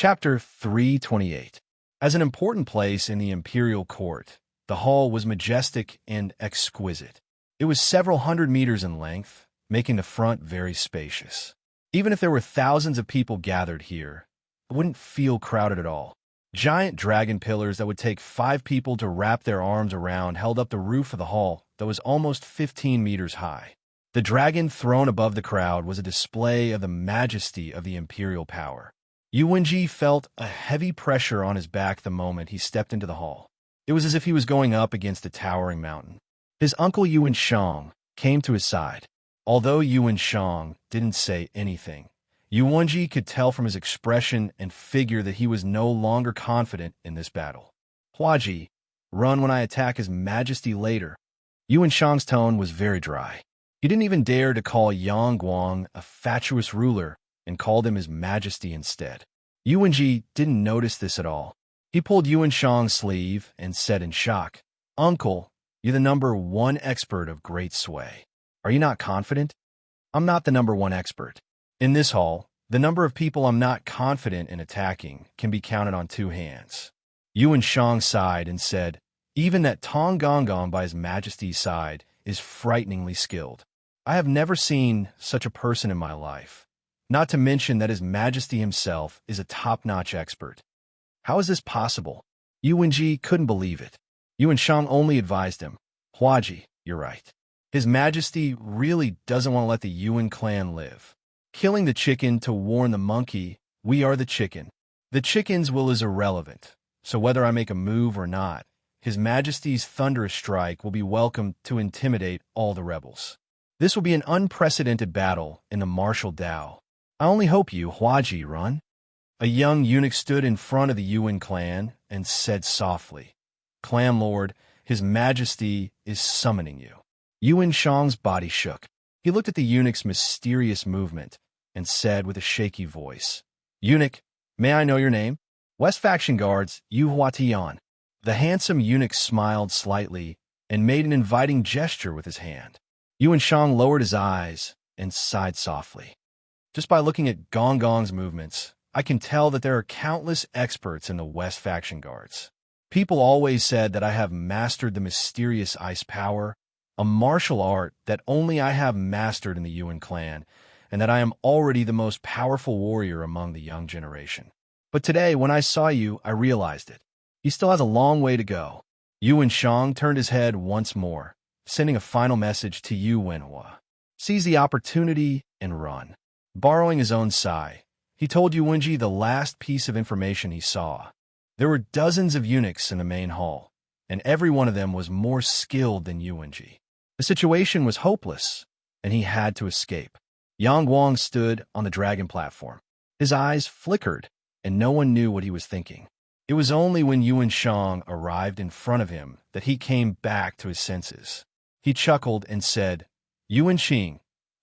Chapter 328. As an important place in the imperial court, the hall was majestic and exquisite. It was several hundred meters in length, making the front very spacious. Even if there were thousands of people gathered here, it wouldn't feel crowded at all. Giant dragon pillars that would take 5 people to wrap their arms around held up the roof of the hall that was almost 15 meters high. The dragon throne above the crowd was a display of the majesty of the imperial power. Yuanji felt a heavy pressure on his back the moment he stepped into the hall. It was as if he was going up against a towering mountain. His uncle Yuan Shang came to his side. Although Yuan Shang didn't say anything, Yuanji could tell from his expression and figure that he was no longer confident in this battle. Huaji, run when I attack His Majesty later. Yuan Shang's tone was very dry. He didn't even dare to call Yang Guang a fatuous ruler and called him His Majesty instead. Yuanji didn't notice this at all. He pulled Yuan Shang's sleeve and said in shock, "Uncle, you're the #1 expert of great sway. Are you not confident?" "I'm not the #1 expert. In this hall, the number of people I'm not confident in attacking can be counted on 2 hands. Yuan Shang sighed and said, "Even that Tong Gong by His Majesty's side is frighteningly skilled. I have never seen such a person in my life. Not to mention that His Majesty himself is a top-notch expert. How is this possible?" Yuanji couldn't believe it. Yuan Shang only advised him, "Huaji, you're right. His Majesty really doesn't want to let the Yuan clan live. Killing the chicken to warn the monkey, we are the chicken. The chicken's will is irrelevant, so whether I make a move or not, His Majesty's thunderous strike will be welcome to intimidate all the rebels. This will be an unprecedented battle in the martial Dao. I only hope you, Huaji, run." A young eunuch stood in front of the Yuan clan and said softly, "Clan Lord, His Majesty is summoning you." Yuan Shang's body shook. He looked at the eunuch's mysterious movement and said with a shaky voice, "Eunuch, may I know your name?" "West Faction Guards, Yu Huatian." The handsome eunuch smiled slightly and made an inviting gesture with his hand. Yuan Shang lowered his eyes and sighed softly. "Just by looking at Gong Gong's movements, I can tell that there are countless experts in the West Faction Guards. People always said that I have mastered the mysterious ice power, a martial art that only I have mastered in the Yuan clan, and that I am already the most powerful warrior among the young generation. But today, when I saw you, I realized it. He still has a long way to go." Yuan Shang turned his head once more, sending a final message to Yu Wenhua. "Seize the opportunity and run." Borrowing his own sigh, he told Yuanji the last piece of information he saw. There were dozens of eunuchs in the main hall, and every one of them was more skilled than Yuanji. The situation was hopeless, and he had to escape. Yang Guang stood on the dragon platform. His eyes flickered, and no one knew what he was thinking. It was only when Yuan Shang arrived in front of him that he came back to his senses. He chuckled and said, "Yuan Qing,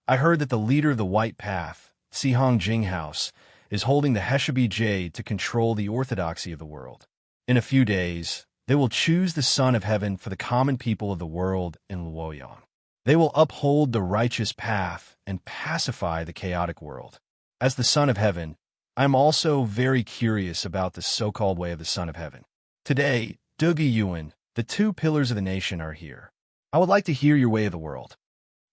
I heard that the leader of the White Path, Sihong Jing House, is holding the Heshabi Jade to control the orthodoxy of the world. In a few days, they will choose the Son of Heaven for the common people of the world in Luoyang. They will uphold the righteous path and pacify the chaotic world. As the Son of Heaven, I am also very curious about the so-called way of the Son of Heaven. Today, Dugi Yuan, the 2 pillars of the nation, are here. I would like to hear your way of the world.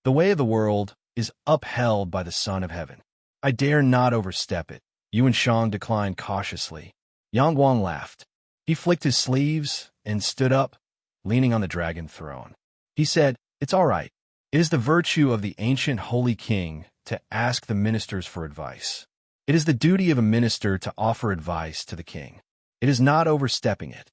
The way of the world is upheld by the Son of Heaven. I dare not overstep it." Yuan Shang declined cautiously. Yang Guang laughed. He flicked his sleeves and stood up, leaning on the dragon throne. He said, "It's all right. It is the virtue of the ancient holy king to ask the ministers for advice. It is the duty of a minister to offer advice to the king. It is not overstepping it.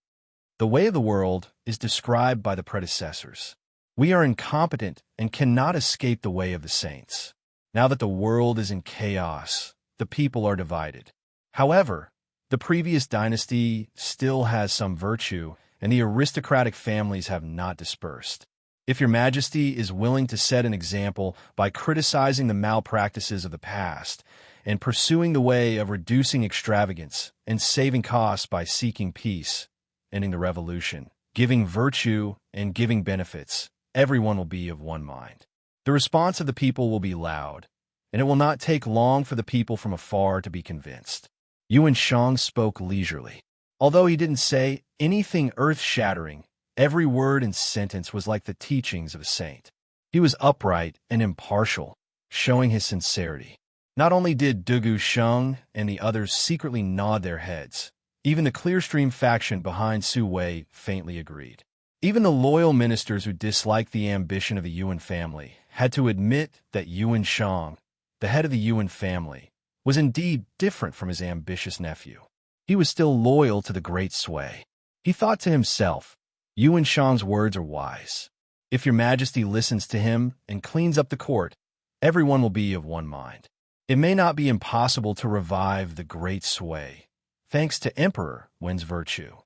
The way of the world is described by the predecessors. We are incompetent and cannot escape the way of the saints. Now that the world is in chaos, the people are divided. However, the previous dynasty still has some virtue, and the aristocratic families have not dispersed. If your Majesty is willing to set an example by criticizing the malpractices of the past and pursuing the way of reducing extravagance and saving costs by seeking peace, ending the revolution, giving virtue, and giving benefits, everyone will be of one mind. The response of the people will be loud, and it will not take long for the people from afar to be convinced. Yuan Shang spoke leisurely. Although he didn't say anything earth-shattering, every word and sentence was like the teachings of a saint. He was upright and impartial, showing his sincerity. Not only did Dugu Sheng and the others secretly nod their heads, even the Clearstream faction behind Su Wei faintly agreed. Even the loyal ministers who disliked the ambition of the Yuan family had to admit that Yuan Shang, the head of the Yuan family, was indeed different from his ambitious nephew. He was still loyal to the great sway. He thought to himself, Yuan Shang's words are wise. If your majesty listens to him and cleans up the court, everyone will be of one mind. It may not be impossible to revive the great sway, thanks to Emperor Wen's virtue.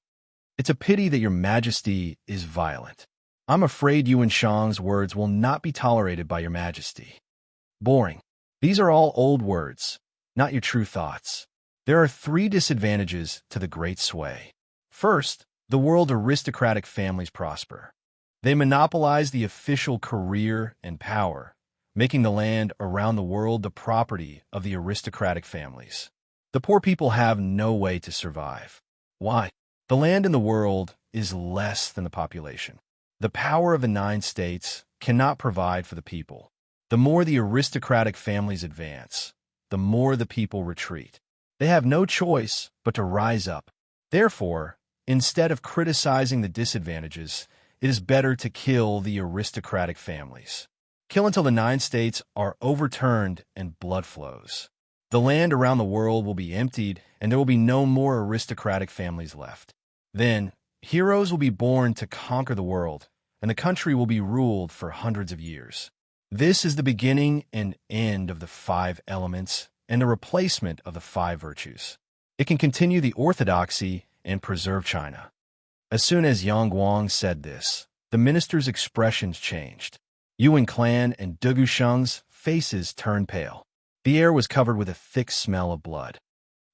It's a pity that your majesty is violent. I'm afraid Yuan Shang's words will not be tolerated by your majesty. Boring. These are all old words, not your true thoughts. There are 3 disadvantages to the great sway. First, the world aristocratic families prosper. They monopolize the official career and power, making the land around the world the property of the aristocratic families. The poor people have no way to survive. Why? The land in the world is less than the population. The power of the 9 states cannot provide for the people. The more the aristocratic families advance, the more the people retreat. They have no choice but to rise up. Therefore, instead of criticizing the disadvantages, it is better to kill the aristocratic families. Kill until the 9 states are overturned and blood flows. The land around the world will be emptied, and there will be no more aristocratic families left. Then, heroes will be born to conquer the world, and the country will be ruled for hundreds of years. This is the beginning and end of the 5 elements and the replacement of the 5 virtues. It can continue the orthodoxy and preserve China. As soon as Yang Guang said this, the minister's expressions changed. Yuan clan and Dugu Sheng's faces turned pale. The air was covered with a thick smell of blood.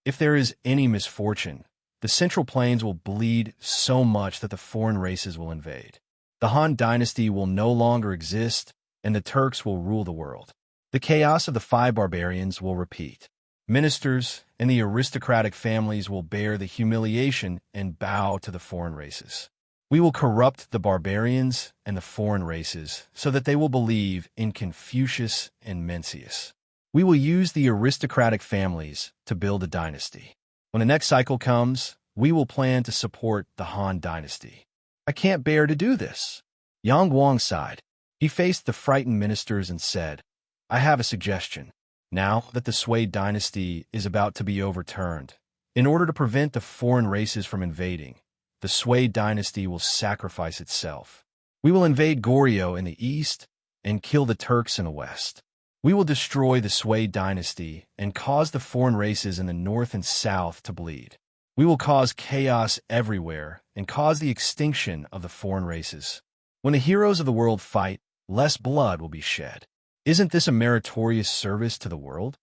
If there is any misfortune, the Central Plains will bleed so much that the foreign races will invade. The Han dynasty will no longer exist, and the Turks will rule the world. The chaos of the 5 barbarians will repeat. Ministers and the aristocratic families will bear the humiliation and bow to the foreign races. We will corrupt the barbarians and the foreign races so that they will believe in Confucius and Mencius. We will use the aristocratic families to build a dynasty. When the next cycle comes, we will plan to support the Han dynasty. I can't bear to do this. Yang Guang sighed. He faced the frightened ministers and said, I have a suggestion. Now that the Sui dynasty is about to be overturned, in order to prevent the foreign races from invading, the Sui dynasty will sacrifice itself. We will invade Goryeo in the east and kill the Turks in the west. We will destroy the Sui dynasty and cause the foreign races in the north and south to bleed. We will cause chaos everywhere and cause the extinction of the foreign races. When the heroes of the world fight, less blood will be shed. Isn't this a meritorious service to the world?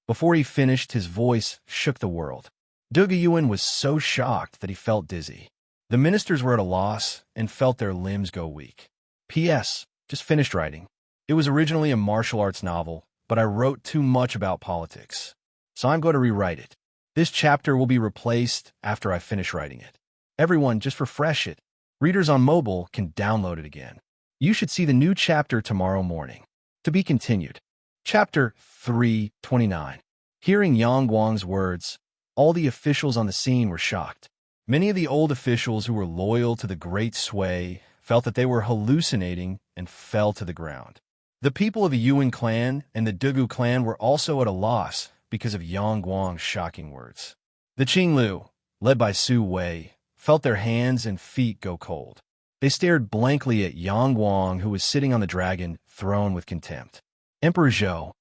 Before he finished, his voice shook the world. Dugu Yuan was so shocked that he felt dizzy. The ministers were at a loss and felt their limbs go weak. P.S. Just finished writing. It was originally a martial arts novel, but I wrote too much about politics. So I'm going to rewrite it. This chapter will be replaced after I finish writing it. Everyone, just refresh it. Readers on mobile can download it again. You should see the new chapter tomorrow morning. To be continued. Chapter 329. Hearing Yang Guang's words, all the officials on the scene were shocked. Many of the old officials who were loyal to the great Sui felt that they were hallucinating and fell to the ground. The people of the Yuan clan and the Dugu clan were also at a loss because of Yang Guang's shocking words. The Qinglu, led by Su Wei, felt their hands and feet go cold. They stared blankly at Yang Guang, who was sitting on the dragon throne with contempt. Emperor Zhou.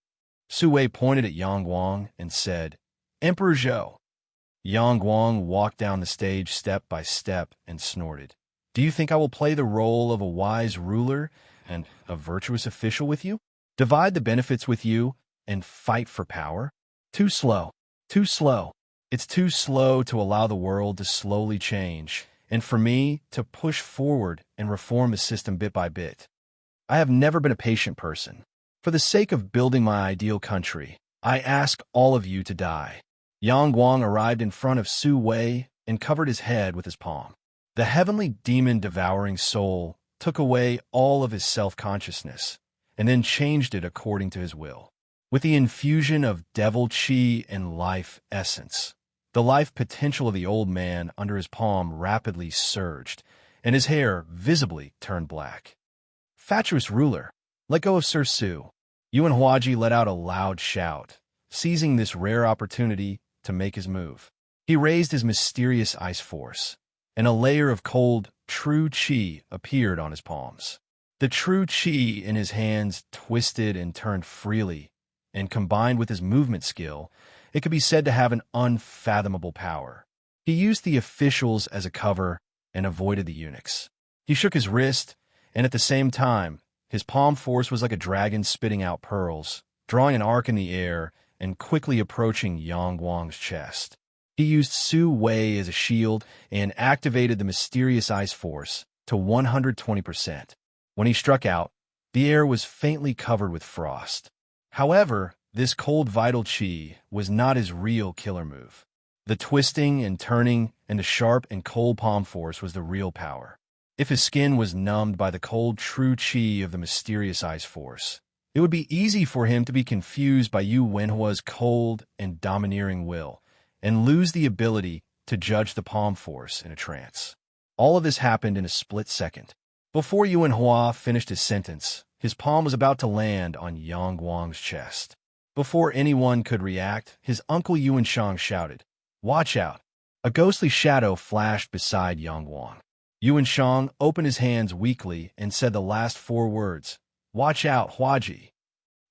Su Wei pointed at Yang Guang and said, Emperor Zhou. Yang Guang walked down the stage step by step and snorted. Do you think I will play the role of a wise ruler and a virtuous official with you? Divide the benefits with you and fight for power? Too slow. Too slow. It's too slow to allow the world to slowly change, and for me to push forward and reform the system bit by bit. I have never been a patient person. For the sake of building my ideal country, I ask all of you to die. Yang Guang arrived in front of Su Wei and covered his head with his palm. The heavenly demon-devouring soul took away all of his self-consciousness and then changed it according to his will. With the infusion of devil chi and life essence, the life potential of the old man under his palm rapidly surged, and his hair visibly turned black. Fatuous ruler, let go of Sir Su. Yuan Huaji let out a loud shout, seizing this rare opportunity to make his move. He raised his mysterious ice force, and a layer of cold, true chi appeared on his palms. The true chi in his hands twisted and turned freely, and combined with his movement skill, it could be said to have an unfathomable power. He used the officials as a cover and avoided the eunuchs. He shook his wrist, and at the same time, his palm force was like a dragon spitting out pearls, drawing an arc in the air and quickly approaching Yang Guang's chest. He used Su Wei as a shield and activated the mysterious ice force to 120%. When he struck out, the air was faintly covered with frost. However, this cold vital chi was not his real killer move. The twisting and turning and the sharp and cold palm force was the real power. If his skin was numbed by the cold true chi of the mysterious ice force, it would be easy for him to be confused by Yu Wenhua's cold and domineering will, and lose the ability to judge the palm force in a trance. All of this happened in a split second. Before Yuan Hua finished his sentence, his palm was about to land on Yang Guang's chest. Before anyone could react, his uncle Yuan Shang shouted, "Watch out!" A ghostly shadow flashed beside Yang Guang. Yuan Shang opened his hands weakly and said the last 4 words, "Watch out, Huaji."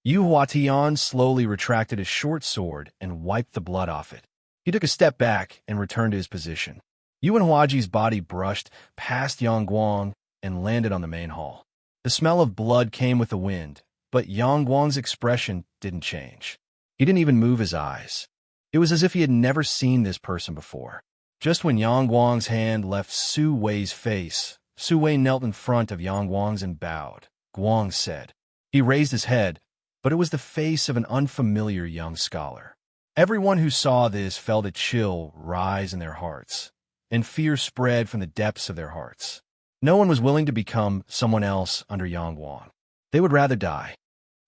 Yu Huatian slowly retracted his short sword and wiped the blood off it. He took a step back and returned to his position. Yuan Huaji's body brushed past Yang Guang and landed on the main hall. The smell of blood came with the wind, but Yang Guang's expression didn't change. He didn't even move his eyes. It was as if he had never seen this person before. Just when Yang Guang's hand left Su Wei's face, Su Wei knelt in front of Yang Guang's and bowed. Guang said. He raised his head, but it was the face of an unfamiliar young scholar. Everyone who saw this felt a chill rise in their hearts, and fear spread from the depths of their hearts. No one was willing to become someone else under Yang Guang. They would rather die.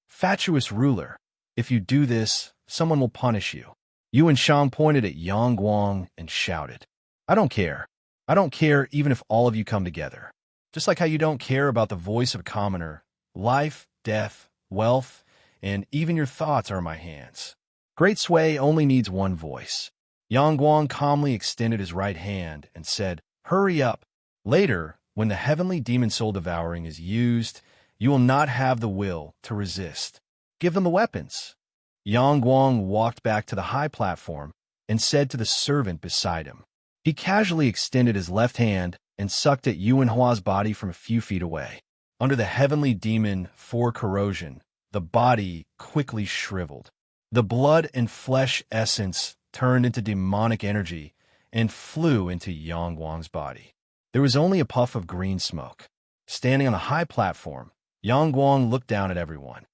Fatuous ruler, if you do this, someone will punish you. Yuan Shang pointed at Yang Guang and shouted, "I don't care. I don't care even if all of you come together. Just like how you don't care about the voice of a commoner, life, death, wealth, and even your thoughts are in my hands. Great sway only needs one voice." Yang Guang calmly extended his right hand and said, "Hurry up. Later, when the heavenly demon soul devouring is used, you will not have the will to resist. Give them the weapons." Yang Guang walked back to the high platform and said to the servant beside him. He casually extended his left hand and sucked at Yuan Hua's body from a few feet away. Under the heavenly demon for corrosion, the body quickly shriveled. The blood and flesh essence turned into demonic energy and flew into Yang Guang's body. There was only a puff of green smoke. Standing on the high platform, Yang Guang looked down at everyone.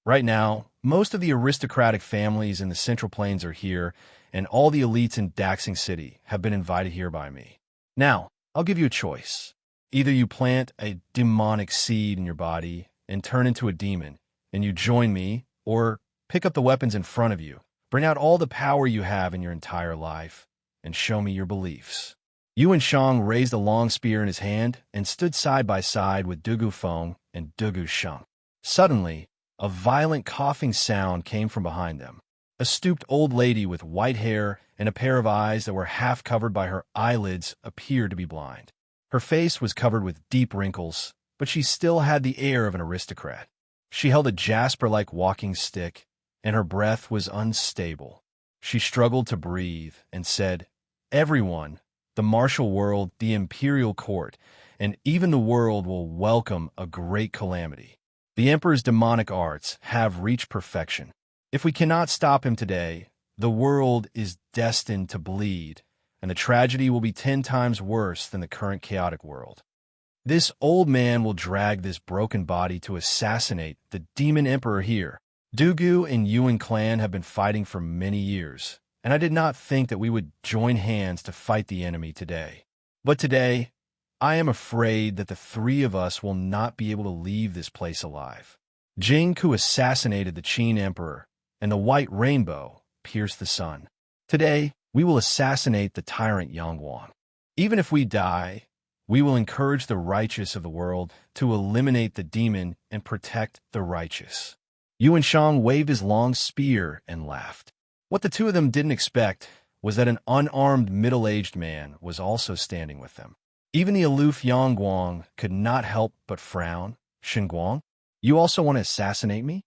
Right now, most of the aristocratic families in the Central Plains are here, and all the elites in Daxing City have been invited here by me. Now, I'll give you a choice. Either you plant a demonic seed in your body and turn into a demon, and you join me, or pick up the weapons in front of you, bring out all the power you have in your entire life, and show me your beliefs. Yuan Shang raised a long spear in his hand and stood side by side with Dugu Feng and Dugu Sheng. Suddenly, a violent coughing sound came from behind them. A stooped old lady with white hair and a pair of eyes that were half covered by her eyelids appeared to be blind. Her face was covered with deep wrinkles, but she still had the air of an aristocrat. She held a jasper-like walking stick, and her breath was unstable. She struggled to breathe and said, "Everyone, the martial world, the imperial court, and even the world will welcome a great calamity. The Emperor's demonic arts have reached perfection. If we cannot stop him today, the world is destined to bleed, and the tragedy will be 10 times worse than the current chaotic world. This old man will drag this broken body to assassinate the demon emperor here. Dugu and Yuan clan have been fighting for many years, and I did not think that we would join hands to fight the enemy today. But today, I am afraid that the three of us will not be able to leave this place alive. Jing, who assassinated the Qin Emperor, and the White Rainbow pierced the sun. Today, we will assassinate the tyrant Yangguang. Even if we die, we will encourage the righteous of the world to eliminate the demon and protect the righteous. Yuan Shang waved his long spear and laughed. What the two of them didn't expect was that an unarmed middle-aged man was also standing with them. Even the aloof Yangguang could not help but frown. Shenguang, you also want to assassinate me?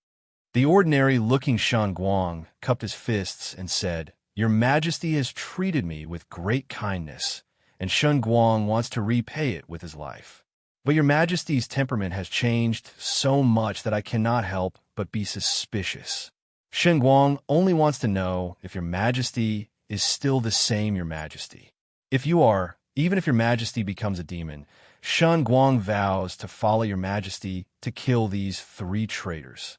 The ordinary-looking Shenguang cupped his fists and said, Your Majesty has treated me with great kindness, and Shenguang wants to repay it with his life. But Your Majesty's temperament has changed so much that I cannot help but be suspicious. Shenguang only wants to know if Your Majesty is still the same Your Majesty. If you are, even if Your Majesty becomes a demon, Shenguang vows to follow Your Majesty to kill these 3 traitors.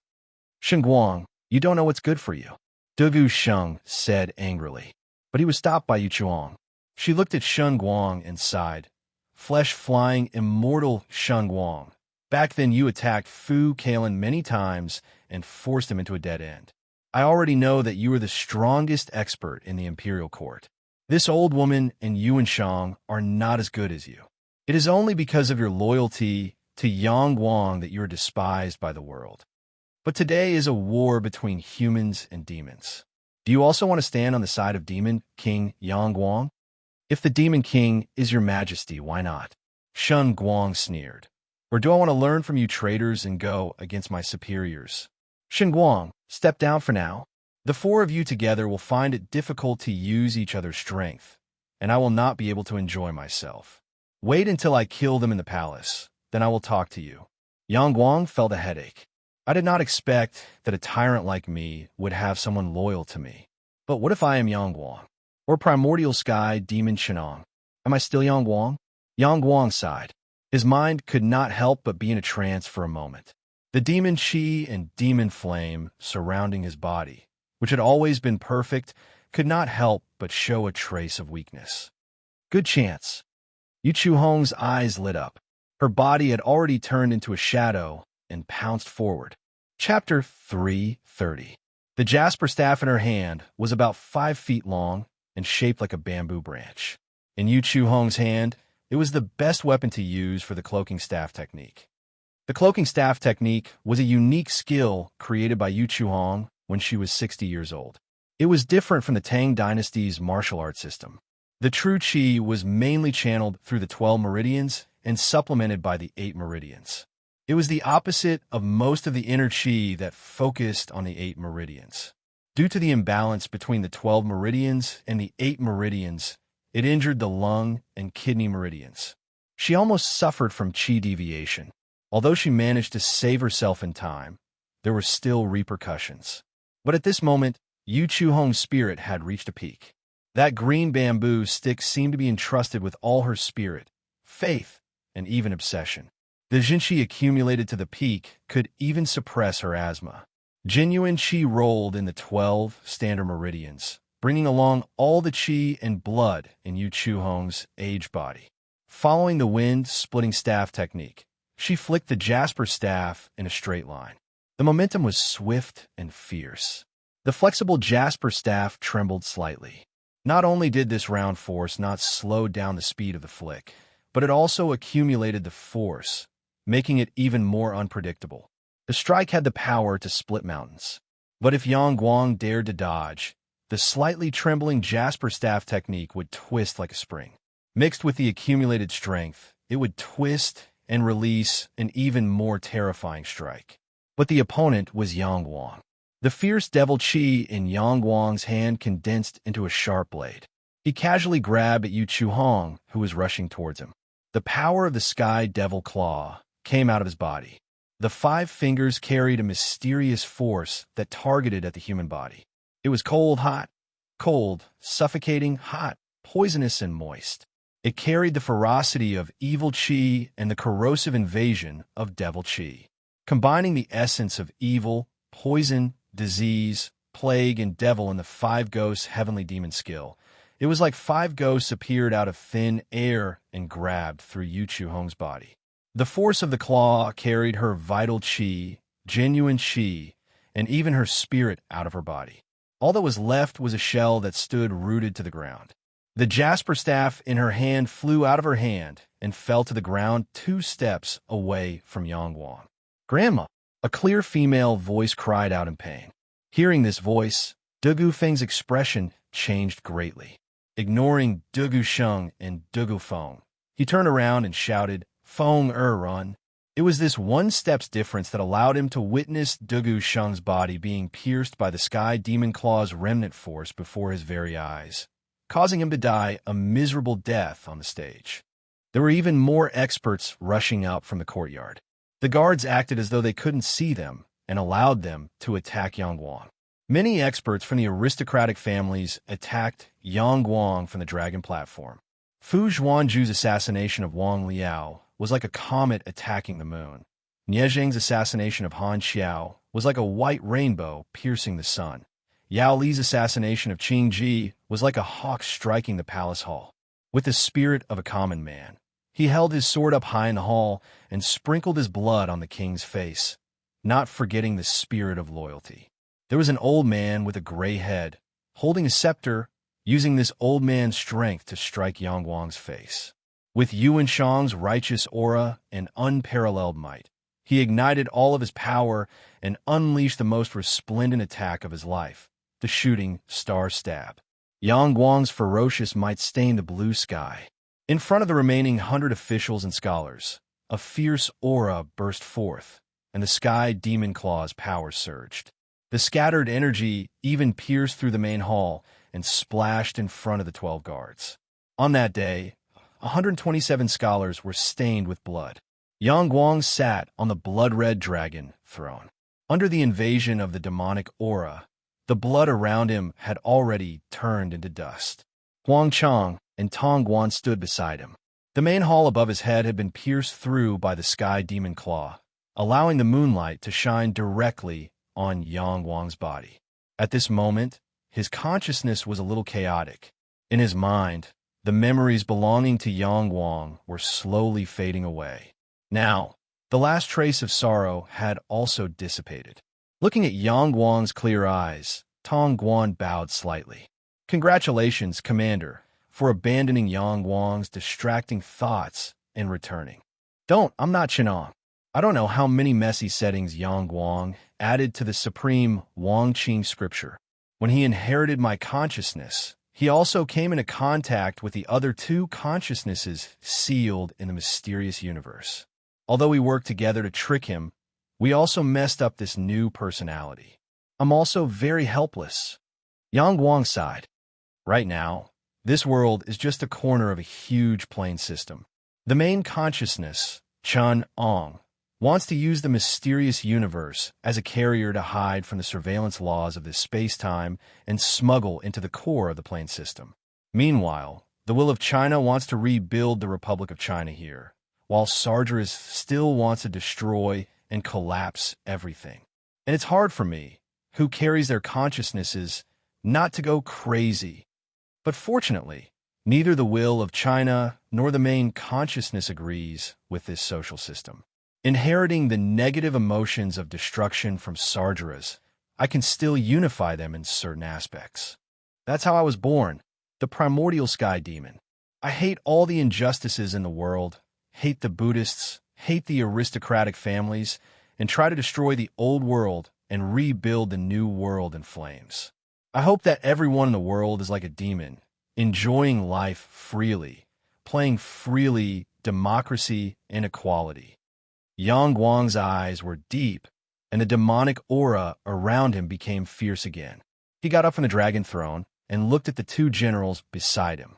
Shenguang, you don't know what's good for you, Dugu Sheng said angrily. But he was stopped by Yuchuang. She looked at Shenguang and sighed. Flesh-flying, immortal Shenguang. Back then you attacked Fu Kalen many times and forced him into a dead end. I already know that you are the strongest expert in the imperial court. This old woman and Yuan Shang are not as good as you. It is only because of your loyalty to Yangguang that you are despised by the world. But today is a war between humans and demons. Do you also want to stand on the side of Demon King Yangguang? If the Demon King is Your Majesty, why not? Shenguang sneered. Or do I want to learn from you traitors and go against my superiors? Shenguang, step down for now. The 4 of you together will find it difficult to use each other's strength, and I will not be able to enjoy myself. Wait until I kill them in the palace, then I will talk to you. Yangguang felt a headache. I did not expect that a tyrant like me would have someone loyal to me. But what if I am Yangguang? Or Primordial Sky Demon Shenong? Am I still Yangguang? Yangguang sighed. His mind could not help but be in a trance for a moment. The demon Qi and demon flame surrounding his body, which had always been perfect, could not help but show a trace of weakness. Good chance. Yu Chu Hong's eyes lit up. Her body had already turned into a shadow and pounced forward. Chapter 330. The jasper staff in her hand was about 5 feet long and shaped like a bamboo branch. In Yu Chu Hong's hand, it was the best weapon to use for the cloaking staff technique. The cloaking staff technique was a unique skill created by Yu Chu Hong when she was 60 years old. It was different from the Tang Dynasty's martial arts system. The true Qi was mainly channeled through the 12 meridians and supplemented by the 8 meridians. It was the opposite of most of the inner Qi that focused on the 8 meridians. Due to the imbalance between the 12 meridians and the 8 meridians, it injured the lung and kidney meridians. She almost suffered from Qi deviation. Although she managed to save herself in time, there were still repercussions. But at this moment, Yu Chu Hong's spirit had reached a peak. That green bamboo stick seemed to be entrusted with all her spirit, faith, and even obsession. The Jinqi accumulated to the peak could even suppress her asthma. Genuine Qi rolled in the 12 standard meridians, bringing along all the Qi and blood in Yu Chu Hong's aged body. Following the wind-splitting staff technique, she flicked the jasper staff in a straight line. The momentum was swift and fierce. The flexible jasper staff trembled slightly. Not only did this round force not slow down the speed of the flick, but it also accumulated the force, making it even more unpredictable. The strike had the power to split mountains. But if Yangguang dared to dodge, the slightly trembling jasper staff technique would twist like a spring. Mixed with the accumulated strength, it would twist and release an even more terrifying strike. But the opponent was Yangguang. The fierce devil Qi in Yangguang's hand condensed into a sharp blade. He casually grabbed at Yu Chu Hong, who was rushing towards him. The power of the sky devil claw came out of his body. The 5 fingers carried a mysterious force that targeted at the human body. It was cold, suffocating, hot, poisonous, and moist. It carried the ferocity of evil Qi and the corrosive invasion of devil Qi. Combining the essence of evil, poison, disease, plague, and devil in the five ghosts' heavenly demon skill. It was like five ghosts appeared out of thin air and grabbed through Yu Chu Hong's body. The force of the claw carried her vital qi, genuine qi, and even her spirit out of her body. All that was left was a shell that stood rooted to the ground. The jasper staff in her hand flew out of her hand and fell to the ground 2 steps away from Yang Wang. "Grandma!" A clear female voice cried out in pain. Hearing this voice, Dugu Feng's expression changed greatly. Ignoring Dugu Sheng and Dugu Feng, he turned around and shouted, "Feng run!" It was this 1 step's difference that allowed him to witness Dugu Sheng's body being pierced by the Sky Demon Claw's remnant force before his very eyes, causing him to die a miserable death on the stage. There were even more experts rushing out from the courtyard. The guards acted as though they couldn't see them and allowed them to attack Yang Guang. Many experts from the aristocratic families attacked Yang Guang from the dragon platform. Fu Zhuanju's assassination of Wang Liao was like a comet attacking the moon. Nie Zheng's assassination of Han Xiao was like a white rainbow piercing the sun. Yao Li's assassination of Qing Ji was like a hawk striking the palace hall. With the spirit of a common man, he held his sword up high in the hall and sprinkled his blood on the king's face, not forgetting the spirit of loyalty. There was an old man with a gray head, holding a scepter, using this old man's strength to strike Yang Guang's face. With Yuan Shang's righteous aura and unparalleled might, he ignited all of his power and unleashed the most resplendent attack of his life, the shooting star stab. Yang Guang's ferocious might stained the blue sky. In front of the remaining 100 officials and scholars, a fierce aura burst forth, and the Sky Demon Claw's power surged. The scattered energy even pierced through the main hall and splashed in front of the 12 guards. On that day, 127 scholars were stained with blood. Yang Guang sat on the blood-red dragon throne. Under the invasion of the demonic aura, the blood around him had already turned into dust. Huang Chang and Tong Guan stood beside him. The main hall above his head had been pierced through by the Sky Demon Claw, allowing the moonlight to shine directly on Yang Guang's body. At this moment, his consciousness was a little chaotic. In his mind, the memories belonging to Yang Guang were slowly fading away. Now, the last trace of sorrow had also dissipated. Looking at Yang Guang's clear eyes, Tong Guan bowed slightly. "Congratulations, Commander, for abandoning Yang Guang's distracting thoughts and returning." I'm not Chinong. I don't know how many messy settings Yang Guang added to the supreme Wang Qing scripture. When he inherited my consciousness, he also came into contact with the other 2 consciousnesses sealed in the mysterious universe. Although we worked together to trick him, we also messed up this new personality. I'm also very helpless. Yang Guang sighed. Right now, this world is just a corner of a huge plane system. The main consciousness, Chun Ong, wants to use the mysterious universe as a carrier to hide from the surveillance laws of this space-time and smuggle into the core of the plane system. Meanwhile, the will of China wants to rebuild the Republic of China here, while Sargeras still wants to destroy and collapse everything. And it's hard for me, who carries their consciousnesses, not to go crazy. But fortunately, neither the will of China nor the main consciousness agrees with this social system. Inheriting the negative emotions of destruction from Sargeras, I can still unify them in certain aspects. That's how I was born, the primordial sky demon. I hate all the injustices in the world, hate the Buddhists, hate the aristocratic families, and try to destroy the old world and rebuild the new world in flames. I hope that everyone in the world is like a demon, enjoying life freely, playing freely democracy and equality. Yang Guang's eyes were deep, and the demonic aura around him became fierce again. He got up from the dragon throne and looked at the 2 generals beside him.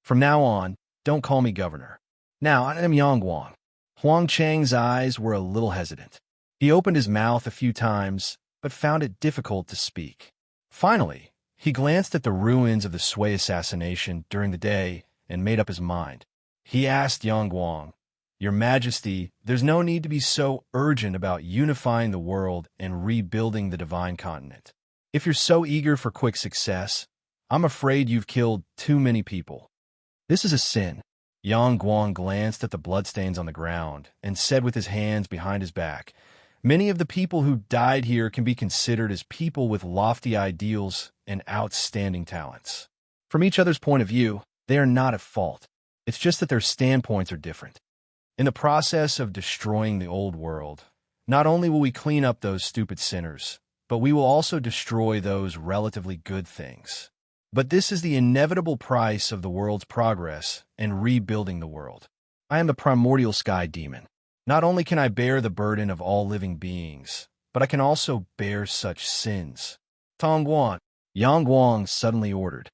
"From now on, don't call me governor. Now I am Yang Guang." Huang Chang's eyes were a little hesitant. He opened his mouth a few times, but found it difficult to speak. Finally, he glanced at the ruins of the Sui assassination during the day and made up his mind. He asked Yang Guang, "Your Majesty, there's no need to be so urgent about unifying the world and rebuilding the divine continent. If you're so eager for quick success, I'm afraid you've killed too many people. This is a sin. Yang Guang glanced at the bloodstains on the ground and said with his hands behind his back, "Many of the people who died here can be considered as people with lofty ideals and outstanding talents. From each other's point of view, they are not at fault. It's just that their standpoints are different. In the process of destroying the old world, not only will we clean up those stupid sinners, but we will also destroy those relatively good things. But this is the inevitable price of the world's progress and rebuilding the world. I am the primordial sky demon. Not only can I bear the burden of all living beings, but I can also bear such sins." "Tongguan," Yang Guang suddenly ordered.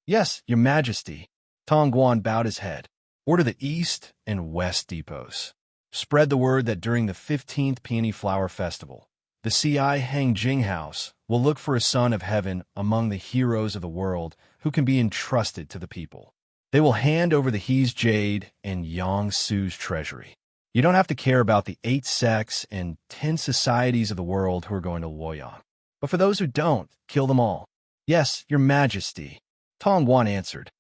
"Yes, Your Majesty." Tongguan bowed his head. "Order the east and west depots. Spread the word that during the 15th Peony Flower Festival, the C.I. Hang Jing House will look for a son of heaven among the heroes of the world who can be entrusted to the people. They will hand over the He's Jade and Yang Su's treasury. You don't have to care about the 8 sects and 10 societies of the world who are going to Luoyang. But for those who don't, kill them all." "Yes, Your Majesty," Tongguan answered.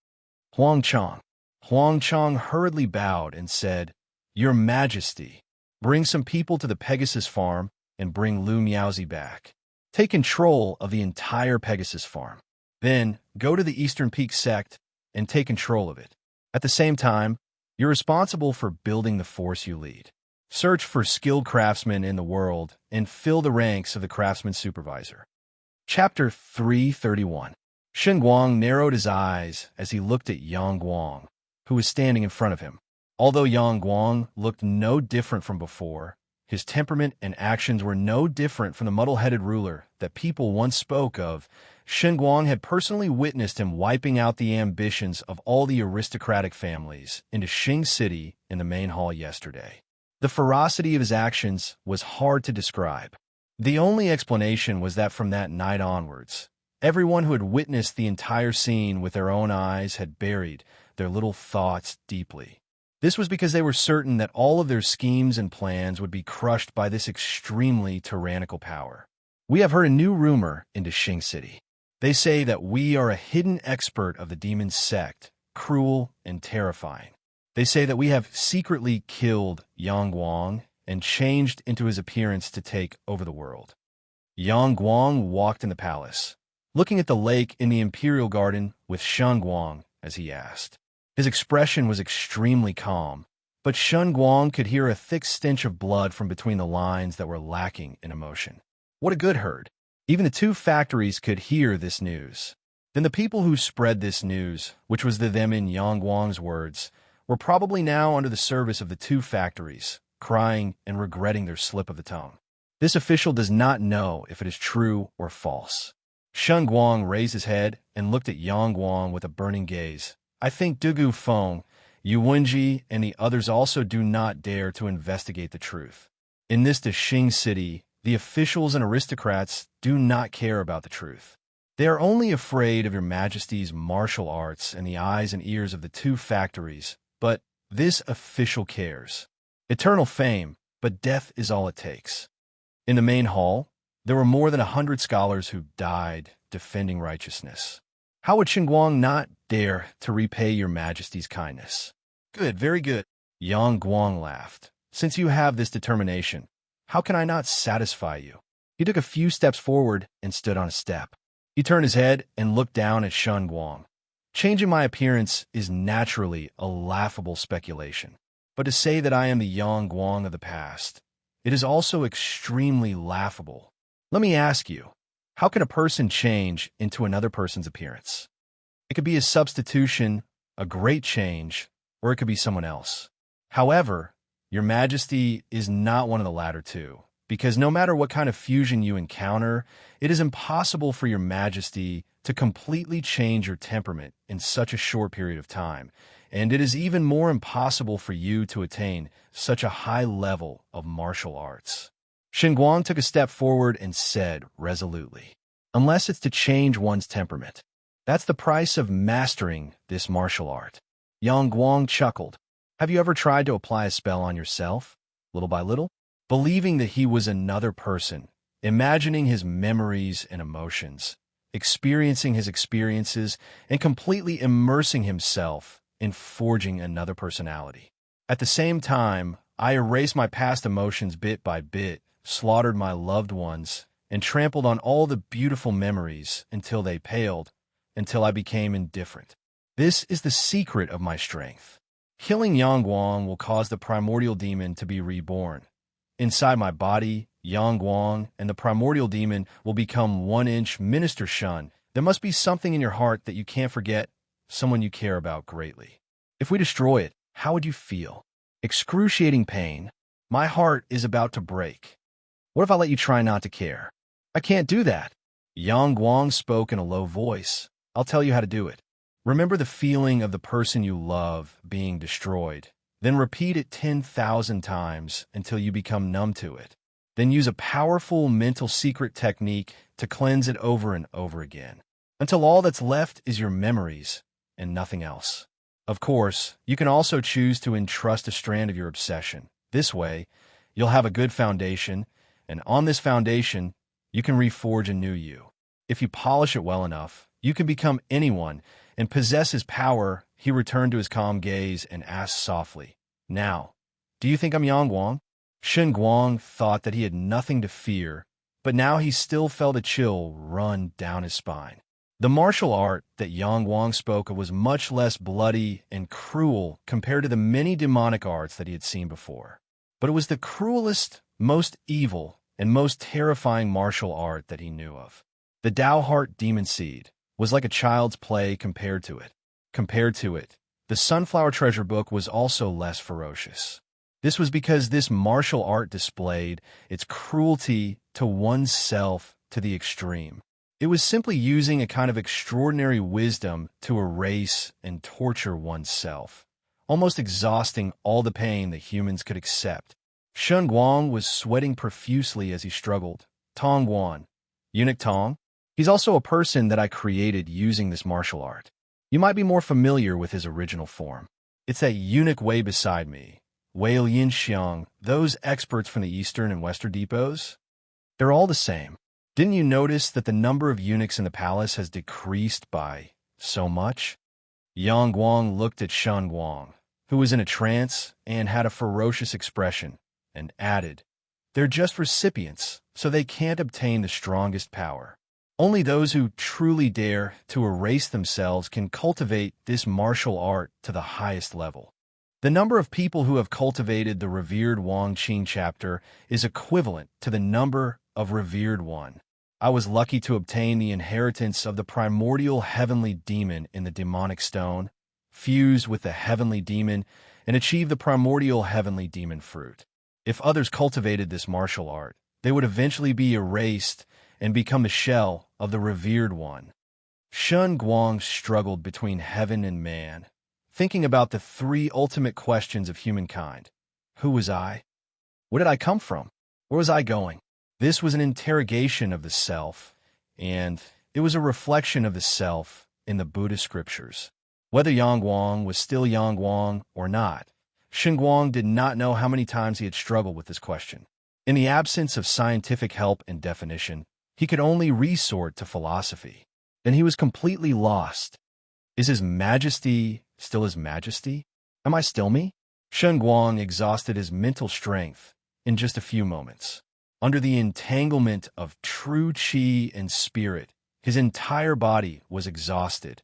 Huang Chang hurriedly bowed and said, "Your Majesty, bring some people to the Pegasus farm and bring Lu Miaozi back. Take control of the entire Pegasus farm. Then go to the Eastern Peak sect and take control of it. At the same time, you're responsible for building the force you lead. Search for skilled craftsmen in the world and fill the ranks of the craftsman supervisor." Chapter 331. Shen Guang narrowed his eyes as he looked at Yang Guang, who was standing in front of him. Although Yang Guang looked no different from before, his temperament and actions were no different from the muddle-headed ruler that people once spoke of. Shen Guang had personally witnessed him wiping out the ambitions of all the aristocratic families into Xing City in the main hall yesterday. The ferocity of his actions was hard to describe. The only explanation was that from that night onwards, everyone who had witnessed the entire scene with their own eyes had buried their little thoughts deeply. This was because they were certain that all of their schemes and plans would be crushed by this extremely tyrannical power. "We have heard a new rumor into Xing City. They say that we are a hidden expert of the demon sect, cruel and terrifying. They say that we have secretly killed Yang Guang and changed into his appearance to take over the world." Yang Guang walked in the palace, looking at the lake in the imperial garden with Shen Guang as he asked. His expression was extremely calm, but Shen Guang could hear a thick stench of blood from between the lines that were lacking in emotion. What a good herd. Even the 2 factories could hear this news. Then the people who spread this news, which was the them in Yang Guang's words, were probably now under the service of the 2 factories, crying and regretting their slip of the tongue. This official does not know if it is true or false. Shen Guang raised his head and looked at Yang Guang with a burning gaze. "I think Dugu Feng, Yu Wenji, and the others also do not dare to investigate the truth. In this Xing City, the officials and aristocrats do not care about the truth. They are only afraid of Your Majesty's martial arts and the eyes and ears of the 2 factories, but this official cares. Eternal fame, but death is all it takes." In the main hall, there were more than 100 scholars who died defending righteousness. How would Xinguang not dare to repay Your Majesty's kindness? "Good, very good." Yang Guang laughed. "Since you have this determination, how can I not satisfy you?" He took a few steps forward and stood on a step. He turned his head and looked down at Shen Guang. "Changing my appearance is naturally a laughable speculation. But to say that I am the Yang Guang of the past, it is also extremely laughable. Let me ask you, how can a person change into another person's appearance? It could be a substitution, a great change, or it could be someone else. However, Your Majesty is not one of the latter 2, because no matter what kind of fusion you encounter, it is impossible for Your Majesty to completely change your temperament in such a short period of time, and it is even more impossible for you to attain such a high level of martial arts." Xinguang took a step forward and said resolutely, "Unless it's to change one's temperament. That's the price of mastering this martial art." Yang Guang chuckled. "Have you ever tried to apply a spell on yourself, little by little, believing that he was another person, imagining his memories and emotions, experiencing his experiences, and completely immersing himself in forging another personality. At the same time, I erased my past emotions bit by bit, slaughtered my loved ones, and trampled on all the beautiful memories until they paled, until I became indifferent. This is the secret of my strength. Killing Yangguang will cause the primordial demon to be reborn. Inside my body, Yangguang and the primordial demon will become 1-inch Minister Shun. There must be something in your heart that you can't forget, someone you care about greatly. If we destroy it, how would you feel? Excruciating pain. My heart is about to break. What if I let you try not to care? I can't do that. Yangguang spoke in a low voice. I'll tell you how to do it. Remember the feeling of the person you love being destroyed. Then repeat it 10,000 times until you become numb to it. Then use a powerful mental secret technique to cleanse it over and over again, until all that's left is your memories and nothing else. Of course, you can also choose to entrust a strand of your obsession. This way, you'll have a good foundation, and on this foundation, you can reforge a new you. If you polish it well enough, you can become anyone and possess his power. He returned to his calm gaze and asked softly, "Now, do you think I'm Yangguang?" Shen Guang thought that he had nothing to fear, but now he still felt a chill run down his spine. The martial art that Yangguang spoke of was much less bloody and cruel compared to the many demonic arts that he had seen before. But it was the cruelest, most evil, and most terrifying martial art that he knew of. The Dao Heart Demon Seed was like a child's play compared to it. The Sunflower Treasure Book was also less ferocious. This was because this martial art displayed its cruelty to oneself to the extreme. It was simply using a kind of extraordinary wisdom to erase and torture oneself, almost exhausting all the pain that humans could accept. Shen Guang was sweating profusely as he struggled. Tong Guan, Eunuch Tong? He's also a person that I created using this martial art. You might be more familiar with his original form. It's that eunuch way beside me, Wei Yin Xiang, those experts from the Eastern and Western depots. They're all the same. Didn't you notice that the number of eunuchs in the palace has decreased by so much? Yang Guang looked at Shen Guang, who was in a trance and had a ferocious expression, and added, "They're just recipients, so they can't obtain the strongest power. Only those who truly dare to erase themselves can cultivate this martial art to the highest level." The number of people who have cultivated the revered Wang Qing chapter is equivalent to the number of revered one. I was lucky to obtain the inheritance of the primordial heavenly demon in the demonic stone, fuse with the heavenly demon, and achieve the primordial heavenly demon fruit. If others cultivated this martial art, they would eventually be erased and become the shell of the revered one. Shen Guang struggled between heaven and man, thinking about the three ultimate questions of humankind. Who was I? Where did I come from? Where was I going? This was an interrogation of the self, and it was a reflection of the self in the Buddhist scriptures. Whether Yangguang was still Yangguang or not, Shen Guang did not know how many times he had struggled with this question. In the absence of scientific help and definition, he could only resort to philosophy. Then he was completely lost. Is His Majesty still His Majesty? Am I still me? Shen Guang exhausted his mental strength in just a few moments. Under the entanglement of true qi and spirit, his entire body was exhausted,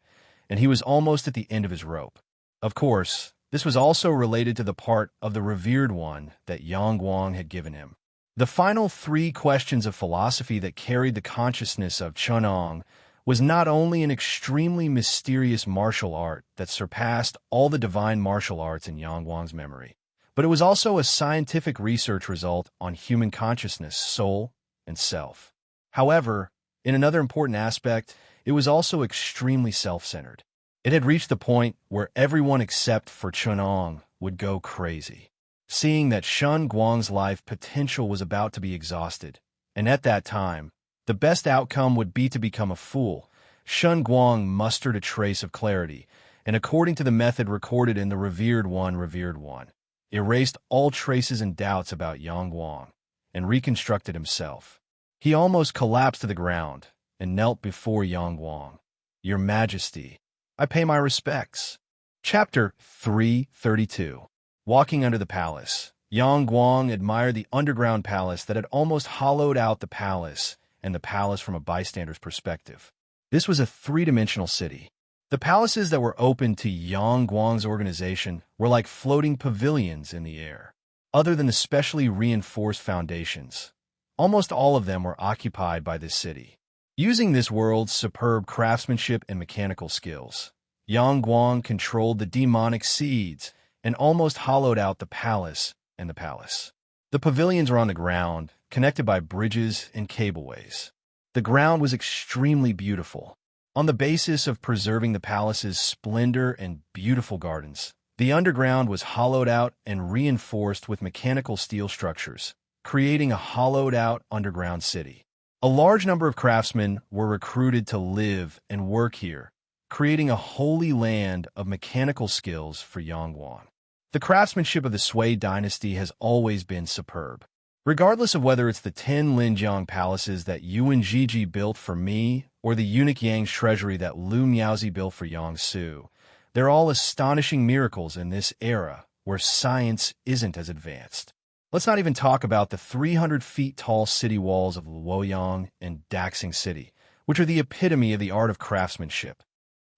and he was almost at the end of his rope. Of course, this was also related to the part of the revered one that Yangguang had given him. The final three questions of philosophy that carried the consciousness of Chunong was not only an extremely mysterious martial art that surpassed all the divine martial arts in Yangguang's memory, but it was also a scientific research result on human consciousness, soul, and self. However, in another important aspect, it was also extremely self-centered. It had reached the point where everyone except for Chunong would go crazy, seeing that Shen Guang's life potential was about to be exhausted. And at that time, the best outcome would be to become a fool. Shen Guang mustered a trace of clarity, and according to the method recorded in the Revered One, erased all traces and doubts about Yangguang, and reconstructed himself. He almost collapsed to the ground and knelt before Yang Guang. "Your Majesty, I pay my respects." Chapter 332. Walking under the palace, Yang Guang admired the underground palace that had almost hollowed out the palace and the palace from a bystander's perspective. This was a three-dimensional city. The palaces that were open to Yang Guang's organization were like floating pavilions in the air. Other than the specially reinforced foundations, almost all of them were occupied by this city. Using this world's superb craftsmanship and mechanical skills, Yang Guang controlled the demonic seeds and almost hollowed out the palace and the palace. The pavilions were on the ground, connected by bridges and cableways. The ground was extremely beautiful. On the basis of preserving the palace's splendor and beautiful gardens, the underground was hollowed out and reinforced with mechanical steel structures, creating a hollowed-out underground city. A large number of craftsmen were recruited to live and work here, creating a holy land of mechanical skills for Yang Guang. The craftsmanship of the Sui dynasty has always been superb. Regardless of whether it's the 10 Linjiang palaces that Yuan Jiji built for me or the eunuch Yang's treasury that Lu Miaozi built for Yang Su, they're all astonishing miracles in this era where science isn't as advanced. Let's not even talk about the 300 feet tall city walls of Luoyang and Daxing City, which are the epitome of the art of craftsmanship.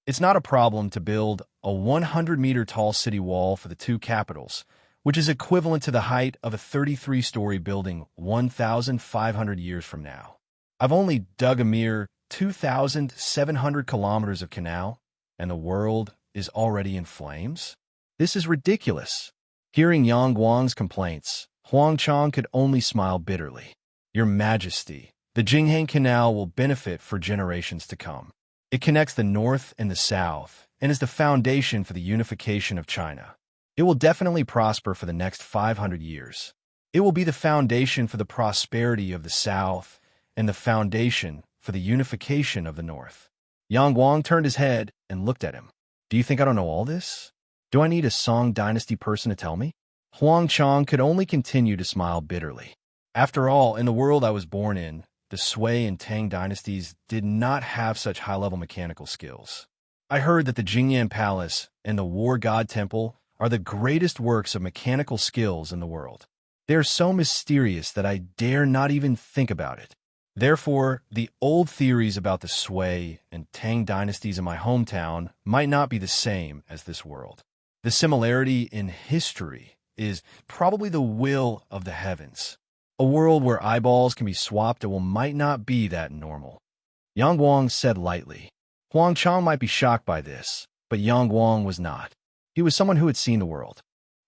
It's not a problem to build a 100-meter tall city wall for the two capitals, which is equivalent to the height of a 33-story building 1,500 years from now. I've only dug a mere 2,700 kilometers of canal, and the world is already in flames? This is ridiculous. Hearing Yang Guang's complaints, Huang Chang could only smile bitterly. "Your Majesty, the Jinghang Canal will benefit for generations to come. It connects the north and the south and is the foundation for the unification of China. It will definitely prosper for the next 500 years. It will be the foundation for the prosperity of the south and the foundation for the unification of the north." Yang Guang turned his head and looked at him. "Do you think I don't know all this? Do I need a Song dynasty person to tell me?" Huang Chang could only continue to smile bitterly. After all, in the world I was born in, the Sui and Tang dynasties did not have such high-level mechanical skills. I heard that the Jingyan Palace and the War God Temple are the greatest works of mechanical skills in the world. They are so mysterious that I dare not even think about it. Therefore, the old theories about the Sui and Tang dynasties in my hometown might not be the same as this world. The similarity in history is probably the will of the heavens. A world where eyeballs can be swapped might not be that normal. Yang Guang said lightly. Huang Chang might be shocked by this, but Yang Guang was not. He was someone who had seen the world.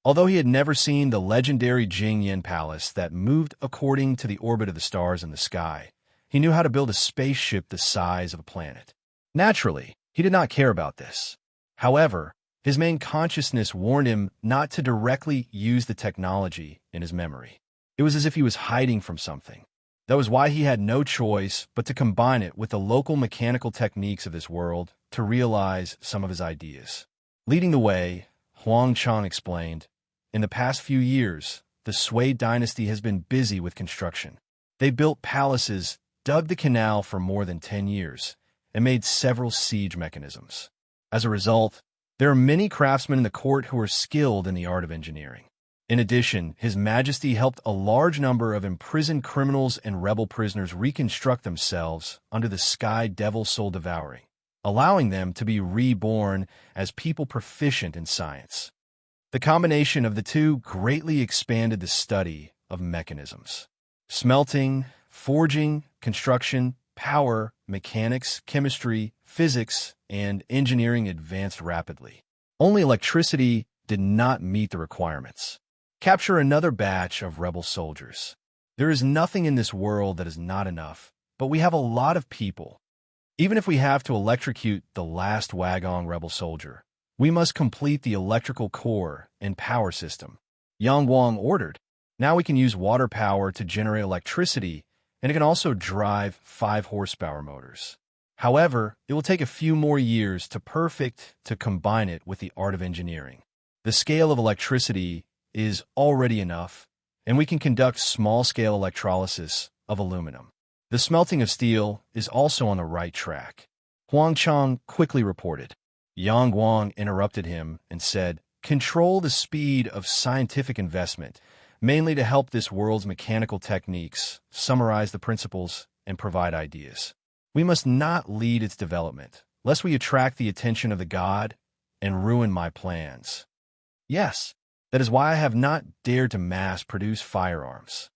Although he had never seen the legendary Jingyan Palace that moved according to the orbit of the stars in the sky, he knew how to build a spaceship the size of a planet. Naturally, he did not care about this. However, his main consciousness warned him not to directly use the technology in his memory. It was as if he was hiding from something. That was why he had no choice but to combine it with the local mechanical techniques of this world to realize some of his ideas. Leading the way, Huang Chang explained, "In the past few years, the Sui dynasty has been busy with construction. They built palaces, dug the canal for more than 10 years, and made several siege mechanisms. As a result, there are many craftsmen in the court who are skilled in the art of engineering. In addition, His Majesty helped a large number of imprisoned criminals and rebel prisoners reconstruct themselves under the Sky Devil Soul Devouring, allowing them to be reborn as people proficient in science. The combination of the two greatly expanded the study of mechanisms. Smelting, forging, construction, power, mechanics, chemistry, physics, and engineering advanced rapidly. Only electricity did not meet the requirements. Capture another batch of rebel soldiers. There is nothing in this world that is not enough, but we have a lot of people. Even if we have to electrocute the last Wagong rebel soldier, we must complete the electrical core and power system." Yang Guang ordered. "Now we can use water power to generate electricity, and it can also drive 5-horsepower motors. However, it will take a few more years to combine it with the art of engineering. The scale of electricity is already enough, and we can conduct small-scale electrolysis of aluminum. The smelting of steel is also on the right track, Huang Chang quickly reported. Yang Guang interrupted him and said, "Control the speed of scientific investment, mainly to help this world's mechanical techniques, summarize the principles, and provide ideas. We must not lead its development, lest we attract the attention of the god and ruin my plans. Yes, that is why I have not dared to mass-produce firearms,"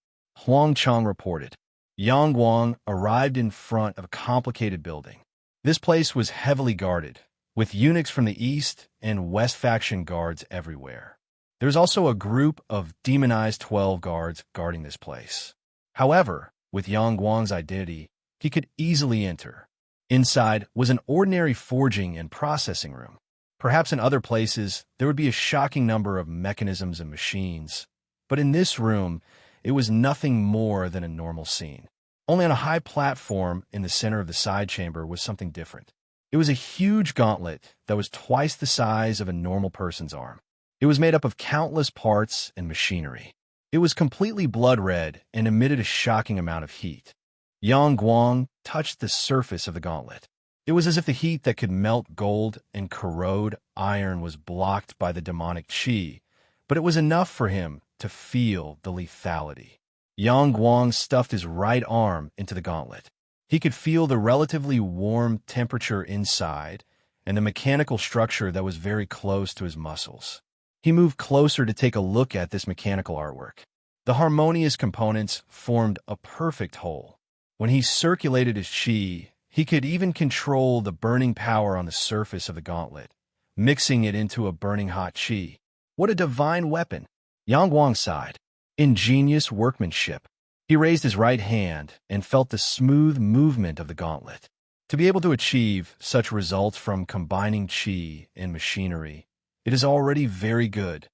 Huang Chang reported. Yang Guang arrived in front of a complicated building. This place was heavily guarded, with eunuchs from the East and West faction guards everywhere. There's also a group of demonized 12 guards guarding this place. However, with Yang Guang's identity, he could easily enter. Inside was an ordinary forging and processing room. Perhaps in other places, there would be a shocking number of mechanisms and machines, but in this room, it was nothing more than a normal scene. Only on a high platform in the center of the side chamber was something different. It was a huge gauntlet that was twice the size of a normal person's arm. It was made up of countless parts and machinery. It was completely blood red and emitted a shocking amount of heat. Yang Guang touched the surface of the gauntlet. It was as if the heat that could melt gold and corrode iron was blocked by the demonic qi, but it was enough for him to feel the lethality. Yang Guang stuffed his right arm into the gauntlet. He could feel the relatively warm temperature inside and the mechanical structure that was very close to his muscles. He moved closer to take a look at this mechanical artwork. The harmonious components formed a perfect whole. When he circulated his qi, he could even control the burning power on the surface of the gauntlet, mixing it into a burning hot qi. What a divine weapon! Yang Guang sighed. Ingenious workmanship. He raised his right hand and felt the smooth movement of the gauntlet. To be able to achieve such results from combining qi and machinery, it is already very good.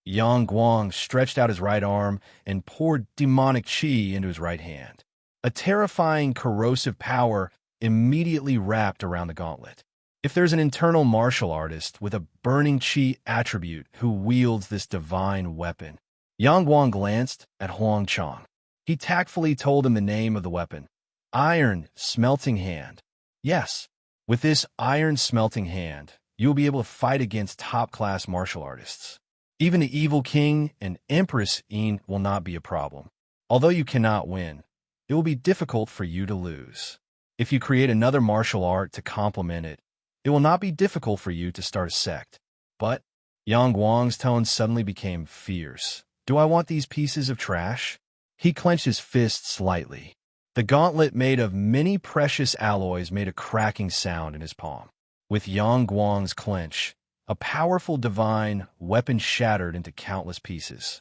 Yang Guang stretched out his right arm and poured demonic qi into his right hand. A terrifying corrosive power immediately wrapped around the gauntlet. If there's an internal martial artist with a burning qi attribute who wields this divine weapon, Yang Guang glanced at Huang Chang. He tactfully told him the name of the weapon. Iron Smelting Hand. Yes, with this iron smelting hand, you will be able to fight against top-class martial artists. Even the evil king and empress Yin will not be a problem. Although you cannot win, it will be difficult for you to lose. If you create another martial art to complement it, it will not be difficult for you to start a sect. But Yang Guang's tone suddenly became fierce. Do I want these pieces of trash? He clenched his fist slightly. The gauntlet made of many precious alloys made a cracking sound in his palm. With Yang Guang's clench, a powerful divine weapon shattered into countless pieces.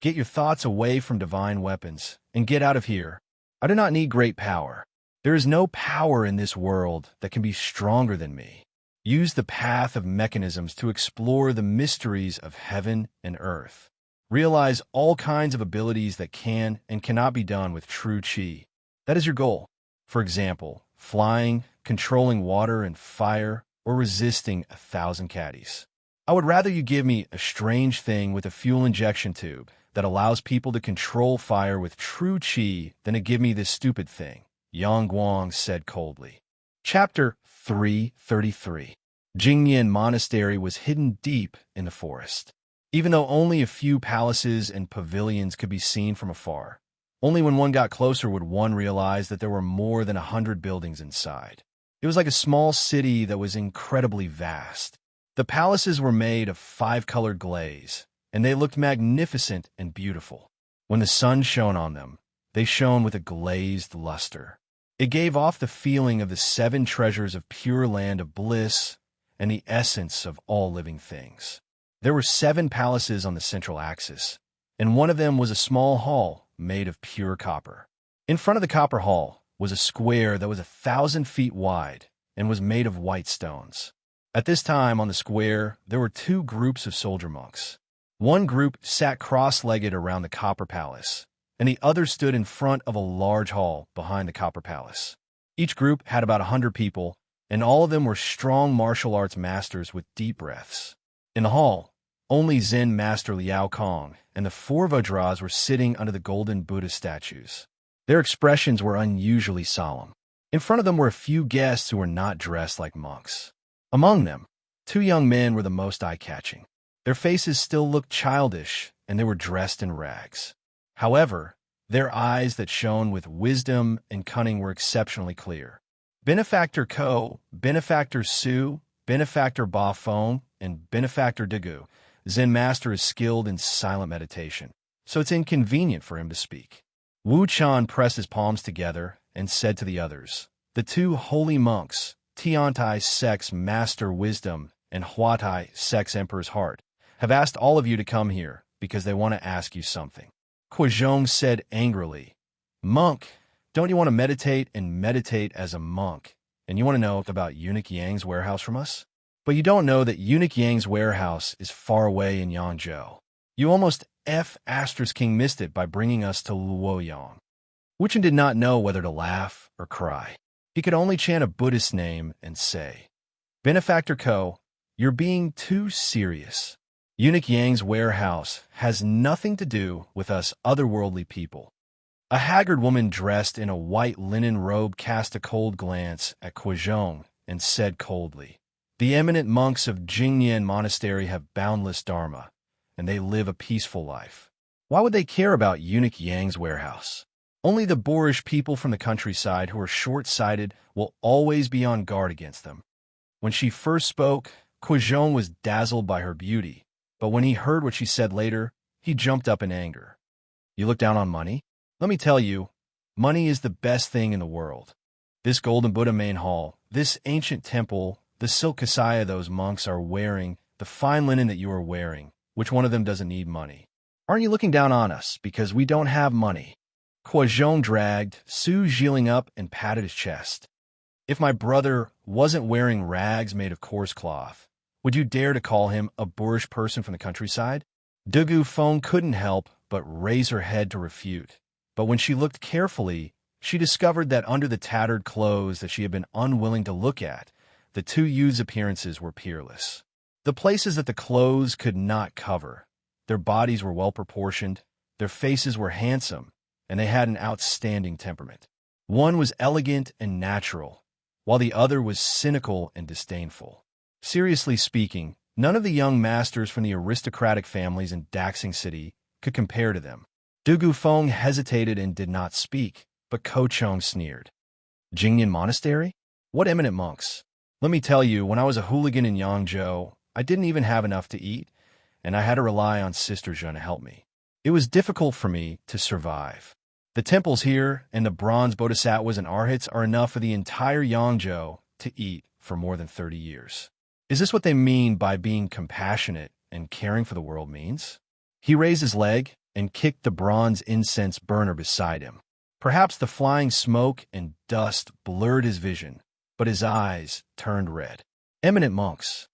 Get your thoughts away from divine weapons and get out of here. I do not need great power. There is no power in this world that can be stronger than me. Use the path of mechanisms to explore the mysteries of heaven and earth. Realize all kinds of abilities that can and cannot be done with true qi. That is your goal. For example, flying, controlling water and fire, or resisting 1,000 caddies. I would rather you give me a strange thing with a fuel injection tube that allows people to control fire with true qi than to give me this stupid thing, Yang Guang said coldly. Chapter 333. Jingyan Monastery was hidden deep in the forest. Even though only a few palaces and pavilions could be seen from afar, only when one got closer would one realize that there were more than 100 buildings inside. It was like a small city that was incredibly vast. The palaces were made of 5-colored glaze, and they looked magnificent and beautiful. When the sun shone on them, they shone with a glazed luster. It gave off the feeling of the 7 treasures of pure land of bliss and the essence of all living things. There were 7 palaces on the central axis, and one of them was a small hall made of pure copper. In front of the copper hall was a square that was 1,000 feet wide and was made of white stones. At this time on the square, there were 2 groups of soldier monks. One group sat cross-legged around the copper palace, and the other stood in front of a large hall behind the copper palace. Each group had about 100 people, and all of them were strong martial arts masters with deep breaths. In the hall, only Zen Master Liao Kong and the 4 Vajras were sitting under the golden Buddha statues. Their expressions were unusually solemn. In front of them were a few guests who were not dressed like monks. Among them, two young men were the most eye-catching. Their faces still looked childish, and they were dressed in rags. However, their eyes that shone with wisdom and cunning were exceptionally clear. Benefactor Ko, Benefactor Su, Benefactor Ba Fong, and Benefactor Degu. Zen master is skilled in silent meditation, so it's inconvenient for him to speak. Wu Chan pressed his palms together and said to the others, "The two holy monks, Tiantai Sex Master Wisdom and Huatai Sex Emperor's Heart, have asked all of you to come here because they want to ask you something." Kuozhong said angrily, "Monk, don't you want to meditate and meditate as a monk? And you want to know about Eunuch Yang's warehouse from us? But you don't know that Eunuch Yang's warehouse is far away in Yangzhou. You almost King missed it by bringing us to Luoyang." Wuchen did not know whether to laugh or cry. He could only chant a Buddhist name and say, "Benefactor Ko, you're being too serious. Eunuch Yang's warehouse has nothing to do with us otherworldly people." A haggard woman dressed in a white linen robe cast a cold glance at Kuozhong and said coldly, "The eminent monks of Jingyan Monastery have boundless dharma, and they live a peaceful life. Why would they care about Eunuch Yang's warehouse? Only the boorish people from the countryside who are short-sighted will always be on guard against them." When she first spoke, Kuozhong was dazzled by her beauty, but when he heard what she said later, he jumped up in anger. "You look down on money? Let me tell you, money is the best thing in the world. This golden Buddha main hall, this ancient temple, the silk kasaya those monks are wearing, the fine linen that you are wearing, which one of them doesn't need money? Aren't you looking down on us because we don't have money?" Kuozhong dragged Su Jiling up and patted his chest. "If my brother wasn't wearing rags made of coarse cloth, would you dare to call him a boorish person from the countryside?" Degu Feng couldn't help but raise her head to refute. But when she looked carefully, she discovered that under the tattered clothes that she had been unwilling to look at, the two youths' appearances were peerless. The places that the clothes could not cover, their bodies were well-proportioned, their faces were handsome, and they had an outstanding temperament. One was elegant and natural, while the other was cynical and disdainful. Seriously speaking, none of the young masters from the aristocratic families in Daxing City could compare to them. Dugu Feng hesitated and did not speak, but Kuozhong sneered. "Jingyan Monastery? What eminent monks? Let me tell you, when I was a hooligan in Yangzhou, I didn't even have enough to eat, and I had to rely on Sister Zhen to help me. It was difficult for me to survive. The temples here and the bronze bodhisattvas and arhats are enough for the entire Yangzhou to eat for more than 30 years. Is this what they mean by being compassionate and caring for the world means?" He raised his leg and kicked the bronze incense burner beside him. Perhaps the flying smoke and dust blurred his vision, but his eyes turned red. "Eminent monks."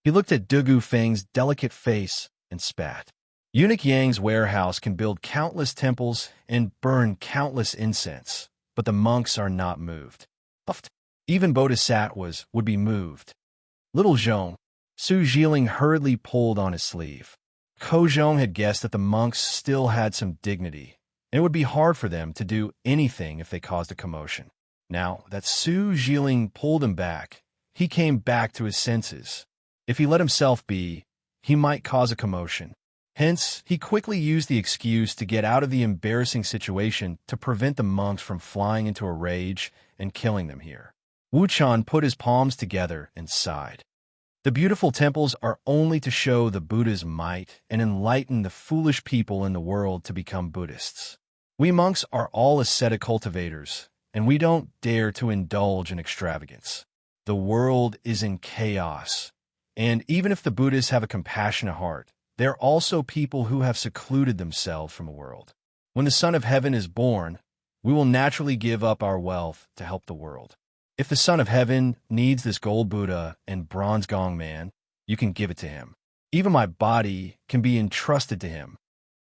He looked at Dugu Feng's delicate face and spat. "Eunuch Yang's warehouse can build countless temples and burn countless incense, but the monks are not moved. Puffed. Even bodhisattvas would be moved." "Little Zhong," Su Jiling hurriedly pulled on his sleeve. Kuozhong had guessed that the monks still had some dignity, and it would be hard for them to do anything if they caused a commotion. Now that Su Jiling pulled him back, he came back to his senses. If he let himself be, he might cause a commotion. Hence, he quickly used the excuse to get out of the embarrassing situation to prevent the monks from flying into a rage and killing them here. Wu Chan put his palms together and sighed. "The beautiful temples are only to show the Buddha's might and enlighten the foolish people in the world to become Buddhists. We monks are all ascetic cultivators, and we don't dare to indulge in extravagance. The world is in chaos, and even if the Buddhists have a compassionate heart, they're also people who have secluded themselves from the world. When the Son of Heaven is born, we will naturally give up our wealth to help the world. If the Son of Heaven needs this gold Buddha and bronze gong man, you can give it to him. Even my body can be entrusted to him."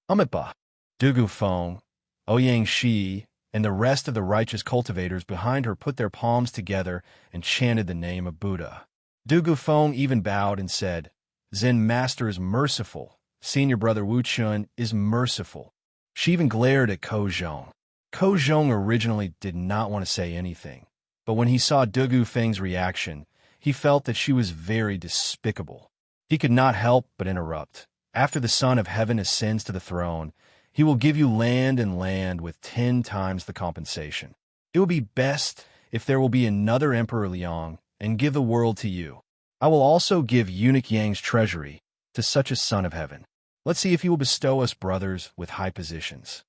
Amitba, Dugu Feng, Ouyang Shi, and the rest of the righteous cultivators behind her put their palms together and chanted the name of Buddha. Dugu Feng even bowed and said, "Zen Master is merciful. Senior brother Wu Chun is merciful." She even glared at Kuozhong. Ko Zhong originally did not want to say anything, but when he saw Dugu Feng's reaction, he felt that she was very despicable. He could not help but interrupt. After the Son of Heaven ascends to the throne, he will give you land and land with 10 times the compensation. It will be best if there will be another Emperor Liang and give the world to you. I will also give eunuch Yang's treasury to such a Son of Heaven. Let's see if he will bestow us brothers with high positions.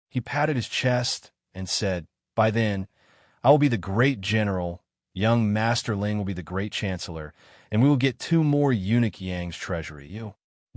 He patted his chest and said, by then, I will be the great general, young Master Ling will be the great chancellor, and we will get 2 more eunuch Yang's treasury.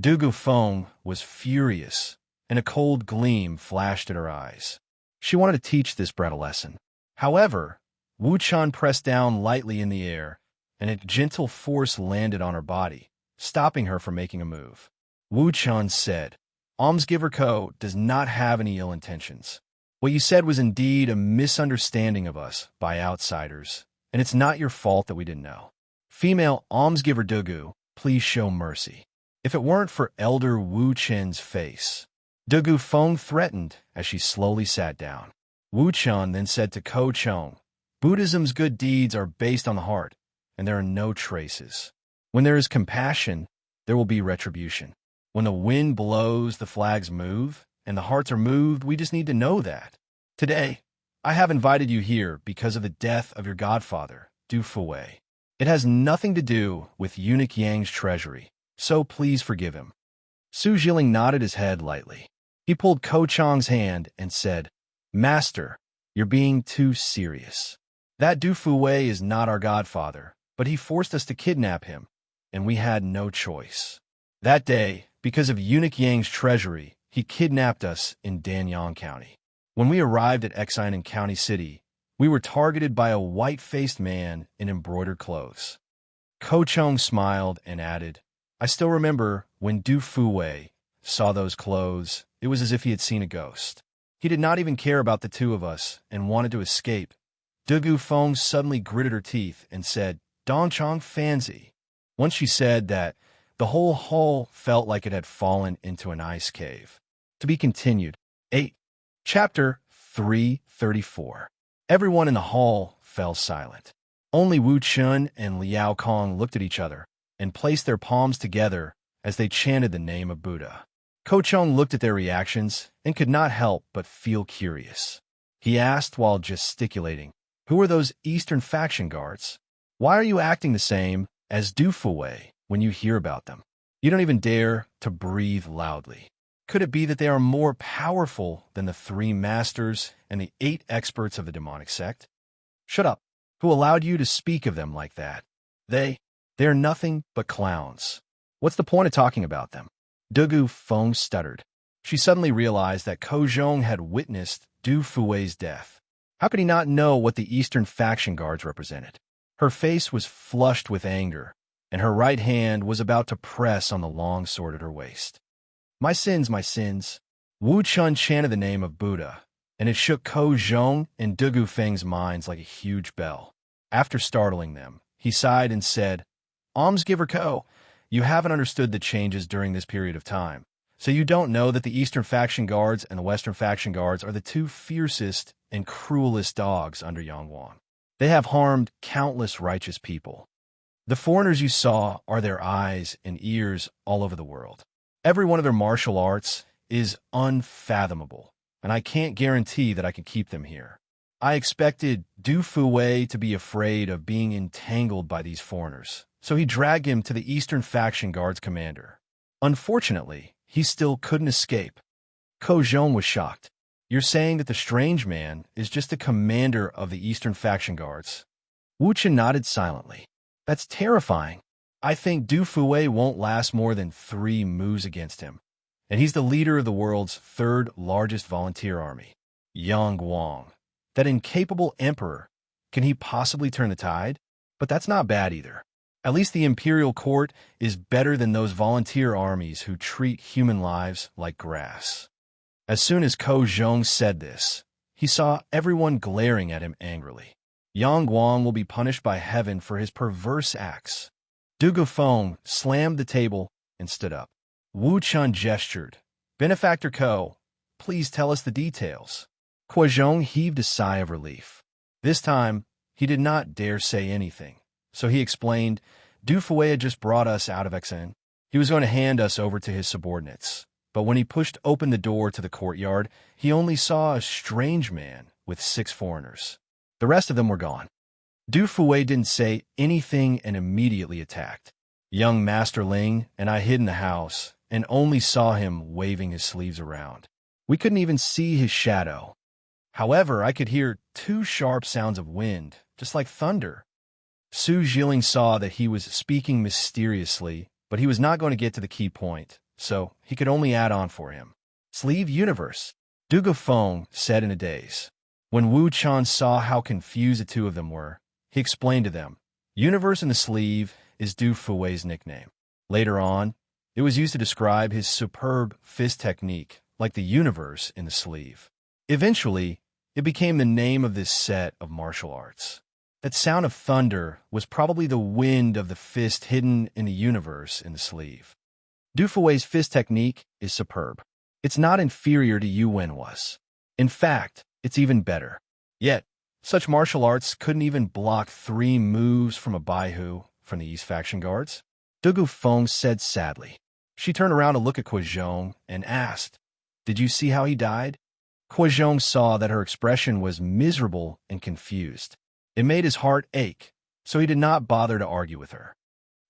Dugu Feng was furious, and a cold gleam flashed in her eyes. She wanted to teach this brat a lesson. However, Wu Chan pressed down lightly in the air, and a gentle force landed on her body, stopping her from making a move. Wu Chan said, Almsgiver Ko does not have any ill intentions. What you said was indeed a misunderstanding of us by outsiders, and it's not your fault that we didn't know. Female Almsgiver Dugu, please show mercy. If it weren't for Elder Wu Chen's face. Dugu Feng threatened as she slowly sat down. Wu Chan then said to Ko Chong, Buddhism's good deeds are based on the heart, and there are no traces. When there is compassion, there will be retribution. When the wind blows, the flags move, and the hearts are moved. We just need to know that. Today, I have invited you here because of the death of your godfather, Du Fuwei. It has nothing to do with eunuch Yang's treasury, so please forgive him. Su Jiling nodded his head lightly. He pulled Ko Chong's hand and said, Master, you're being too serious. That Du Fuwei is not our godfather, but he forced us to kidnap him, and we had no choice. That day, because of eunuch Yang's treasury, he kidnapped us in Danyang County. When we arrived at Exinen County City, we were targeted by a white-faced man in embroidered clothes. Ko Chong smiled and added, I still remember when Du Fuwei saw those clothes, it was as if he had seen a ghost. He did not even care about the 2 of us and wanted to escape. Dugu Feng suddenly gritted her teeth and said, Dong Chong Fanzi. Once she said that, the whole hall felt like it had fallen into an ice cave. To be continued. 8. Chapter 334. Everyone in the hall fell silent. Only Wu Chun and Liao Kong looked at each other and placed their palms together as they chanted the name of Buddha. Ko Chong looked at their reactions and could not help but feel curious. He asked while gesticulating, Who are those Eastern faction guards? Why are you acting the same as Du Fuwei when you hear about them? You don't even dare to breathe loudly. Could it be that they are more powerful than the 3 masters and the 8 experts of the demonic sect? Shut up. Who allowed you to speak of them like that? They are nothing but clowns. What's the point of talking about them? Dugu Feng stuttered. She suddenly realized that Ko Zhong had witnessed Du Fuwei's death. How could he not know what the Eastern faction guards represented? Her face was flushed with anger, and her right hand was about to press on the long sword at her waist. My sins, my sins. Wu Chun chanted the name of Buddha, and it shook Ko Zhong and Dugu Feng's minds like a huge bell. After startling them, he sighed and said, Almsgiver Ko, you haven't understood the changes during this period of time, so you don't know that the Eastern faction guards and the Western faction guards are the 2 fiercest and cruelest dogs under Yang Wang. They have harmed countless righteous people. The foreigners you saw are their eyes and ears all over the world. Every one of their martial arts is unfathomable, and I can't guarantee that I can keep them here. I expected Du Fuwei to be afraid of being entangled by these foreigners, so he dragged him to the Eastern Faction Guard's commander. Unfortunately, he still couldn't escape. Ko Zhong was shocked. You're saying that the strange man is just the commander of the Eastern Faction Guards? Wu Chen nodded silently. That's terrifying. I think Du Fuwei won't last more than 3 moves against him, and he's the leader of the world's 3rd largest volunteer army. Yang Wang. That incapable emperor. Can he possibly turn the tide? But that's not bad either. At least the imperial court is better than those volunteer armies who treat human lives like grass. As soon as Ko Zhong said this, he saw everyone glaring at him angrily. Yang Guang will be punished by heaven for his perverse acts. Dugu Feng slammed the table and stood up. Wu Chun gestured. Benefactor Ko, please tell us the details. Kuozhong heaved a sigh of relief. This time, he did not dare say anything, so he explained, Du Fue had just brought us out of Exen. He was going to hand us over to his subordinates, but when he pushed open the door to the courtyard, he only saw a strange man with 6 foreigners. The rest of them were gone. Du Fue didn't say anything and immediately attacked. Young Master Ling and I hid in the house and only saw him waving his sleeves around. We couldn't even see his shadow. However, I could hear 2 sharp sounds of wind, just like thunder. Su Jiling saw that he was speaking mysteriously, but he was not going to get to the key point, so he could only add on for him. Sleeve universe, Du Gufeng said in a daze. When Wu Chan saw how confused the 2 of them were, he explained to them, universe in the sleeve is Du Fue's nickname. Later on, it was used to describe his superb fist technique, like the universe in the sleeve. Eventually, it became the name of this set of martial arts. That sound of thunder was probably the wind of the fist hidden in the universe in the sleeve. Du Fue's fist technique is superb. It's not inferior to Yu Wen was. In fact, it's even better. Yet, such martial arts couldn't even block 3 moves from a Baihu from the East Faction Guards. Du Gufeng said sadly. She turned around to look at Kuozhong and asked, "Did you see how he died?" Kuozhong saw that her expression was miserable and confused. It made his heart ache, so he did not bother to argue with her.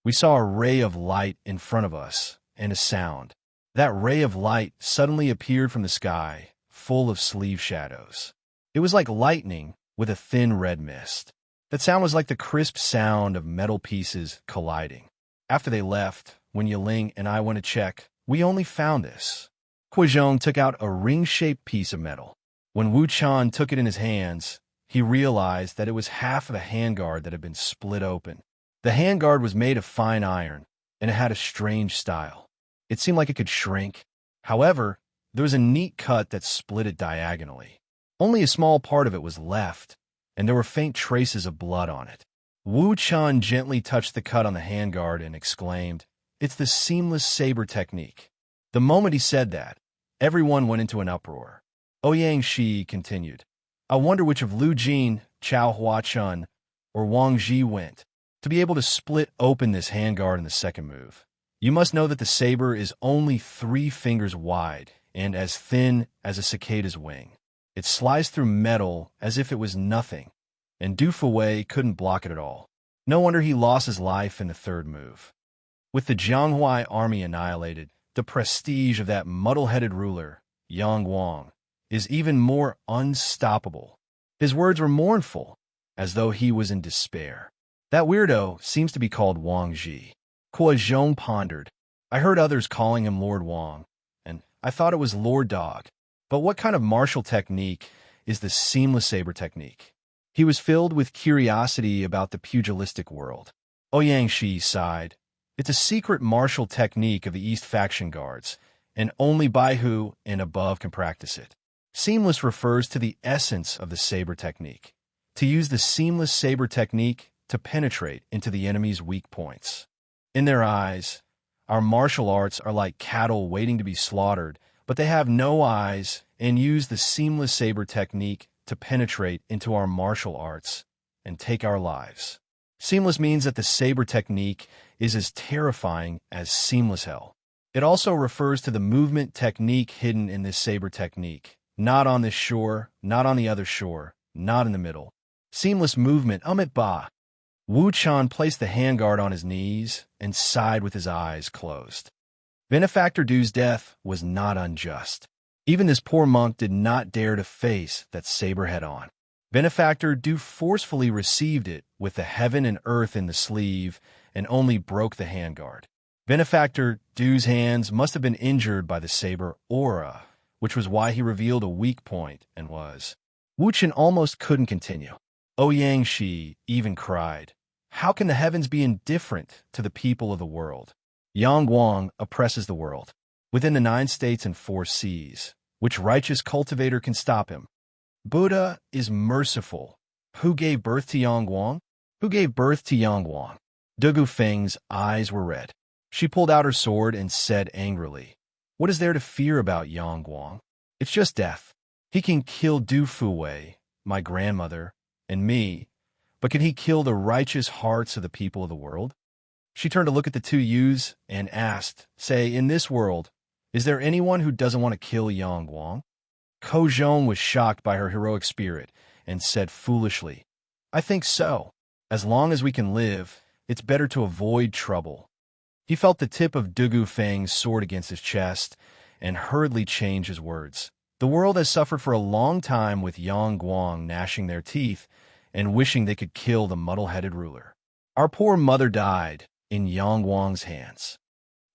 We saw a ray of light in front of us and a sound. That ray of light suddenly appeared from the sky, full of sleeve shadows. It was like lightning with a thin red mist. That sound was like the crisp sound of metal pieces colliding. After they left, when Yiling and I went to check, we only found this. Kuozhong took out a ring-shaped piece of metal. When Wu Chan took it in his hands, he realized that it was half of a handguard that had been split open. The handguard was made of fine iron, and it had a strange style. It seemed like it could shrink. However, there was a neat cut that split it diagonally. Only a small part of it was left, and there were faint traces of blood on it. Wu Chan gently touched the cut on the handguard and exclaimed, "It's the seamless saber technique." The moment he said that, everyone went into an uproar. Ouyang Shi continued, "I wonder which of Lu Jin, Chao Huachun, or Wang Ji went. To be able to split open this handguard in the second move, you must know that the saber is only 3 fingers wide and as thin as a cicada's wing. It sliced through metal as if it was nothing, and Du Fue couldn't block it at all. No wonder he lost his life in the third move." With the Jianghuai army annihilated, the prestige of that muddle-headed ruler, Yang Wang, is even more unstoppable. His words were mournful, as though he was in despair. That weirdo seems to be called Wang Ji. Kuozhong pondered. I heard others calling him Lord Wang, and I thought it was Lord Dog. But what kind of martial technique is the seamless saber technique? He was filled with curiosity about the pugilistic world. Ouyang Shi sighed. It's a secret martial technique of the East Faction Guards, and only Baihu and above can practice it. Seamless refers to the essence of the saber technique. To use the seamless saber technique to penetrate into the enemy's weak points. In their eyes, our martial arts are like cattle waiting to be slaughtered, but they have no eyes and use the seamless saber technique to penetrate into our martial arts and take our lives. Seamless means that the saber technique is as terrifying as seamless hell. It also refers to the movement technique hidden in this saber technique. Not on this shore, not on the other shore, not in the middle. Seamless movement, Amit Ba. Wu Chan placed the handguard on his knees and sighed with his eyes closed. Benefactor Du's death was not unjust. Even this poor monk did not dare to face that saber head-on. Benefactor Du forcefully received it with the heaven and earth in the sleeve and only broke the handguard. Benefactor Du's hands must have been injured by the saber aura, which was why he revealed a weak point and was. Wu Chen almost couldn't continue. Ouyang Shi even cried, "How can the heavens be indifferent to the people of the world? Yang Guang oppresses the world. Within the 9 states and 4 seas, which righteous cultivator can stop him? Buddha is merciful. Who gave birth to Yang Guang? Who gave birth to Yang Guang?" Du Gufeng's eyes were red. She pulled out her sword and said angrily, "What is there to fear about Yang Guang? It's just death. He can kill Du Fuwei, my grandmother, and me, but can he kill the righteous hearts of the people of the world? She turned to look at the two youths and asked, say, in this world, is there anyone who doesn't want to kill Yang Guang? Ko Zhong was shocked by her heroic spirit and said foolishly, I think so. As long as we can live, it's better to avoid trouble. He felt the tip of Dugu Feng's sword against his chest and hurriedly changed his words. The world has suffered for a long time with Yang Guang gnashing their teeth and wishing they could kill the muddle-headed ruler. Our poor mother died in Yang Guang's hands.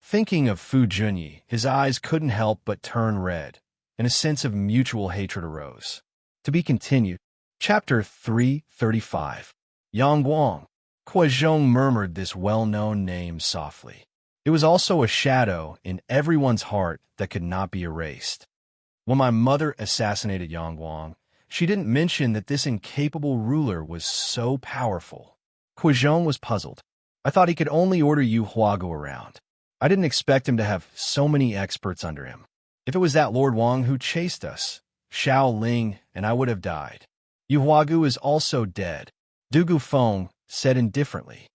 Thinking of Fu Junyi, his eyes couldn't help but turn red, and a sense of mutual hatred arose. To be continued. Chapter 335. Yang Guang. Kuo Zhong murmured this well-known name softly. It was also a shadow in everyone's heart that could not be erased. When my mother assassinated Yang Guang, she didn't mention that this incapable ruler was so powerful. Kuo Zhong was puzzled. I thought he could only order Yu Huagu around. I didn't expect him to have so many experts under him. If it was that Lord Wang who chased us, Xiao Ling and I would have died. Yu Huagu is also dead, Dugu Feng said indifferently.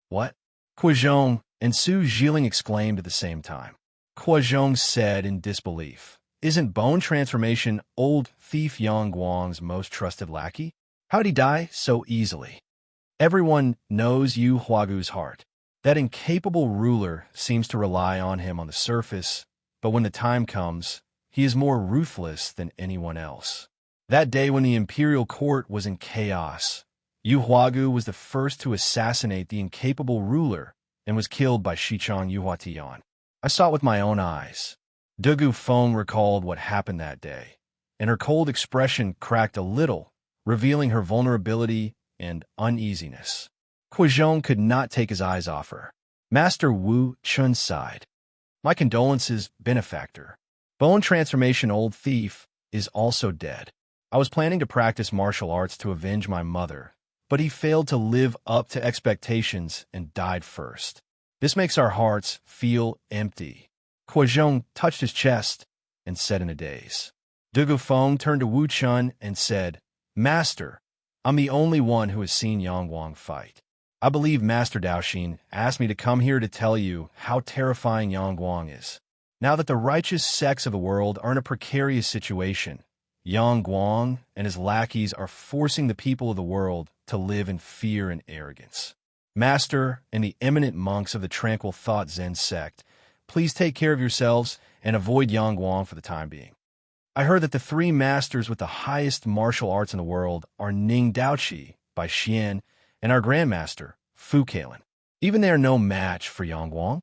What? Kuo Zhong and Su Jiling exclaimed at the same time. Kuo Zhong said in disbelief, isn't bone transformation old thief Yang Guang's most trusted lackey? How'd he die so easily? Everyone knows Yu Huagu's heart. That incapable ruler seems to rely on him on the surface, but when the time comes, he is more ruthless than anyone else. That day when the imperial court was in chaos, Yu Huagu was the first to assassinate the incapable ruler and was killed by Shichang Yuhuatian. I saw it with my own eyes. Dugu Feng recalled what happened that day, and her cold expression cracked a little, revealing her vulnerability and uneasiness. Kuo Zhong could not take his eyes off her. Master Wu Chun sighed. My condolences, benefactor. Bone transformation old thief is also dead. I was planning to practice martial arts to avenge my mother, but he failed to live up to expectations and died first. This makes our hearts feel empty. Kuo Zhong touched his chest and said in a daze. Dugu Feng turned to Wu Chun and said, Master, I'm the only one who has seen Yang Guang fight. I believe Master Daoxin asked me to come here to tell you how terrifying Yang Guang is. Now that the righteous sects of the world are in a precarious situation, Yang Guang and his lackeys are forcing the people of the world to live in fear and arrogance. Master and the eminent monks of the Tranquil Thought Zen sect, please take care of yourselves and avoid Yang Guang for the time being. I heard that the three masters with the highest martial arts in the world are Ning Daoqi by Xian and our grandmaster, Fu Kalen. Even they are no match for Yang Guang.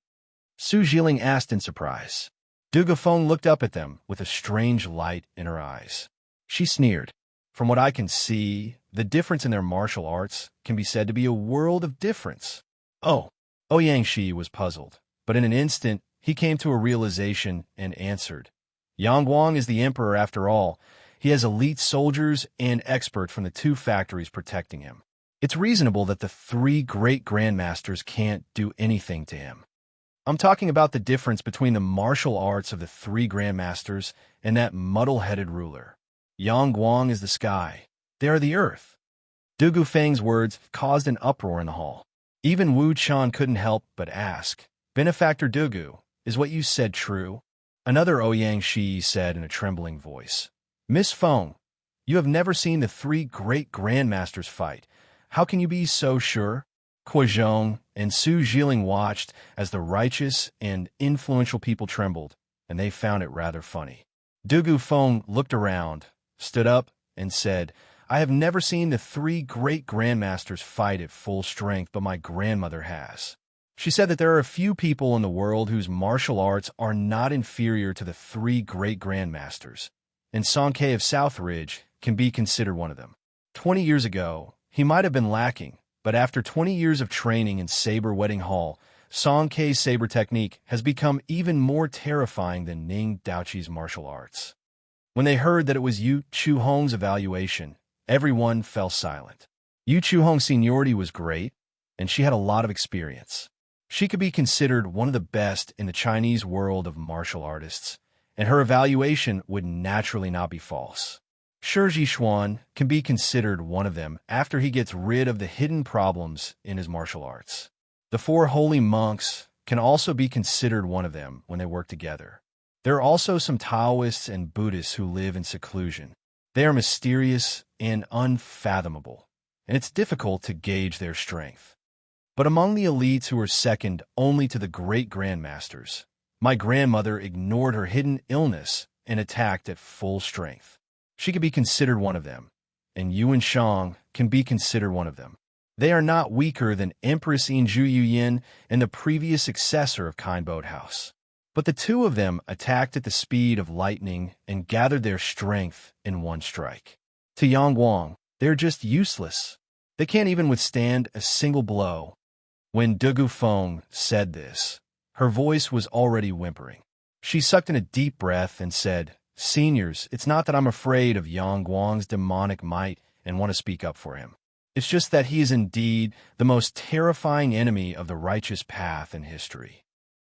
Su Jiling asked in surprise. Dugu Feng looked up at them with a strange light in her eyes. She sneered. From what I can see, the difference in their martial arts can be said to be a world of difference. Oh, Ouyang Shi was puzzled, but in an instant, he came to a realization and answered. Yang Guang is the emperor after all. He has elite soldiers and experts from the two factories protecting him. It's reasonable that the three great grandmasters can't do anything to him. I'm talking about the difference between the martial arts of the three grandmasters and that muddle-headed ruler. Yang Guang is the sky. They are the earth. Dugu Feng's words caused an uproar in the hall. Even Wu Chan couldn't help but ask, Benefactor Dugu, is what you said true? Another Ouyang Shi said in a trembling voice. Miss Feng, you have never seen the three great grandmasters fight. How can you be so sure? Kuo Zhong and Su Jiling watched as the righteous and influential people trembled, and they found it rather funny. Dugu Feng looked around, stood up, and said, I have never seen the three great grandmasters fight at full strength, but my grandmother has. She said that there are a few people in the world whose martial arts are not inferior to the three great grandmasters, and Song Ke of Southridge can be considered one of them. 20 years ago, he might have been lacking, but after 20 years of training in Saber Wedding Hall, Song Ke's saber technique has become even more terrifying than Ning Daoqi's martial arts. When they heard that it was Yu Chu-hong's evaluation, everyone fell silent. Yu Chu-hong's seniority was great, and she had a lot of experience. She could be considered one of the best in the Chinese world of martial artists, and her evaluation would naturally not be false. Shi Xuan can be considered one of them after he gets rid of the hidden problems in his martial arts. The four holy monks can also be considered one of them when they work together. There are also some Taoists and Buddhists who live in seclusion. They are mysterious and unfathomable, and it's difficult to gauge their strength. But among the elites who are second only to the great grandmasters, my grandmother ignored her hidden illness and attacked at full strength. She could be considered one of them, and Yuan Shang can be considered one of them. They are not weaker than Empress Yinzhu Yuyin and the previous successor of Kind Boathouse. But the two of them attacked at the speed of lightning and gathered their strength in one strike. To Yang Guang, they're just useless. They can't even withstand a single blow. When Dugu Feng said this, her voice was already whimpering. She sucked in a deep breath and said, "Seniors, it's not that I'm afraid of Yang Guang's demonic might and want to speak up for him. It's just that he is indeed the most terrifying enemy of the righteous path in history.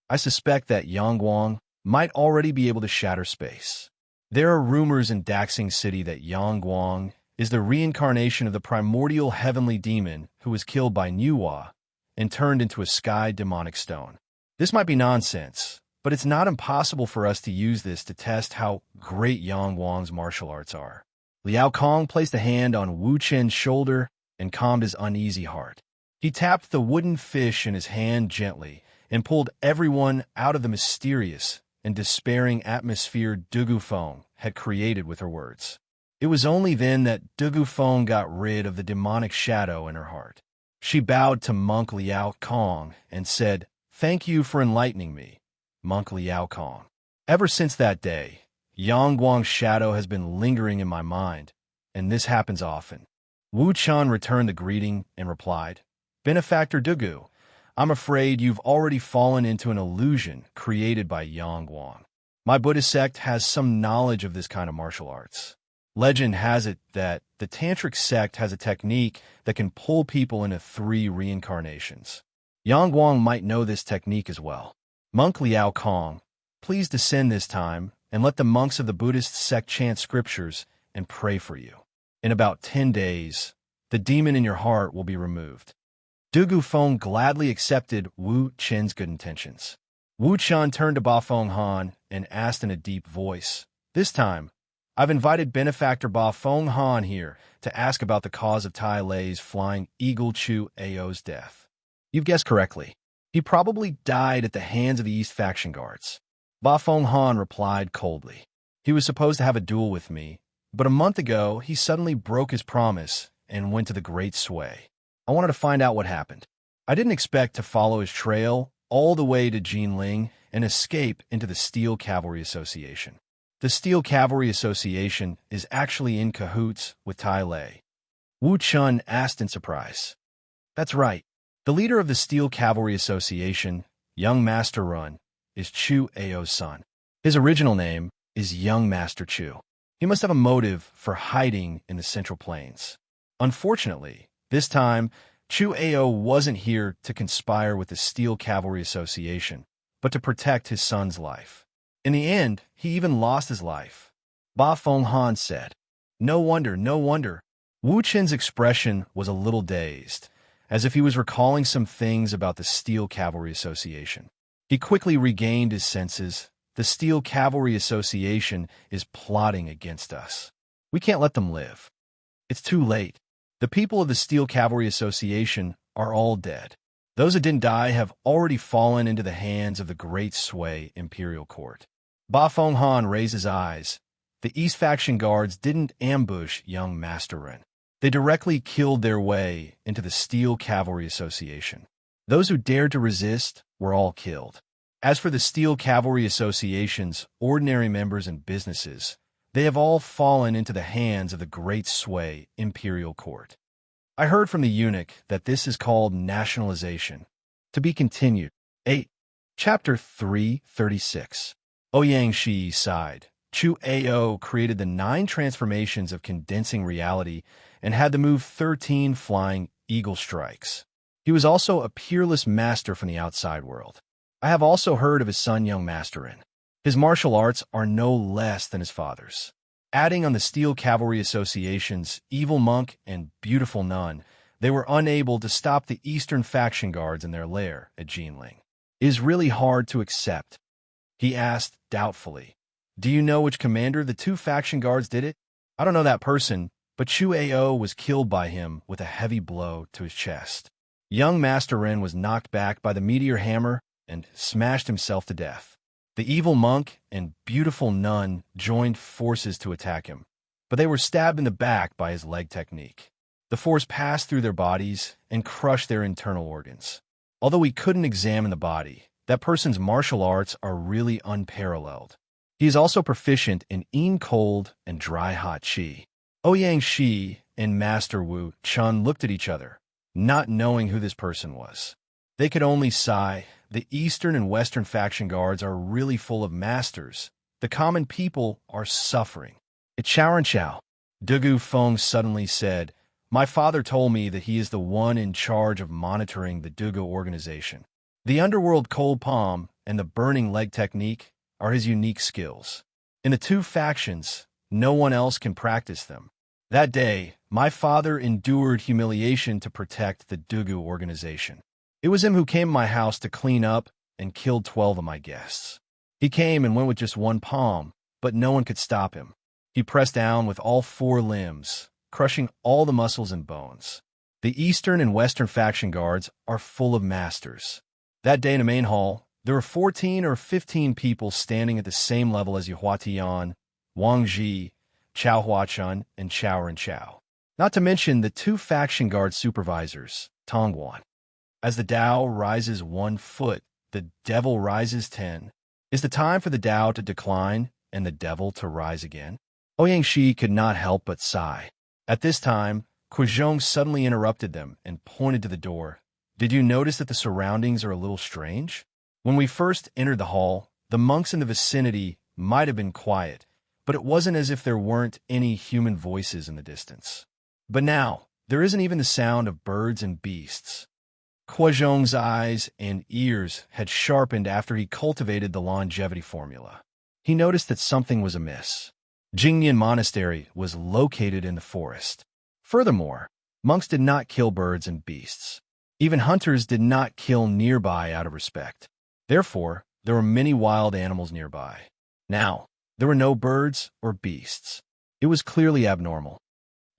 I suspect that Yang Guang might already be able to shatter space. There are rumors in Daxing City that Yang Guang is the reincarnation of the primordial heavenly demon who was killed by Nuwa and turned into a sky demonic stone. This might be nonsense, but it's not impossible for us to use this to test how great Yang Guang's martial arts are." Liao Kong placed a hand on Wu Chen's shoulder and calmed his uneasy heart. He tapped the wooden fish in his hand gently and pulled everyone out of the mysterious and despairing atmosphere Dugu Feng had created with her words. It was only then that Dugu Feng got rid of the demonic shadow in her heart. She bowed to Monk Liao Kong and said, "Thank you for enlightening me, Monk Liao Kong. Ever since that day, Yang Guang's shadow has been lingering in my mind, and this happens often." Wu Chan returned the greeting and replied, "Benefactor Dugu, I'm afraid you've already fallen into an illusion created by Yang Guang. My Buddhist sect has some knowledge of this kind of martial arts. Legend has it that the Tantric sect has a technique that can pull people into 3 reincarnations. Yang Guang might know this technique as well. Monk Liao Kong, please descend this time and let the monks of the Buddhist sect chant scriptures and pray for you. In about 10 days, the demon in your heart will be removed." Dugu Feng gladly accepted Wu Chen's good intentions. Wu Chan turned to Ba Feng Han and asked in a deep voice, "This time, I've invited Benefactor Ba Feng Han here to ask about the cause of Tai Lei's flying eagle Chu Ao's death. You've guessed correctly. He probably died at the hands of the East Faction guards." Ba Feng Han replied coldly. "He was supposed to have a duel with me, but a month ago he suddenly broke his promise and went to the Great Sway. I wanted to find out what happened. I didn't expect to follow his trail all the way to Jinling and escape into the Steel Cavalry Association. The Steel Cavalry Association is actually in cahoots with Tai Lei." Wu Chun asked in surprise. "That's right. The leader of the Steel Cavalry Association, Young Master Run, is Chu Ao's son. His original name is Young Master Chu. He must have a motive for hiding in the Central Plains. Unfortunately, this time, Chu Ao wasn't here to conspire with the Steel Cavalry Association, but to protect his son's life. In the end, he even lost his life." Ba Feng Han said. No wonder. Wu Chen's expression was a little dazed, as if he was recalling some things about the Steel Cavalry Association. He quickly regained his senses. "The Steel Cavalry Association is plotting against us. We can't let them live. It's too late. The people of the Steel Cavalry Association are all dead. Those who didn't die have already fallen into the hands of the Great Sway Imperial Court." Ba Feng Han raised his eyes. The East Faction guards didn't ambush young Master Ren. They directly killed their way into the Steel Cavalry Association. Those who dared to resist were all killed. As for the Steel Cavalry Association's ordinary members and businesses, they have all fallen into the hands of the Great Sway Imperial Court. I heard from the eunuch that this is called nationalization. To be continued. 8. Chapter 336. Ouyang Shi sighed. Chu Ao created the 9 transformations of condensing reality and had to move 13 flying eagle strikes. He was also a peerless master from the outside world. I have also heard of his son, young Masterin. His martial arts are no less than his father's. Adding on the Steel Cavalry Association's evil monk and beautiful nun, they were unable to stop the Eastern faction guards in their lair at Jinling. "It is really hard to accept," he asked doubtfully. "Do you know which commander of the two faction guards did it?" "I don't know that person, but Chu Ao was killed by him with a heavy blow to his chest. Young Master Ren was knocked back by the meteor hammer and smashed himself to death. The evil monk and beautiful nun joined forces to attack him, but they were stabbed in the back by his leg technique. The force passed through their bodies and crushed their internal organs. Although we couldn't examine the body, that person's martial arts are really unparalleled. He is also proficient in cold and dry hot qi." Ouyang Shi and Master Wu Chun looked at each other, not knowing who this person was. They could only sigh. The Eastern and Western faction guards are really full of masters. The common people are suffering. "It's Xiao and Xiao," Dugu Feng suddenly said. "My father told me that he is the one in charge of monitoring the Dugu organization. The underworld cold palm and the burning leg technique are his unique skills. In the two factions, no one else can practice them. That day, my father endured humiliation to protect the Dugu organization. It was him who came to my house to clean up and killed 12 of my guests. He came and went with just one palm, but no one could stop him. He pressed down with all 4 limbs, crushing all the muscles and bones. The Eastern and Western faction guards are full of masters. That day in the main hall, there were 14 or 15 people standing at the same level as Yuhua Tian, Wang Ji, Chao Huachun, and Chao Ren Chao. Not to mention the 2 faction guard supervisors, Tongguan. As the Tao rises 1 foot, the devil rises 10. Is the time for the Tao to decline and the devil to rise again?" Ouyang Shi could not help but sigh. At this time, Kuozhong suddenly interrupted them and pointed to the door. "Did you notice that the surroundings are a little strange? When we first entered the hall, the monks in the vicinity might have been quiet, but it wasn't as if there weren't any human voices in the distance. But now, there isn't even the sound of birds and beasts." Kuozhong's eyes and ears had sharpened after he cultivated the longevity formula. He noticed that something was amiss. Jingyan Monastery was located in the forest. Furthermore, monks did not kill birds and beasts. Even hunters did not kill nearby out of respect. Therefore, there were many wild animals nearby. Now, there were no birds or beasts. It was clearly abnormal.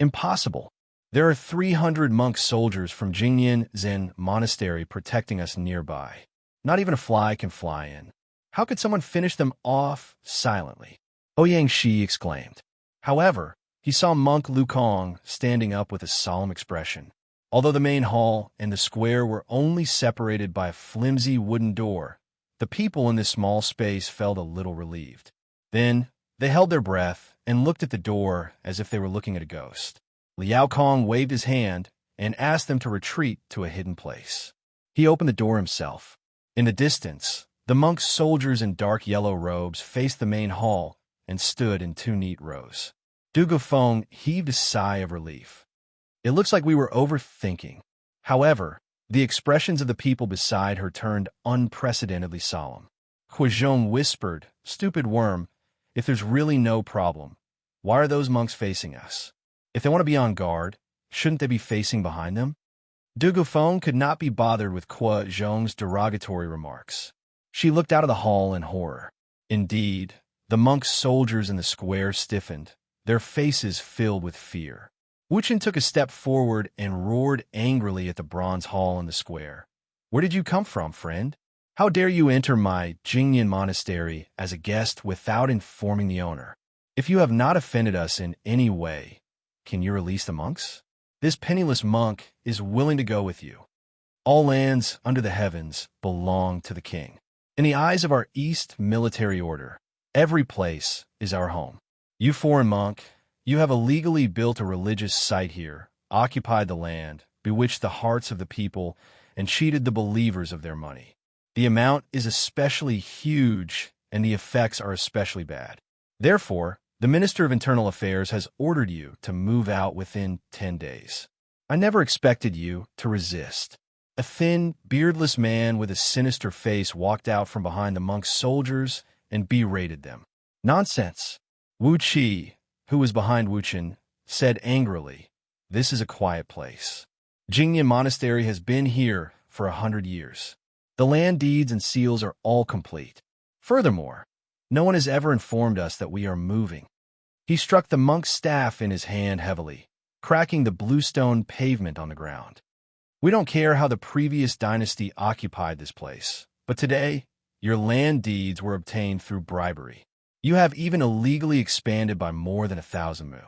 Impossible. There are 300 monk soldiers from Jingyan Zen Monastery protecting us nearby. Not even a fly can fly in. How could someone finish them off silently? Ouyang Shi exclaimed. However, he saw Monk Lu Kong standing up with a solemn expression. Although the main hall and the square were only separated by a flimsy wooden door, the people in this small space felt a little relieved. Then, they held their breath and looked at the door as if they were looking at a ghost. Liao Kong waved his hand and asked them to retreat to a hidden place. He opened the door himself. In the distance, the monk soldiers in dark yellow robes faced the main hall and stood in 2 neat rows. Dugu Feng heaved a sigh of relief. It looks like we were overthinking. However, the expressions of the people beside her turned unprecedentedly solemn. Kuozhong whispered, "Stupid worm, if there's really no problem, why are those monks facing us? If they want to be on guard, shouldn't they be facing behind them?" Dugu Feng could not be bothered with Kuozhong's derogatory remarks. She looked out of the hall in horror. Indeed, the monk soldiers in the square stiffened, their faces filled with fear. Wuchen took a step forward and roared angrily at the bronze hall in the square. "Where did you come from, friend? How dare you enter my Jingyan Monastery as a guest without informing the owner? If you have not offended us in any way, can you release the monks? This penniless monk is willing to go with you. All lands under the heavens belong to the king. In the eyes of our East military order, every place is our home. You foreign monk, you have illegally built a religious site here, occupied the land, bewitched the hearts of the people, and cheated the believers of their money. The amount is especially huge, and the effects are especially bad. Therefore, the Minister of Internal Affairs has ordered you to move out within 10 days. I never expected you to resist." A thin, beardless man with a sinister face walked out from behind the monk's soldiers and berated them. "Nonsense. Wu Qi, who was behind Wuchen, said angrily, "This is a quiet place. Jingyan Monastery has been here for 100 years. The land deeds and seals are all complete. Furthermore, no one has ever informed us that we are moving." He struck the monk's staff in his hand heavily, cracking the bluestone pavement on the ground. "We don't care how the previous dynasty occupied this place, but today, your land deeds were obtained through bribery. You have even illegally expanded by more than 1,000 mu.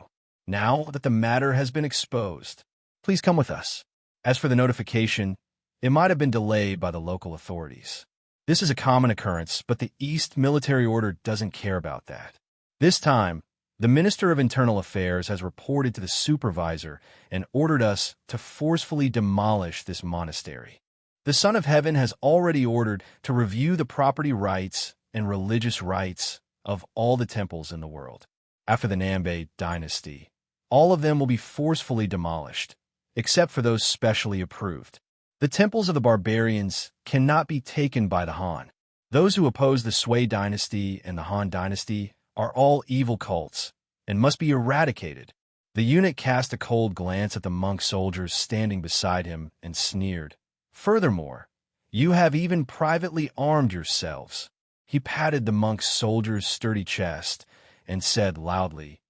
Now that the matter has been exposed, please come with us." As for the notification, it might have been delayed by the local authorities. This is a common occurrence, but the East Military Order doesn't care about that. This time, the Minister of Internal Affairs has reported to the supervisor and ordered us to forcefully demolish this monastery. The Son of Heaven has already ordered to review the property rights and religious rights of all the temples in the world. After the Nambe dynasty, all of them will be forcefully demolished, except for those specially approved. The temples of the barbarians cannot be taken by the Han. Those who oppose the Sui dynasty and the Han dynasty are all evil cults and must be eradicated. The eunuch cast a cold glance at the monk soldiers standing beside him and sneered. "Furthermore, you have even privately armed yourselves." He patted the monk soldier's sturdy chest and said loudly,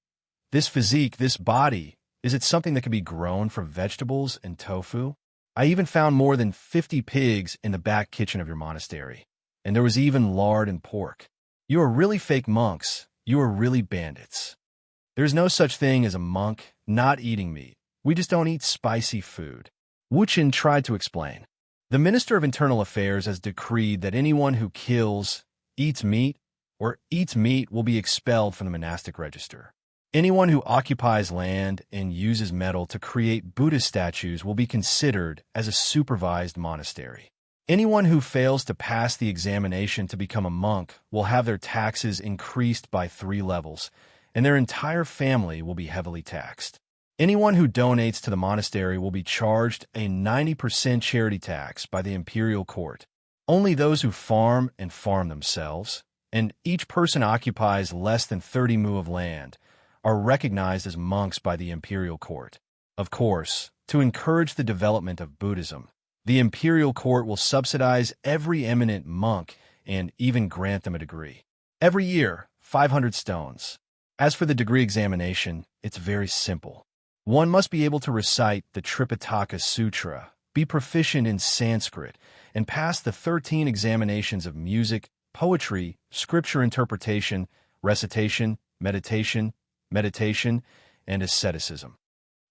"This physique, this body, is it something that can be grown from vegetables and tofu? I even found more than 50 pigs in the back kitchen of your monastery, and there was even lard and pork. You are really fake monks. You are really bandits. There's no such thing as a monk not eating meat. We just don't eat spicy food." Wuchen tried to explain. "The Minister of Internal Affairs has decreed that anyone who kills, eats meat, or eats meat will be expelled from the monastic register. Anyone who occupies land and uses metal to create Buddhist statues will be considered as a supervised monastery. Anyone who fails to pass the examination to become a monk will have their taxes increased by 3 levels, and their entire family will be heavily taxed. Anyone who donates to the monastery will be charged a 90% charity tax by the imperial court. Only those who farm and farm themselves, and each person occupies less than 30 mu of land, are recognized as monks by the imperial court. Of course, to encourage the development of Buddhism, the imperial court will subsidize every eminent monk and even grant them a degree. Every year, 500 stones. As for the degree examination, it's very simple. One must be able to recite the Tripitaka Sutra, be proficient in Sanskrit, and pass the 13 examinations of music, poetry, scripture interpretation, recitation, meditation, and asceticism.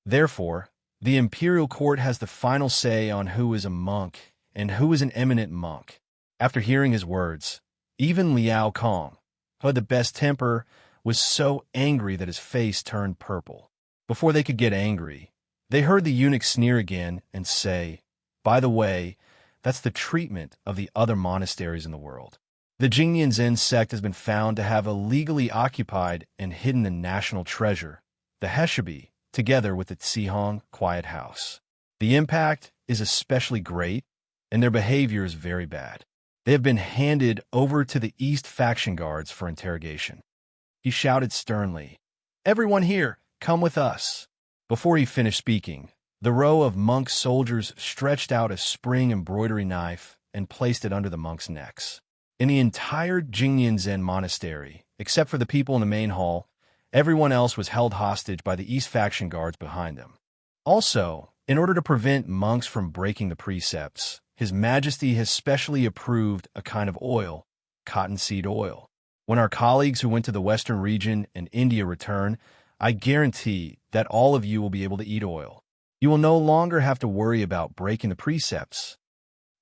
Therefore, the imperial court has the final say on who is a monk and who is an eminent monk. After hearing his words, even Liao Kong, who had the best temper, was so angry that his face turned purple. Before they could get angry, they heard the eunuch sneer again and say, "By the way, that's the treatment of the other monasteries in the world. The Jingyan Zen sect has been found to have illegally occupied and hidden the national treasure, the Heshabi, together with the Tsihong quiet house. The impact is especially great, and their behavior is very bad. They have been handed over to the East faction guards for interrogation." He shouted sternly, "Everyone here, come with us." Before he finished speaking, the row of monk soldiers stretched out a spring embroidery knife and placed it under the monks' necks. In the entire Jingyan Zen monastery, except for the people in the main hall, everyone else was held hostage by the East faction guards behind them. Also, in order to prevent monks from breaking the precepts, His Majesty has specially approved a kind of oil, cottonseed oil. When our colleagues who went to the Western region and India return, I guarantee that all of you will be able to eat oil. You will no longer have to worry about breaking the precepts.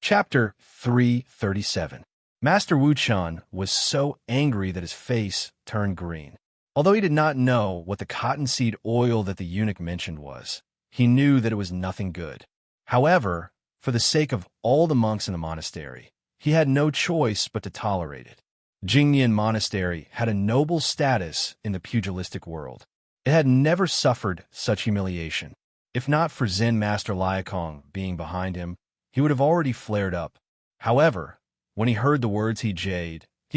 Chapter 337. Master Wu Chun was so angry that his face turned green. Although he did not know what the cottonseed oil that the eunuch mentioned was, he knew that it was nothing good. However, for the sake of all the monks in the monastery, he had no choice but to tolerate it. Jingyan Monastery had a noble status in the pugilistic world. It had never suffered such humiliation. If not for Zen Master Liakong being behind him, he would have already flared up. However, when he heard the words he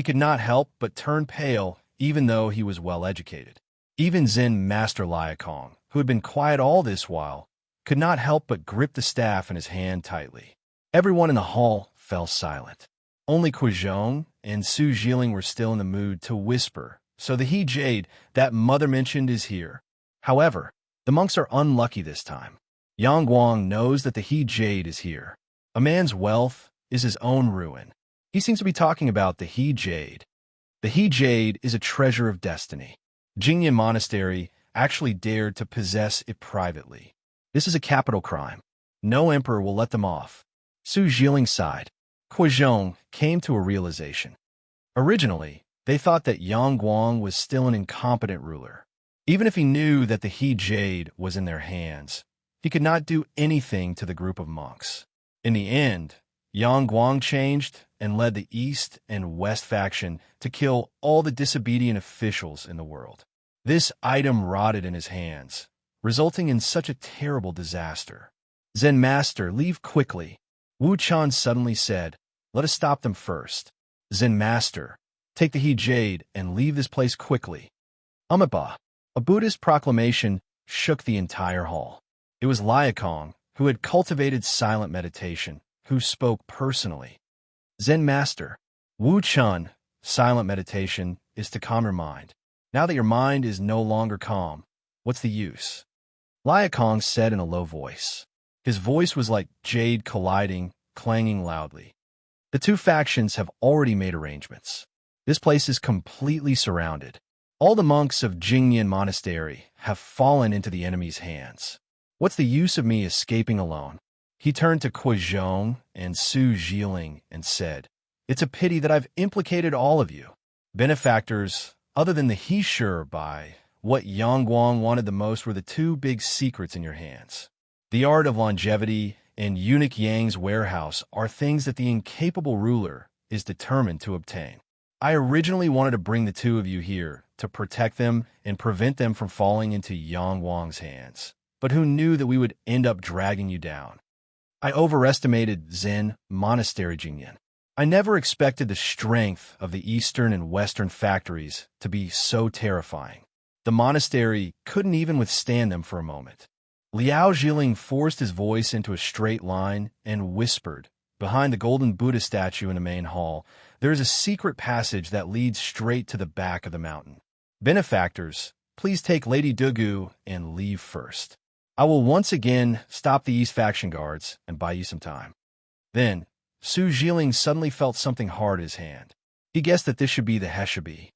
could not help but turn pale even though he was well educated. Even Zen Master Liakong, who had been quiet all this while, could not help but grip the staff in his hand tightly. Everyone in the hall fell silent. Only Quizhong and Su Jiling were still in the mood to whisper, "So the he jade that mother mentioned is here." However, the monks are unlucky this time. Yang Guang knows that the he jade is here. A man's wealth is his own ruin. He seems to be talking about the he jade. The he jade is a treasure of destiny. Jingyan Monastery actually dared to possess it privately. This is a capital crime. No emperor will let them off. Su Jiling sighed. Quizhong came to a realization. Originally, they thought that Yang Guang was still an incompetent ruler. Even if he knew that the he jade was in their hands, he could not do anything to the group of monks. In the end, Yang Guang changed and led the East and West faction to kill all the disobedient officials in the world. This item rotted in his hands, resulting in such a terrible disaster. "Zen Master, leave quickly," Wu Chan suddenly said. "Let us stop them first." "Zen Master, take the he jade and leave this place quickly." Amitabha, a Buddhist proclamation, shook the entire hall. It was Liakong, who had cultivated silent meditation, who spoke personally. "Zen Master, Wu Chun, silent meditation is to calm your mind. Now that your mind is no longer calm, what's the use?" Liakong said in a low voice. His voice was like jade colliding, clanging loudly. "The two factions have already made arrangements. This place is completely surrounded. All the monks of Jingyan Monastery have fallen into the enemy's hands. What's the use of me escaping alone?" He turned to Quizhong and Su Jiling and said, "It's a pity that I've implicated all of you. Benefactors, other than the he sure by, what Yang Guang wanted the most were the two big secrets in your hands. The art of longevity and eunuch Yang's warehouse are things that the incapable ruler is determined to obtain. I originally wanted to bring the two of you here to protect them and prevent them from falling into Yang Guang's hands, but who knew that we would end up dragging you down? I overestimated Zen Monastery Jingyan. I never expected the strength of the eastern and western factories to be so terrifying. The monastery couldn't even withstand them for a moment." Liao Jiling forced his voice into a straight line and whispered, "Behind the golden Buddha statue in the main hall, there is a secret passage that leads straight to the back of the mountain. Benefactors, please take Lady Dugu and leave first. I will once again stop the East faction guards and buy you some time." Then, Su Jiling suddenly felt something hard in his hand. He guessed that this should be the Heshabi.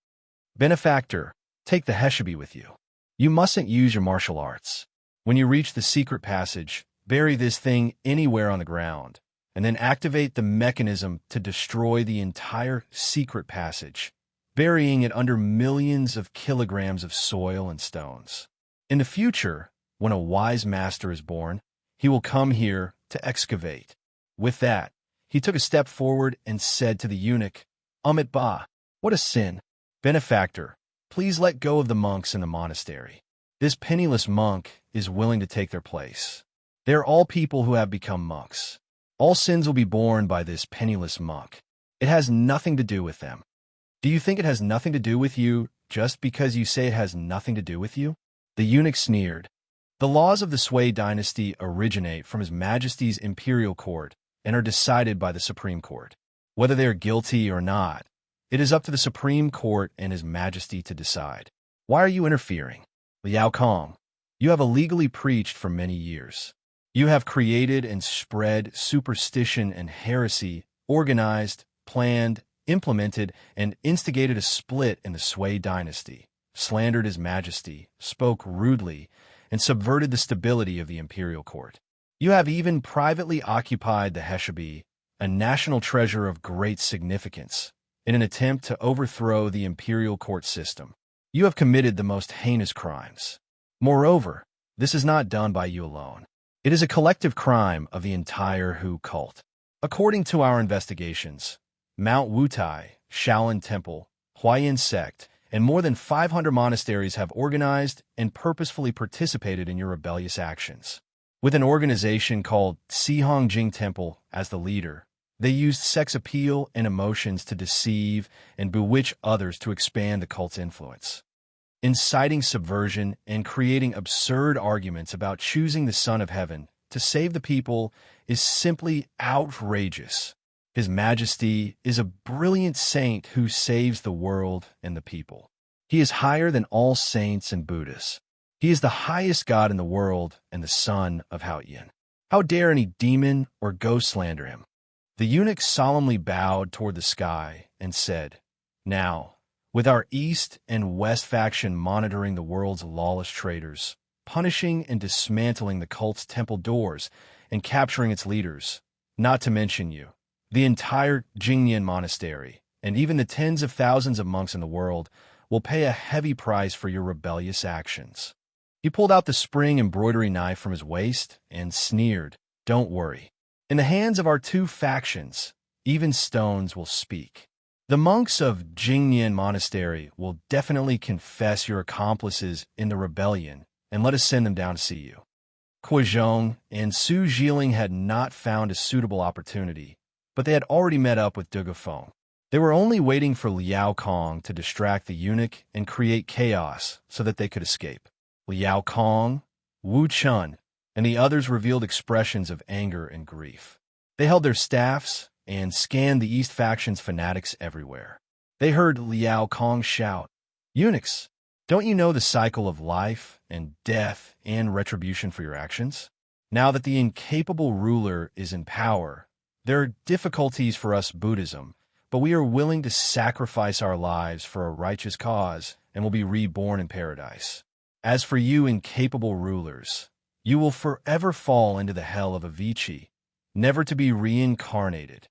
"Benefactor, take the Heshabi with you. You mustn't use your martial arts. When you reach the secret passage, bury this thing anywhere on the ground, and then activate the mechanism to destroy the entire secret passage, burying it under millions of kilograms of soil and stones. In the future, when a wise master is born, he will come here to excavate." With that, he took a step forward and said to the eunuch, "Amitabha, what a sin! Benefactor, please let go of the monks in the monastery. This penniless monk is willing to take their place. They are all people who have become monks. All sins will be borne by this penniless monk. It has nothing to do with them." "Do you think it has nothing to do with you just because you say it has nothing to do with you?" The eunuch sneered. "The laws of the Sui dynasty originate from His Majesty's imperial court and are decided by the Supreme Court. Whether they are guilty or not, it is up to the Supreme Court and His Majesty to decide. Why are you interfering? Liao Kong, you have illegally preached for many years. You have created and spread superstition and heresy, organized, planned, implemented, and instigated a split in the Sui dynasty, slandered His Majesty, spoke rudely, and subverted the stability of the imperial court. You have even privately occupied the Heshabi, a national treasure of great significance, in an attempt to overthrow the imperial court system. You have committed the most heinous crimes. Moreover, this is not done by you alone. It is a collective crime of the entire Hu cult. According to our investigations, Mount Wutai, Shaolin Temple, Huayan Sect, and more than 500 monasteries have organized and purposefully participated in your rebellious actions. With an organization called Sihongjing Temple as the leader, they used sex appeal and emotions to deceive and bewitch others to expand the cult's influence. inciting subversion and creating absurd arguments about choosing the Son of Heaven to save the people is simply outrageous. His Majesty is a brilliant saint who saves the world and the people. He is higher than all saints and Buddhists. He is the highest God in the world and the son of Haoyan. How dare any demon or ghost slander him? The eunuch solemnly bowed toward the sky and said, "Now, with our East and West faction monitoring the world's lawless traders, punishing and dismantling the cult's temple doors and capturing its leaders, not to mention you, the entire Jingyan monastery, and even the tens of thousands of monks in the world will pay a heavy price for your rebellious actions." He pulled out the spring embroidery knife from his waist and sneered, "Don't worry. In the hands of our two factions, even stones will speak. The monks of Jingyan Monastery will definitely confess your accomplices in the rebellion, and let us send them down to see you." Kuozhong and Su Jiling had not found a suitable opportunity, but they had already met up with Dugafeng. They were only waiting for Liao Kong to distract the eunuch and create chaos so that they could escape. Liao Kong, Wu Chun, and the others revealed expressions of anger and grief. They held their staffs and scanned the East faction's fanatics everywhere. They heard Liao Kong shout, "Eunuchs, don't you know the cycle of life and death and retribution for your actions? Now that the incapable ruler is in power, there are difficulties for us Buddhism, but we are willing to sacrifice our lives for a righteous cause and will be reborn in paradise. As for you incapable rulers, you will forever fall into the hell of Avicii, never to be reincarnated."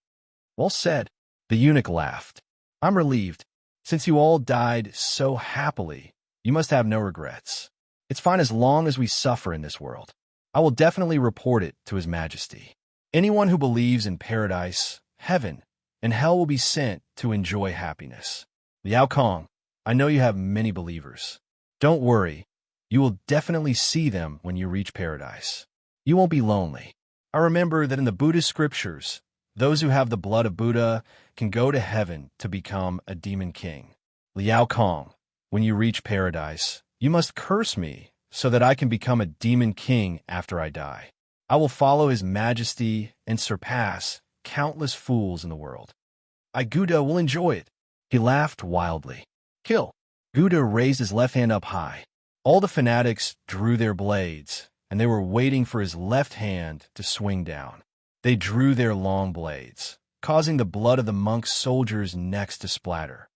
"Well said." The eunuch laughed. "I'm relieved. Since you all died so happily, you must have no regrets. It's fine as long as we suffer in this world. I will definitely report it to His Majesty. Anyone who believes in paradise, heaven, and hell will be sent to enjoy happiness. Liao Kong, I know you have many believers. Don't worry. You will definitely see them when you reach paradise. You won't be lonely. I remember that in the Buddhist scriptures, those who have the blood of Buddha can go to heaven to become a demon king. Liao Kong, when you reach paradise, you must curse me so that I can become a demon king after I die. I will follow His Majesty and surpass countless fools in the world. Gouda will enjoy it." He laughed wildly. "Kill." Gouda raised his left hand up high. All the fanatics drew their blades, and they were waiting for his left hand to swing down. They drew their long blades, causing the blood of the monk soldiers' necks to splatter.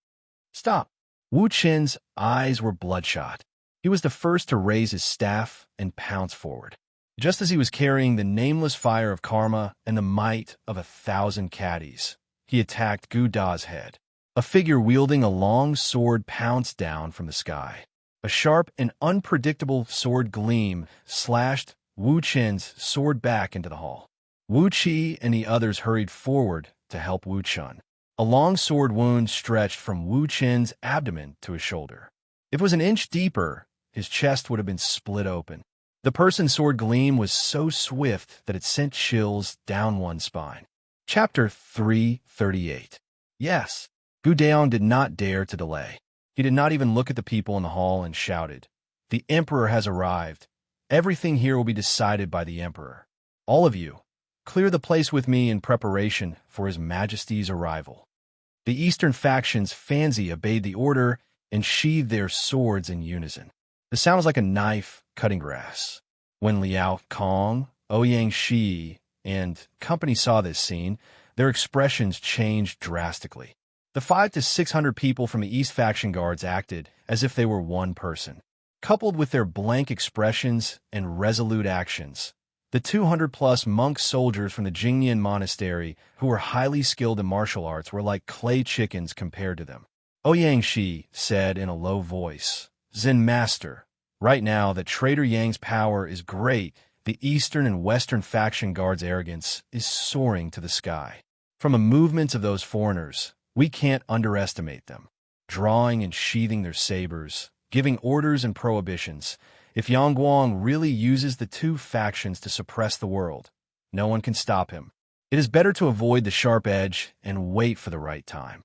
"Stop!" Wu Chen's eyes were bloodshot. He was the first to raise his staff and pounce forward. Just as he was carrying the nameless fire of karma and the might of 1,000 caddies, he attacked Gouda's head. A figure wielding a long sword pounced down from the sky. A sharp and unpredictable sword gleam slashed Wu Chen's sword back into the hall. Wu Qi and the others hurried forward to help Wu Chun. A long sword wound stretched from Wu Chen's abdomen to his shoulder. If it was an inch deeper, his chest would have been split open. The person's sword gleam was so swift that it sent chills down one's spine. Chapter 338. Yes, Gu Daong did not dare to delay. He did not even look at the people in the hall and shouted, "The Emperor has arrived. Everything here will be decided by the Emperor. All of you, clear the place with me in preparation for His Majesty's arrival." The Eastern faction's Fanzi obeyed the order and sheathed their swords in unison. The sound was like a knife cutting grass. When Liao Kong, Ouyang Shi, and company saw this scene, their expressions changed drastically. The 500 to 600 people from the East faction guards acted as if they were one person. Coupled with their blank expressions and resolute actions, the 200-plus monk soldiers from the Jingyan Monastery, who were highly skilled in martial arts, were like clay chickens compared to them. Ouyang Shi said in a low voice, "Zen Master, right now that Trader Yang's power is great, the Eastern and Western faction guards' arrogance is soaring to the sky. From the movements of those foreigners, we can't underestimate them. Drawing and sheathing their sabers, giving orders and prohibitions. If Yang Guang really uses the two factions to suppress the world, no one can stop him. It is better to avoid the sharp edge and wait for the right time."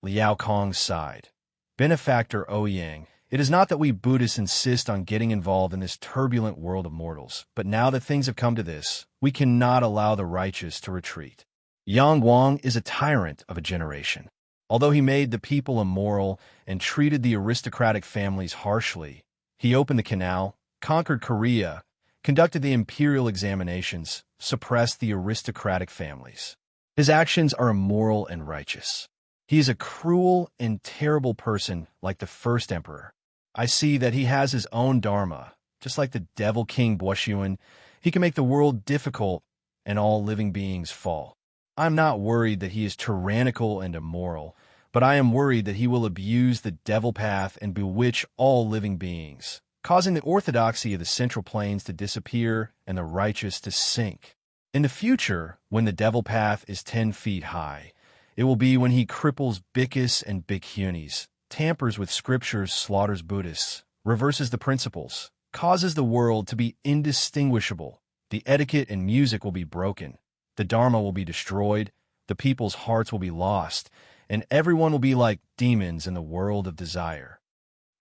Liao Kong sighed. "Benefactor Ouyang, It is not that we Buddhists insist on getting involved in this turbulent world of mortals, but now that things have come to this, we cannot allow the righteous to retreat. Yang Guang is a tyrant of a generation. Although he made the people immoral and treated the aristocratic families harshly, he opened the canal, conquered Korea, conducted the imperial examinations, suppressed the aristocratic families. His actions are immoral and righteous. He is a cruel and terrible person like the first emperor. I see that he has his own dharma. Just like the devil king Boshuan, he can make the world difficult and all living beings fall. I'm not worried that he is tyrannical and immoral, but I am worried that he will abuse the devil path and bewitch all living beings, causing the orthodoxy of the Central Plains to disappear and the righteous to sink. In the future, when the devil path is 10 feet high, it will be when he cripples Bhikkhus and Bhikkhunis, tampers with scriptures, slaughters Buddhists, reverses the principles, causes the world to be indistinguishable. The etiquette and music will be broken. The Dharma will be destroyed, the people's hearts will be lost, and everyone will be like demons in the world of desire.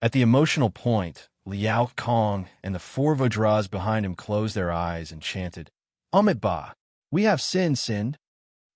At the emotional point, Liao Kong and the 4 Vajras behind him closed their eyes and chanted, Amitabha, we have sinned.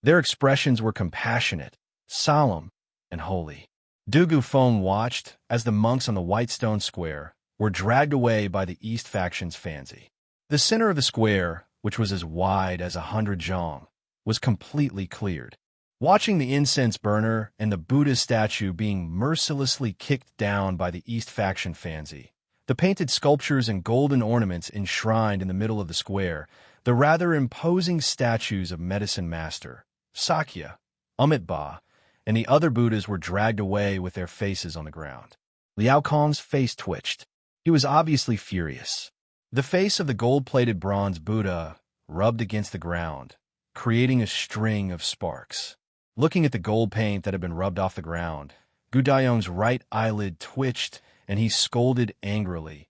Their expressions were compassionate, solemn, and holy. Dugu Feng watched as the monks on the white stone square were dragged away by the East faction's fancy. The center of the square, which was as wide as 100 zhang, was completely cleared. Watching the incense burner and the Buddha statue being mercilessly kicked down by the East faction fancy, the painted sculptures and golden ornaments enshrined in the middle of the square, the rather imposing statues of Medicine Master, Sakya, Amitabha, and the other Buddhas were dragged away with their faces on the ground. Liao Kong's face twitched. He was obviously furious. The face of the gold-plated bronze Buddha rubbed against the ground, creating a string of sparks. Looking at the gold paint that had been rubbed off the ground, Gu Dayong's right eyelid twitched, and he scolded angrily.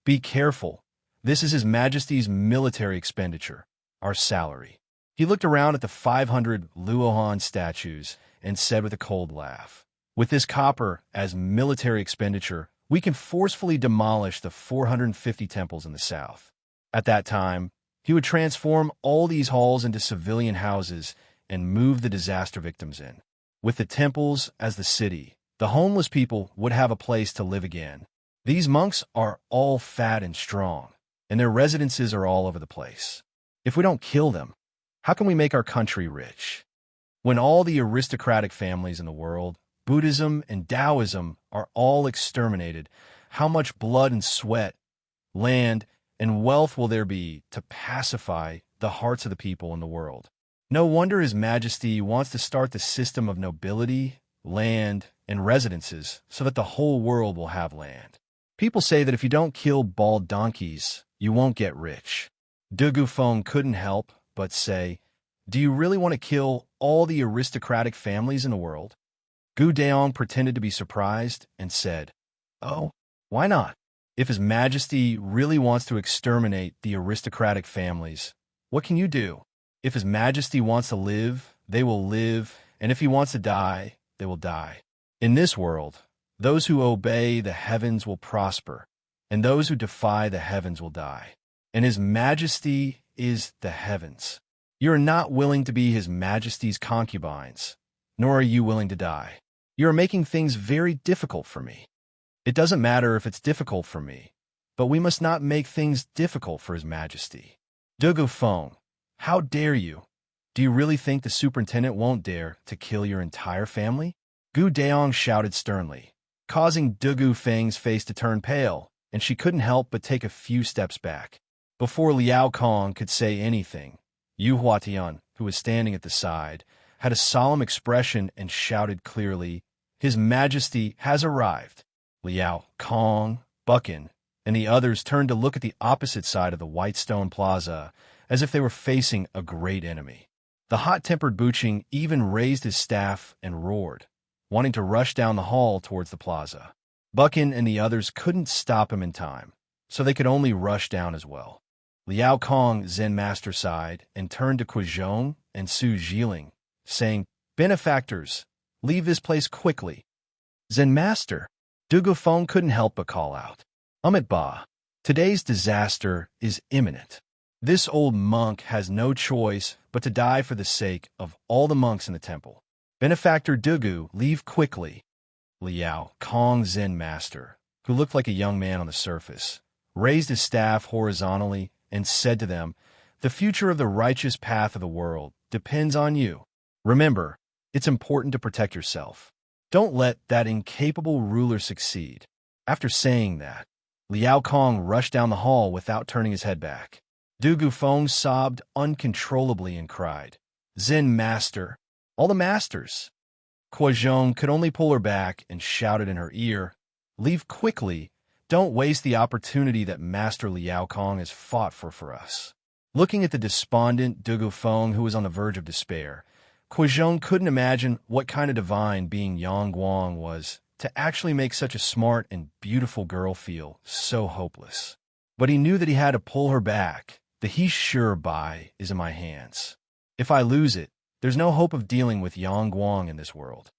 Be careful. This is His Majesty's military expenditure, our salary. He looked around at the 500 Luohan statues and said with a cold laugh, with this copper as military expenditure, we can forcefully demolish the 450 temples in the south. At that time, he would transform all these halls into civilian houses and move the disaster victims in. With the temples as the city, the homeless people would have a place to live again. These monks are all fat and strong, and their residences are all over the place. If we don't kill them, how can we make our country rich? When all the aristocratic families in the world, Buddhism and Taoism are all exterminated, how much blood and sweat, land, and wealth will there be to pacify the hearts of the people in the world? No wonder His Majesty wants to start the system of nobility, land, and residences so that the whole world will have land. People say that if you don't kill bald donkeys, you won't get rich. Dugu Feng couldn't help but say, do you really want to kill all the aristocratic families in the world? Gu Daong pretended to be surprised and said, oh, why not? If His Majesty really wants to exterminate the aristocratic families, what can you do? If His Majesty wants to live, they will live, and if he wants to die, they will die. In this world, those who obey the heavens will prosper, and those who defy the heavens will die. And His Majesty is the heavens. You are not willing to be His Majesty's concubines, nor are you willing to die. You are making things very difficult for me. It doesn't matter if it's difficult for me, but we must not make things difficult for His Majesty. Dugu Feng, how dare you? Do you really think the superintendent won't dare to kill your entire family? Gu Daong shouted sternly, causing Dugu Feng's face to turn pale, and she couldn't help but take a few steps back. Before Liao Kong could say anything, Yu Huatian, who was standing at the side, had a solemn expression and shouted clearly, His Majesty has arrived. Liao, Kong, Buchan, and the others turned to look at the opposite side of the white stone plaza, as if they were facing a great enemy. The hot-tempered Buching even raised his staff and roared, wanting to rush down the hall towards the plaza. Buchan and the others couldn't stop him in time, so they could only rush down as well. Liao Kong Zen Master sighed and turned to Quizhong and Su Jiling, saying, Benefactors, leave this place quickly. Zen Master, Dugufeng couldn't help but call out, Amit Ba, today's disaster is imminent. This old monk has no choice but to die for the sake of all the monks in the temple. Benefactor Dugu, leave quickly. Liao, Kong Zen master, who looked like a young man on the surface, raised his staff horizontally and said to them, the future of the righteous path of the world depends on you. Remember, it's important to protect yourself. Don't let that incapable ruler succeed. After saying that, Liao Kong rushed down the hall without turning his head back. Du Gufeng sobbed uncontrollably and cried, Zen master, all the masters. Kuozhong could only pull her back and shouted in her ear, leave quickly, don't waste the opportunity that Master Liao Kong has fought for us. Looking at the despondent Du Gufeng, who was on the verge of despair, Kuozhong couldn't imagine what kind of divine being Yang Guang was to actually make such a smart and beautiful girl feel so hopeless. But he knew that he had to pull her back. The he sure by is in my hands. If I lose it, there's no hope of dealing with Yang Guang in this world.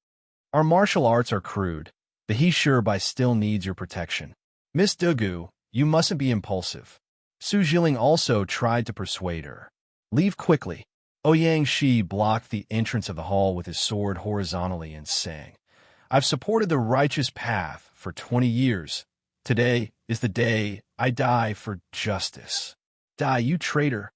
Our martial arts are crude. The he sure by still needs your protection. Miss Dugu, you mustn't be impulsive. Su Jiling also tried to persuade her. Leave quickly. Ouyang Shi blocked the entrance of the hall with his sword horizontally and sang, I've supported the righteous path for 20 years. Today is the day I die for justice. Die, you traitor.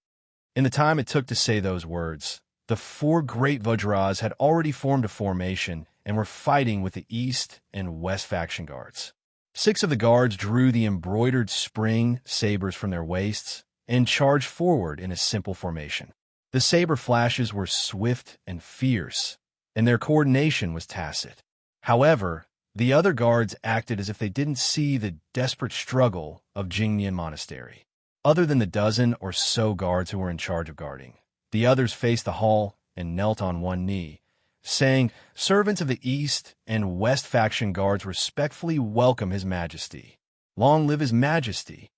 In the time it took to say those words, the 4 great Vajras had already formed a formation and were fighting with the East and West faction guards. 6 of the guards drew the embroidered spring sabers from their waists and charged forward in a simple formation. The saber flashes were swift and fierce, and their coordination was tacit. However, the other guards acted as if they didn't see the desperate struggle of Jingnian Monastery. Other than the dozen or so guards who were in charge of guarding, the others faced the hall and knelt on one knee, saying, Servants of the East and West faction guards respectfully welcome His Majesty. Long live His Majesty.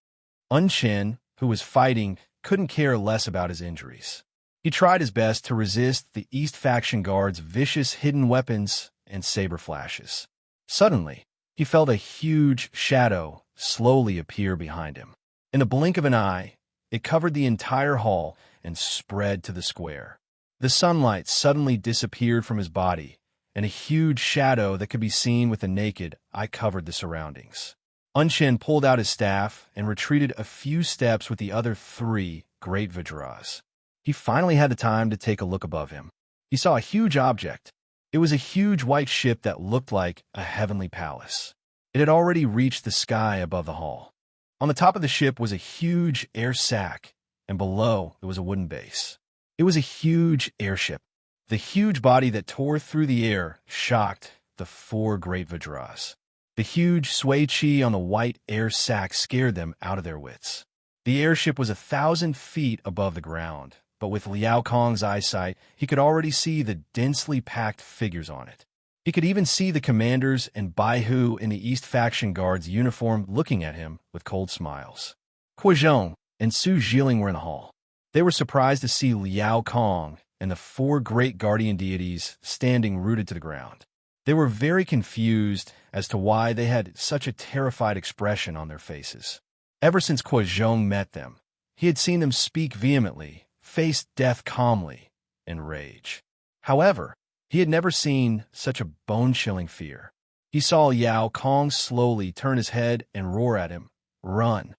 Unchen, who was fighting, couldn't care less about his injuries. He tried his best to resist the East faction guards' vicious hidden weapons and saber flashes. Suddenly, he felt a huge shadow slowly appear behind him. In the blink of an eye, it covered the entire hall and spread to the square. The sunlight suddenly disappeared from his body, and a huge shadow that could be seen with the naked eye covered the surroundings. Unchen pulled out his staff and retreated a few steps with the other 3 great Vajras. He finally had the time to take a look above him. He saw a huge object. It was a huge white ship that looked like a heavenly palace. It had already reached the sky above the hall. On the top of the ship was a huge air sac, and below it was a wooden base. It was a huge airship. The huge body that tore through the air shocked the 4 great Vajras. The huge sway chi on the white air sac scared them out of their wits. The airship was 1,000 feet above the ground, but with Liao Kong's eyesight, he could already see the densely packed figures on it. He could even see the commanders and Baihu in the East faction guard's uniform looking at him with cold smiles. Kuozhong and Su Jiling were in the hall. They were surprised to see Liao Kong and the 4 great guardian deities standing rooted to the ground. They were very confused as to why they had such a terrified expression on their faces. Ever since Kuozhong met them, he had seen them speak vehemently, face death calmly, and rage. However, he had never seen such a bone-chilling fear. He saw Liao Kong slowly turn his head and roar at him, "Run!"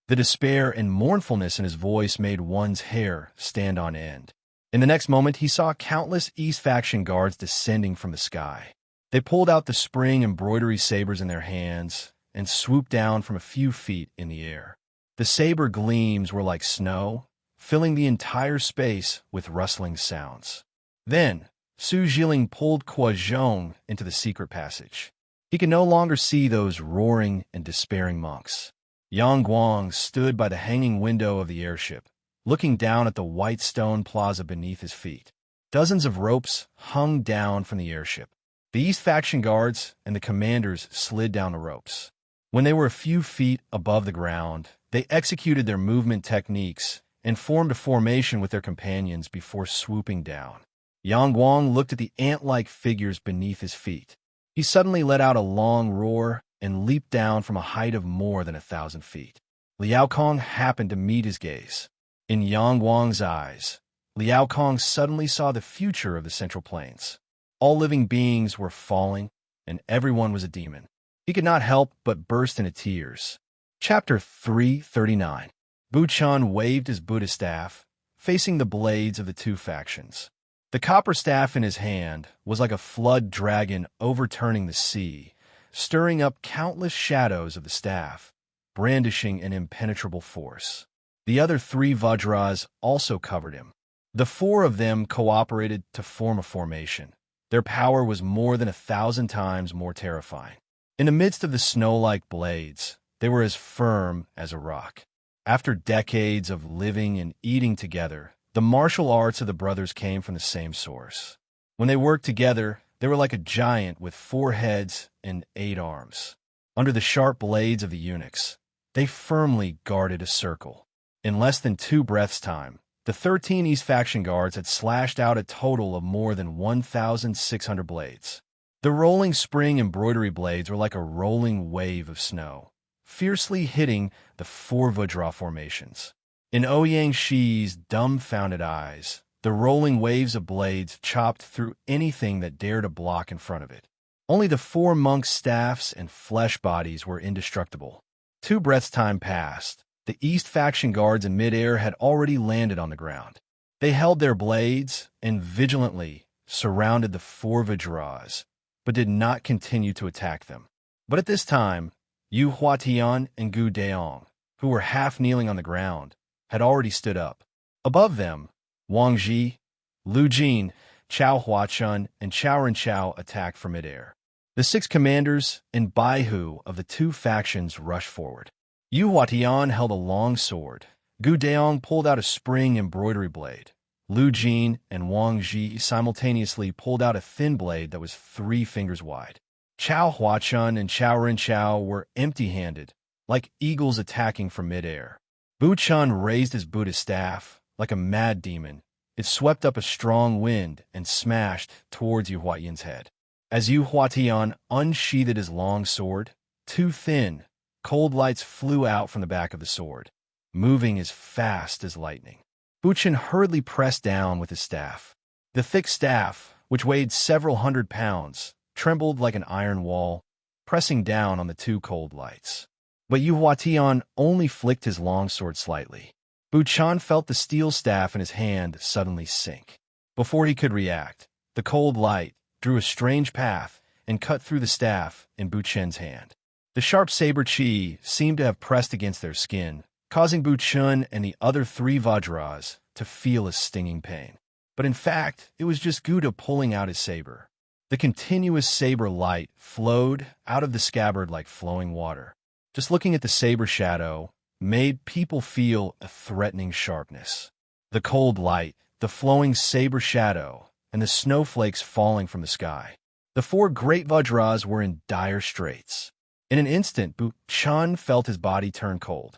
The despair and mournfulness in his voice made one's hair stand on end. In the next moment, he saw countless East faction guards descending from the sky. They pulled out the spring embroidery sabers in their hands and swooped down from a few feet in the air. The saber gleams were like snow, filling the entire space with rustling sounds. Then, Su Jiling pulled Kuozhong into the secret passage. He could no longer see those roaring and despairing monks. Yang Guang stood by the hanging window of the airship, looking down at the white stone plaza beneath his feet. Dozens of ropes hung down from the airship. The East faction guards and the commanders slid down the ropes. When they were a few feet above the ground, they executed their movement techniques and formed a formation with their companions before swooping down. Yang Guang looked at the ant-like figures beneath his feet. He suddenly let out a long roar and leaped down from a height of more than 1,000 feet. Liao Kong happened to meet his gaze. In Yang Wang's eyes, Liao Kong suddenly saw the future of the Central Plains. All living beings were falling, and everyone was a demon. He could not help but burst into tears. Chapter 339. Buchan waved his Buddha staff, facing the blades of the two factions. The copper staff in his hand was like a flood dragon overturning the sea, stirring up countless shadows of the staff, brandishing an impenetrable force. The other 3 Vajras also covered him. The 4 of them cooperated to form a formation. Their power was more than 1,000 times more terrifying. In the midst of the snow-like blades, they were as firm as a rock. After decades of living and eating together, the martial arts of the brothers came from the same source. When they worked together, they were like a giant with 4 heads and 8 arms. Under the sharp blades of the eunuchs, they firmly guarded a circle. In less than 2 breaths' time, the 13 East Faction guards had slashed out a total of more than 1,600 blades. The rolling spring embroidery blades were like a rolling wave of snow, fiercely hitting the 4 Vajra formations. In Ouyang Shi's dumbfounded eyes, the rolling waves of blades chopped through anything that dared to block in front of it. Only the 4 monks' staffs and flesh bodies were indestructible. 2 breaths' time passed. The East Faction guards in midair had already landed on the ground. They held their blades and vigilantly surrounded the 4 Vajras, but did not continue to attack them. But at this time, Yu Huatian and Gu Deong, who were half kneeling on the ground, had already stood up. Above them, Wang Ji, Lu Jin, Chao Huachun, and Chao Renchao attacked from midair. The 6 commanders and Baihu of the 2 factions rushed forward. Yu Huatian held a long sword. Gu Deong pulled out a spring embroidery blade. Lu Jin and Wang Ji simultaneously pulled out a thin blade that was 3 fingers wide. Chao Huachun and Chao Renchao were empty-handed, like eagles attacking from midair. Buchan raised his Buddha staff. Like a mad demon, it swept up a strong wind and smashed towards Yu Huatian's head. As Yu Huatian unsheathed his long sword, 2 thin, cold lights flew out from the back of the sword, moving as fast as lightning. Buchan hurriedly pressed down with his staff. The thick staff, which weighed several hundred pounds, trembled like an iron wall, pressing down on the 2 cold lights. But Yu Huatian only flicked his longsword slightly. Buchan felt the steel staff in his hand suddenly sink. Before he could react, the cold light drew a strange path and cut through the staff in Buchan's hand. The sharp saber chi seemed to have pressed against their skin, causing Buchan and the other 3 Vajras to feel a stinging pain. But in fact, it was just Gouda pulling out his saber. The continuous saber light flowed out of the scabbard like flowing water. Just looking at the saber shadow made people feel a threatening sharpness. The cold light, the flowing saber shadow, and the snowflakes falling from the sky. The 4 great Vajras were in dire straits. In an instant, Buchan felt his body turn cold.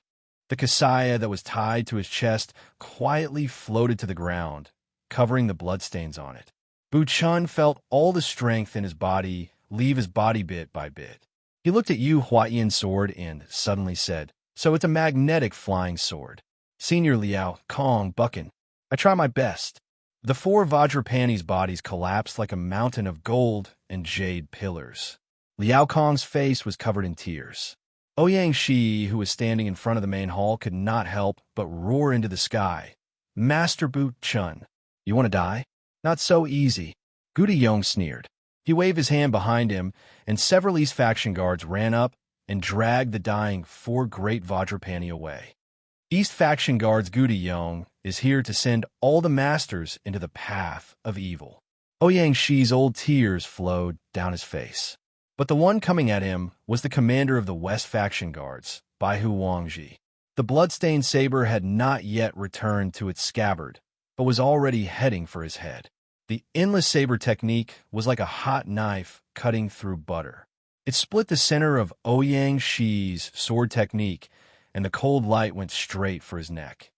The kasaya that was tied to his chest quietly floated to the ground, covering the bloodstains on it. Buchan felt all the strength in his body leave his body bit by bit. He looked at Yu Huatian's sword and suddenly said, "So it's a magnetic flying sword. Senior Liao Kong Buchan, I try my best." The 4 Vajrapani's bodies collapsed like a mountain of gold and jade pillars. Liao Kong's face was covered in tears. Ouyang Shi, who was standing in front of the main hall, could not help but roar into the sky. "Master Buchan, you want to die? Not so easy." Gu Yong sneered. He waved his hand behind him, and several East Faction guards ran up and dragged the dying 4 great Vajrapani away. East Faction guards Gu Yong is here to send all the masters into the path of evil. Ouyang Shi's old tears flowed down his face. But the one coming at him was the commander of the West Faction guards, Baihu Wangji. The bloodstained saber had not yet returned to its scabbard, but was already heading for his head. The endless saber technique was like a hot knife cutting through butter. It split the center of Ouyang Shi's sword technique, and the cold light went straight for his neck.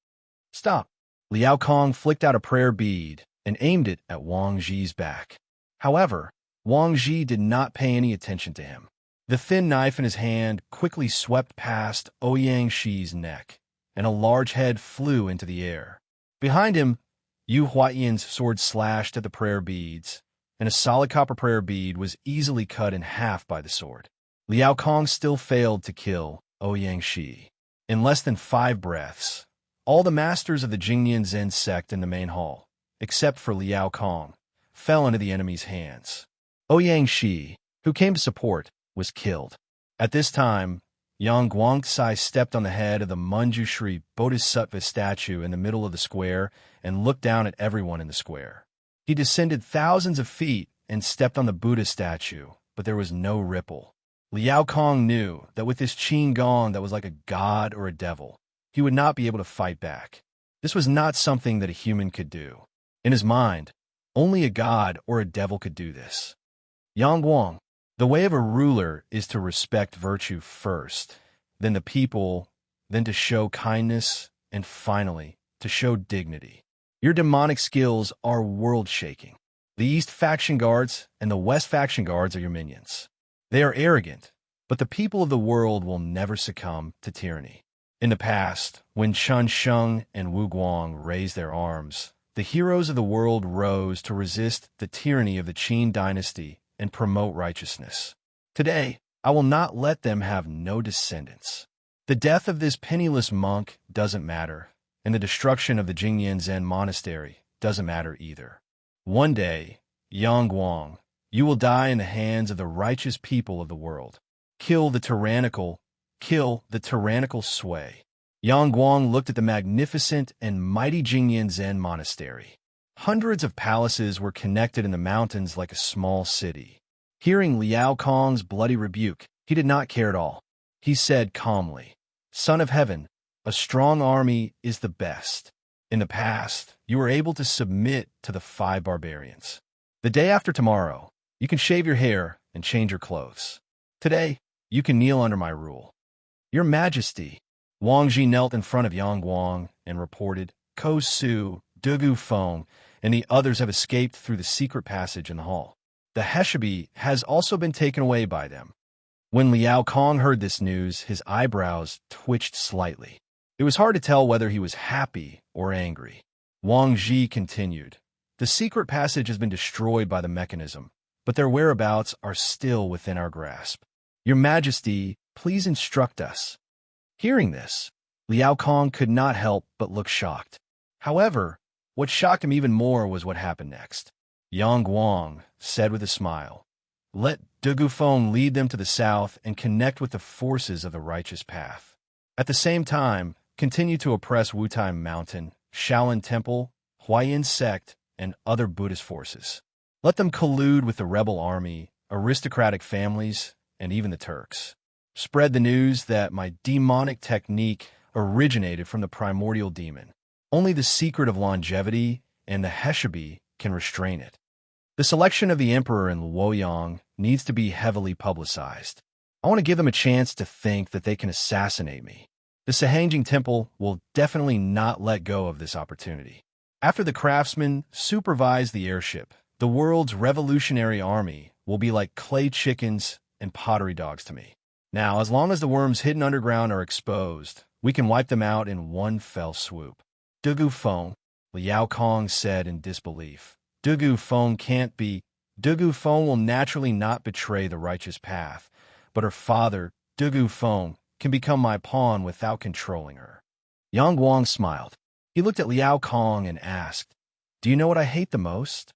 "Stop!" Liao Kong flicked out a prayer bead and aimed it at Wang Ji's back. However, Wang Ji did not pay any attention to him. The thin knife in his hand quickly swept past Ouyang Shi's neck, and a large head flew into the air. Behind him, Yu Huaiyan's sword slashed at the prayer beads, and a solid copper prayer bead was easily cut in half by the sword. Liao Kong still failed to kill Ouyang Shi. In less than 5 breaths, all the masters of the Jingnian Zen sect in the main hall, except for Liao Kong, fell into the enemy's hands. Ouyang Shi, who came to support, was killed. At this time, Yang Guangxi stepped on the head of the Manjushri Bodhisattva statue in the middle of the square and looked down at everyone in the square. He descended thousands of feet and stepped on the Buddha statue, but there was no ripple. Liao Kong knew that with this Qin Gong that was like a god or a devil, he would not be able to fight back. This was not something that a human could do. In his mind, only a god or a devil could do this. Yang Guang, the way of a ruler is to respect virtue first, then the people, then to show kindness, and finally, to show dignity. Your demonic skills are world-shaking. The East faction guards and the West faction guards are your minions. They are arrogant, but the people of the world will never succumb to tyranny. In the past, when Chen Sheng and Wu Guang raised their arms, the heroes of the world rose to resist the tyranny of the Qin dynasty and promote righteousness. Today, I will not let them have no descendants. The death of this penniless monk doesn't matter, and the destruction of the Jingnian Zen monastery doesn't matter either. One day, Yang Guang, you will die in the hands of the righteous people of the world. Kill the tyrannical sway. Yang Guang looked at the magnificent and mighty Jingnian Zen monastery. Hundreds of palaces were connected in the mountains like a small city. Hearing Liao Kong's bloody rebuke, he did not care at all. He said calmly, "Son of Heaven, a strong army is the best. In the past, you were able to submit to the 5 barbarians. The day after tomorrow, you can shave your hair and change your clothes. Today, you can kneel under my rule." "Your Majesty," Wang Ji knelt in front of Yang Guang and reported, "Ko Su, Dugu Feng, and the others have escaped through the secret passage in the hall. The Heshabi has also been taken away by them." When Liao Kong heard this news, his eyebrows twitched slightly. It was hard to tell whether he was happy or angry. Wang Ji continued, "The secret passage has been destroyed by the mechanism, but their whereabouts are still within our grasp. Your Majesty, please instruct us." Hearing this, Liao Kong could not help but look shocked. However, what shocked him even more was what happened next. Yang Guang said with a smile, "Let Dugu Feng lead them to the south and connect with the forces of the righteous path. At the same time, continue to oppress Wutai Mountain, Shaolin Temple, Huayan Sect, and other Buddhist forces. Let them collude with the rebel army, aristocratic families, and even the Turks. Spread the news that my demonic technique originated from the primordial demon. Only the secret of longevity and the Heshabi can restrain it. The selection of the emperor in Luoyang needs to be heavily publicized. I want to give them a chance to think that they can assassinate me. The Sahangjing Temple will definitely not let go of this opportunity. After the craftsmen supervise the airship, the world's revolutionary army will be like clay chickens and pottery dogs to me. Now, as long as the worms hidden underground are exposed, we can wipe them out in one fell swoop." "Dugu Feng," Liao Kong said in disbelief. "Dugu Feng can't be. Dugu Feng will naturally not betray the righteous path, but her father, Dugu Feng, can become my pawn without controlling her." Yang Guang smiled. He looked at Liao Kong and asked, "Do you know what I hate the most?"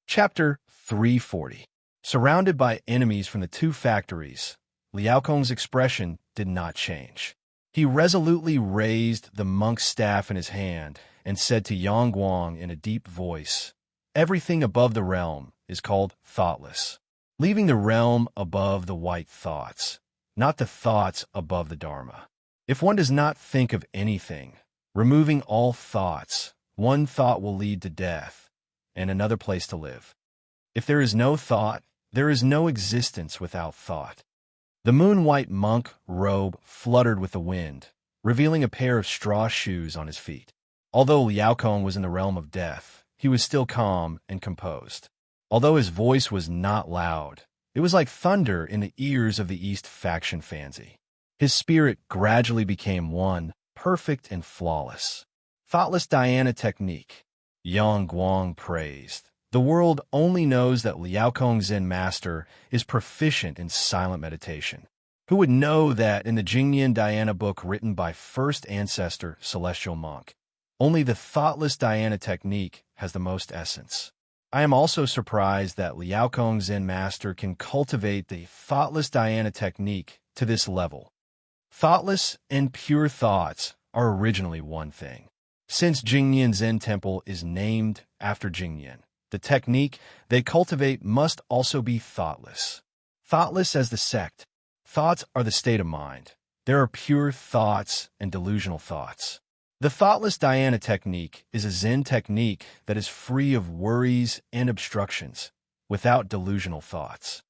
Chapter 340. Surrounded by enemies from the 2 factories, Liao Kong's expression did not change. He resolutely raised the monk's staff in his hand and said to Yang Guang in a deep voice, "Everything above the realm is called thoughtless, leaving the realm above the white thoughts, not the thoughts above the Dharma. If one does not think of anything, removing all thoughts, one thought will lead to death and another place to live. If there is no thought, there is no existence without thought." The moon-white monk robe fluttered with the wind, revealing a pair of straw shoes on his feet. Although Liao Kong was in the realm of death, he was still calm and composed. Although his voice was not loud, It was like thunder in the ears of the East faction fancy. His spirit gradually became one, perfect and flawless. Thoughtless Diana technique. Yang Guang praised. The world only knows that Liao Kong's Zen master is proficient in silent meditation. Who would know that in the Jingyan Dhyana book written by first ancestor celestial monk, only the thoughtless Dhyana technique has the most essence. I am also surprised that Liao Kong's Zen master can cultivate the thoughtless Dhyana technique to this level. Thoughtless and pure thoughts are originally one thing. Since Jingyan Zen Temple is named after Jingyan, the technique they cultivate must also be thoughtless. Thoughtless as the sect. Thoughts are the state of mind. There are pure thoughts and delusional thoughts. The thoughtless Dhyana technique is a Zen technique that is free of worries and obstructions, without delusional thoughts.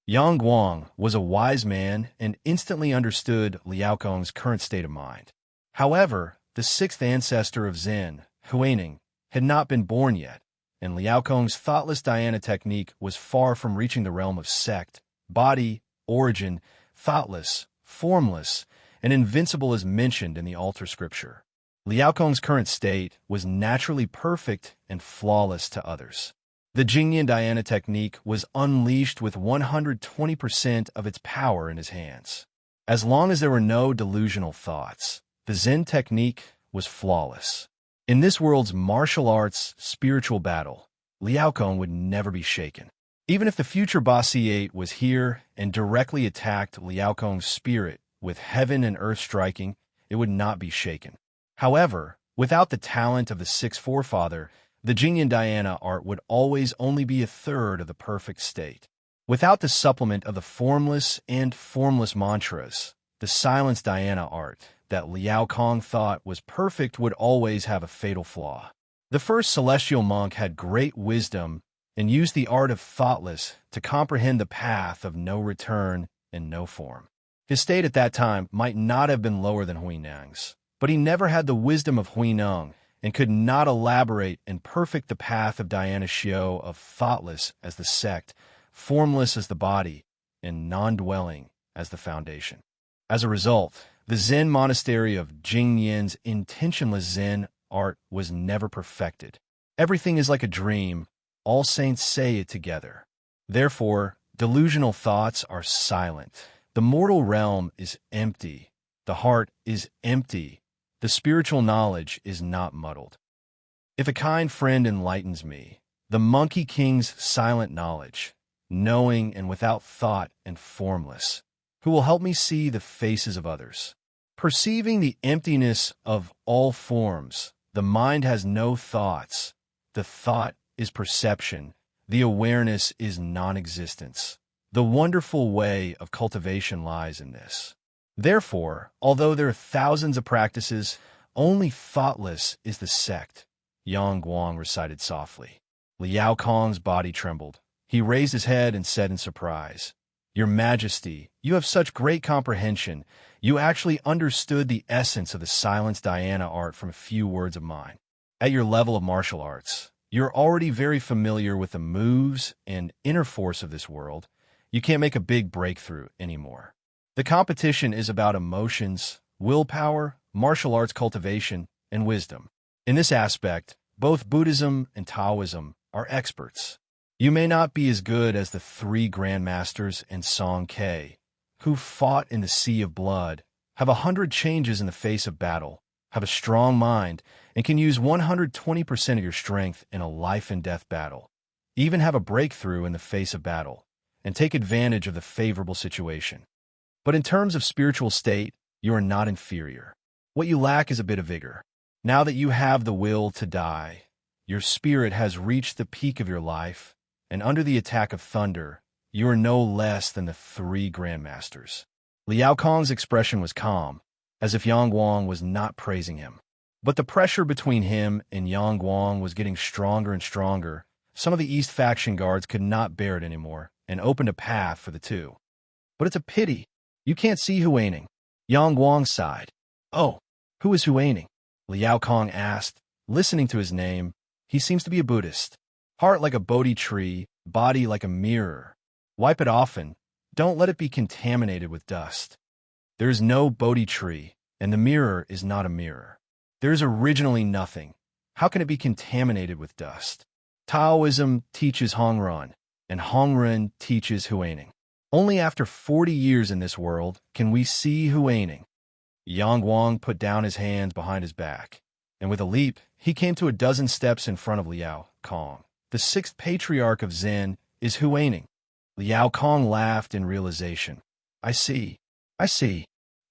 Yang Guang was a wise man and instantly understood Liao Kong's current state of mind. However, the sixth ancestor of Zen, Huining, had not been born yet, and Liao Kong's thoughtless Dhyana technique was far from reaching the realm of sect, body, origin, thoughtless, formless, and invincible as mentioned in the altar scripture. Liao Kong's current state was naturally perfect and flawless to others. The Jingyan Dhyana technique was unleashed with 120% of its power in his hands. As long as there were no delusional thoughts, the Zen technique was flawless. In this world's martial arts spiritual battle, Liao Kong would never be shaken. Even if the future Boss C8 was here and directly attacked Liao Kong's spirit with heaven and earth striking, it would not be shaken. However, without the talent of the sixth forefather, the Jingyan Dhyana art would always only be a third of the perfect state. Without the supplement of the formless and formless mantras, the silence Dhyana art that Liao Kong thought was perfect would always have a fatal flaw. The first celestial monk had great wisdom and used the art of thoughtless to comprehend the path of no return and no form. His state at that time might not have been lower than Huinang's, but he never had the wisdom of Huineng and could not elaborate and perfect the path of Dhyana Xiao of thoughtless as the sect, formless as the body, and non-dwelling as the foundation. As a result, the Zen monastery of Jingyan's intentionless Zen art was never perfected. Everything is like a dream. All saints say it together. Therefore, delusional thoughts are silent. The mortal realm is empty. The heart is empty. The spiritual knowledge is not muddled. If a kind friend enlightens me, the Monkey King's silent knowledge, knowing and without thought and formless, who will help me see the faces of others. Perceiving the emptiness of all forms, the mind has no thoughts. The thought is perception. The awareness is non-existence. The wonderful way of cultivation lies in this. Therefore, although there are thousands of practices, only thoughtless is the sect, Yang Guang recited softly. Liao Kong's body trembled. He raised his head and said in surprise, "Your Majesty, you have such great comprehension. You actually understood the essence of the silence Dhyana art from a few words of mine. At your level of martial arts, you're already very familiar with the moves and inner force of this world. You can't make a big breakthrough anymore. The competition is about emotions, willpower, martial arts cultivation, and wisdom. In this aspect, both Buddhism and Taoism are experts. You may not be as good as the three grandmasters and Song Ke, who fought in the sea of blood, have 100 changes in the face of battle, have a strong mind, and can use 120% of your strength in a life and death battle, even have a breakthrough in the face of battle, and take advantage of the favorable situation. But in terms of spiritual state, you are not inferior. What you lack is a bit of vigor. Now that you have the will to die, your spirit has reached the peak of your life, and under the attack of thunder, you are no less than the three grandmasters." Liao Kong's expression was calm, as if Yang Guang was not praising him. But the pressure between him and Yang Guang was getting stronger and stronger. Some of the East faction guards could not bear it anymore, and opened a path for the two. "But it's a pity. You can't see Huining." Yang Guang sighed. "Oh, who is Huining?" Liao Kong asked, listening to his name. "He seems to be a Buddhist. Heart like a Bodhi tree, body like a mirror. Wipe it often. Don't let it be contaminated with dust. There is no Bodhi tree, and the mirror is not a mirror. There is originally nothing. How can it be contaminated with dust? Taoism teaches Hongren, and Hongren teaches Huaning. Only after 40 years in this world can we see Huaning. Yang Guang put down his hands behind his back, and with a leap, he came to a dozen steps in front of Liao Kong. The sixth patriarch of Zen is Huaning. Liao Kong laughed in realization. I see.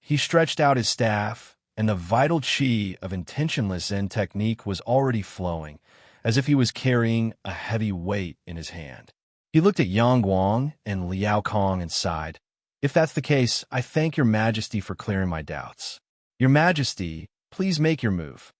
He stretched out his staff, and the vital qi of intentionless Zen technique was already flowing, as if he was carrying a heavy weight in his hand. He looked at Yang Guang and Liao Kong and sighed. If that's the case, I thank your majesty for clearing my doubts. Your majesty, please make your move.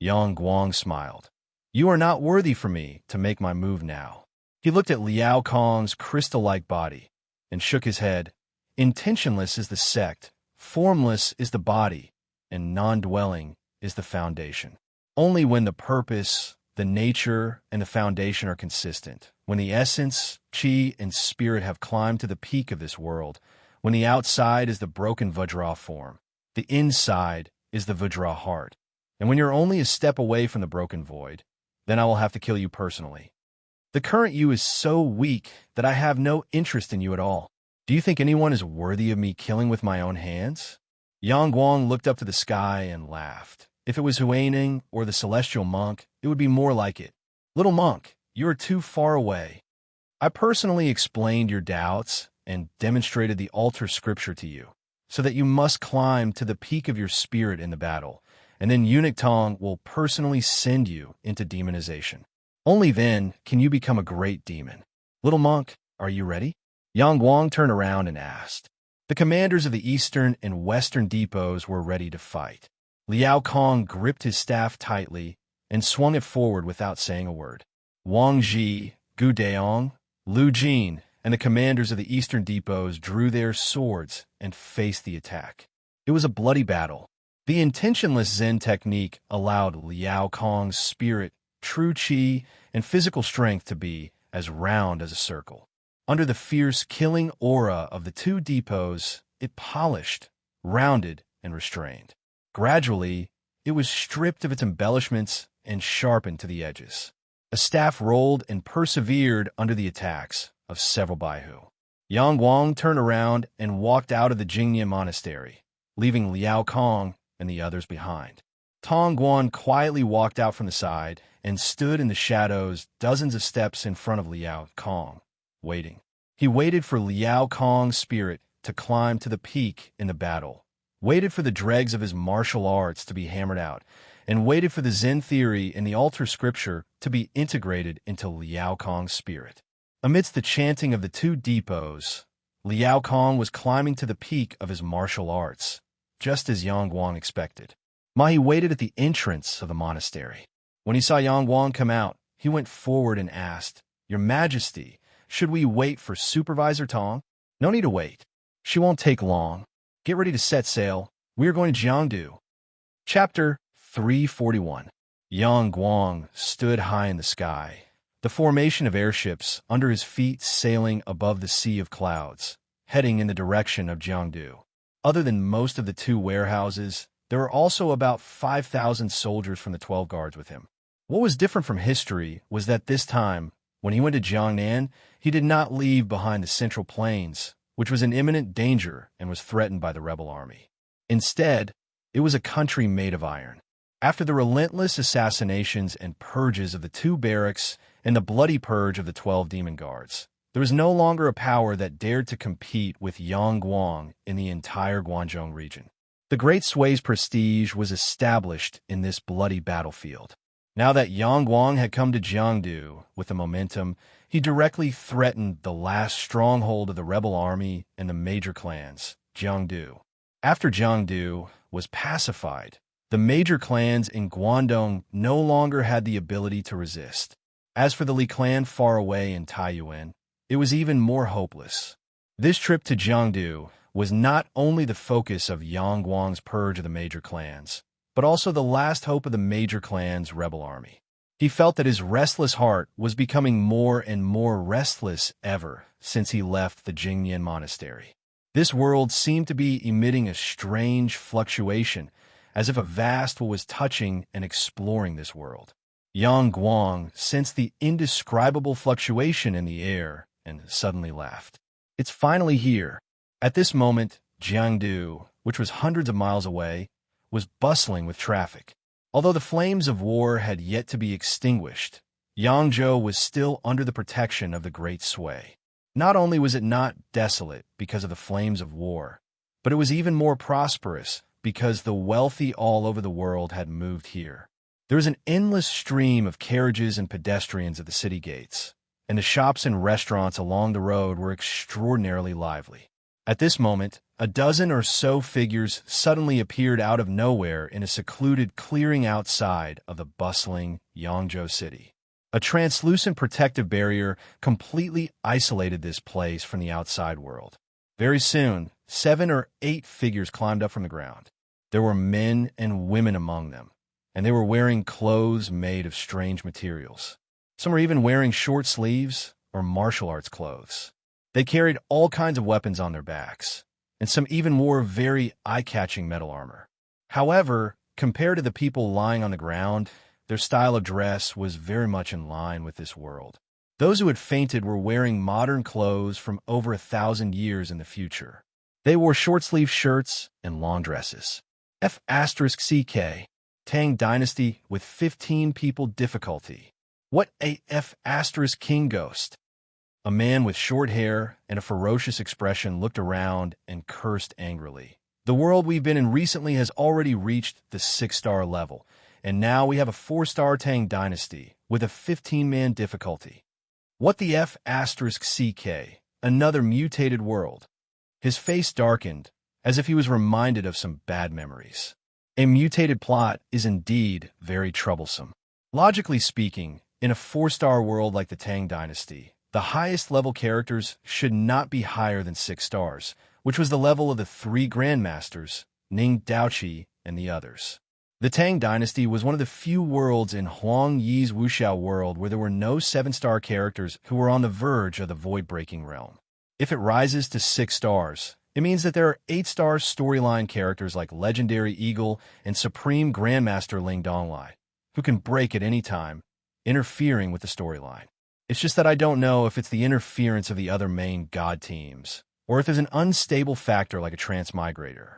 Yang Guang smiled. You are not worthy for me to make my move now. He looked at Liao Kong's crystal-like body and shook his head. Intentionless is the sect, formless is the body, and non-dwelling is the foundation. Only when the purpose, the nature, and the foundation are consistent, when the essence, qi, and spirit have climbed to the peak of this world, when the outside is the broken Vajra form, the inside is the Vajra heart, and when you're only a step away from the broken void, then I will have to kill you personally. The current you is so weak that I have no interest in you at all. Do you think anyone is worthy of me killing with my own hands? Yang Guang looked up to the sky and laughed. If it was Huaning or the celestial monk, it would be more like it. Little monk, you are too far away. I personally explained your doubts and demonstrated the altar scripture to you, so that you must climb to the peak of your spirit in the battle, and then Eunuch Tong will personally send you into demonization. Only then can you become a great demon. Little monk, are you ready? Yang Guang turned around and asked. The commanders of the eastern and western depots were ready to fight. Liao Kong gripped his staff tightly and swung it forward without saying a word. Wang Ji, Gu Deong, Lu Jin, and the commanders of the eastern depots drew their swords and faced the attack. It was a bloody battle. The intentionless Zen technique allowed Liao Kong's spirit, true qi, and physical strength to be as round as a circle. Under the fierce, killing aura of the two depots, it polished, rounded, and restrained. Gradually, it was stripped of its embellishments and sharpened to the edges. A staff rolled and persevered under the attacks of several Baihu. Yang Guang turned around and walked out of the Jingnian monastery, leaving Liao Kong and the others behind. Tong Guan quietly walked out from the side and stood in the shadows dozens of steps in front of Liao Kong, waiting. He waited for Liao Kong's spirit to climb to the peak in the battle, waited for the dregs of his martial arts to be hammered out, and waited for the Zen theory and the altar scripture to be integrated into Liao Kong's spirit. Amidst the chanting of the two depots, Liao Kong was climbing to the peak of his martial arts, just as Yang Guang expected. Mahi waited at the entrance of the monastery. When he saw Yang Guang come out, he went forward and asked, Your Majesty, should we wait for Supervisor Tong? No need to wait. She won't take long. Get ready to set sail. We are going to Jiangdu. Chapter 341. Yang Guang stood high in the sky, the formation of airships under his feet sailing above the sea of clouds, heading in the direction of Jiangdu. Other than most of the two warehouses, there were also about 5,000 soldiers from the 12 guards with him. What was different from history was that this time, when he went to Jiangnan, he did not leave behind the Central Plains, which was in imminent danger and was threatened by the rebel army. Instead, it was a country made of iron. After the relentless assassinations and purges of the two barracks and the bloody purge of the 12 demon guards, there was no longer a power that dared to compete with Yang Guang in the entire Guangzhou region. The Great Sway's prestige was established in this bloody battlefield. Now that Yang Guang had come to Jiangdu with the momentum, he directly threatened the last stronghold of the rebel army and the major clans, Jiangdu. After Jiangdu was pacified, the major clans in Guangdong no longer had the ability to resist. As for the Li clan far away in Taiyuan, it was even more hopeless. This trip to Jiangdu was not only the focus of Yang Guang's purge of the major clans, but also the last hope of the major clan's rebel army. He felt that his restless heart was becoming more and more restless ever since he left the Jingnian monastery. This world seemed to be emitting a strange fluctuation, as if a vast was touching and exploring this world. Yang Guang sensed the indescribable fluctuation in the air and suddenly laughed. It's finally here. At this moment, Jiangdu, which was hundreds of miles away, was bustling with traffic. Although the flames of war had yet to be extinguished, Yangzhou was still under the protection of the Great Sui. Not only was it not desolate because of the flames of war, but it was even more prosperous because the wealthy all over the world had moved here. There was an endless stream of carriages and pedestrians at the city gates, and the shops and restaurants along the road were extraordinarily lively. At this moment, a dozen or so figures suddenly appeared out of nowhere in a secluded clearing outside of the bustling Yangzhou city. A translucent protective barrier completely isolated this place from the outside world. Very soon, 7 or 8 figures climbed up from the ground. There were men and women among them, and they were wearing clothes made of strange materials. Some were even wearing short sleeves or martial arts clothes. They carried all kinds of weapons on their backs, and some even wore very eye-catching metal armor. However, compared to the people lying on the ground, their style of dress was very much in line with this world. Those who had fainted were wearing modern clothes from over 1,000 years in the future. They wore short-sleeved shirts and long dresses. F*CK, Tang Dynasty with 15 people difficulty. What a F*King ghost! A man with short hair and a ferocious expression looked around and cursed angrily. The world we've been in recently has already reached the 6-star level, and now we have a 4-star Tang Dynasty with a 15-man difficulty. What the F*CK? Another mutated world. His face darkened, as if he was reminded of some bad memories. A mutated plot is indeed very troublesome. Logically speaking, in a 4-star world like the Tang Dynasty, the highest level characters should not be higher than 6 stars, which was the level of the 3 grandmasters, Ning Daoqi and the others. The Tang Dynasty was one of the few worlds in Huang Yi's Wuxiao world where there were no 7-star characters who were on the verge of the void-breaking realm. If it rises to 6 stars, it means that there are 8-star storyline characters like Legendary Eagle and Supreme Grandmaster Ling Donglai, who can break at any time, interfering with the storyline. It's just that I don't know if it's the interference of the other main god teams, or if there's an unstable factor like a transmigrator.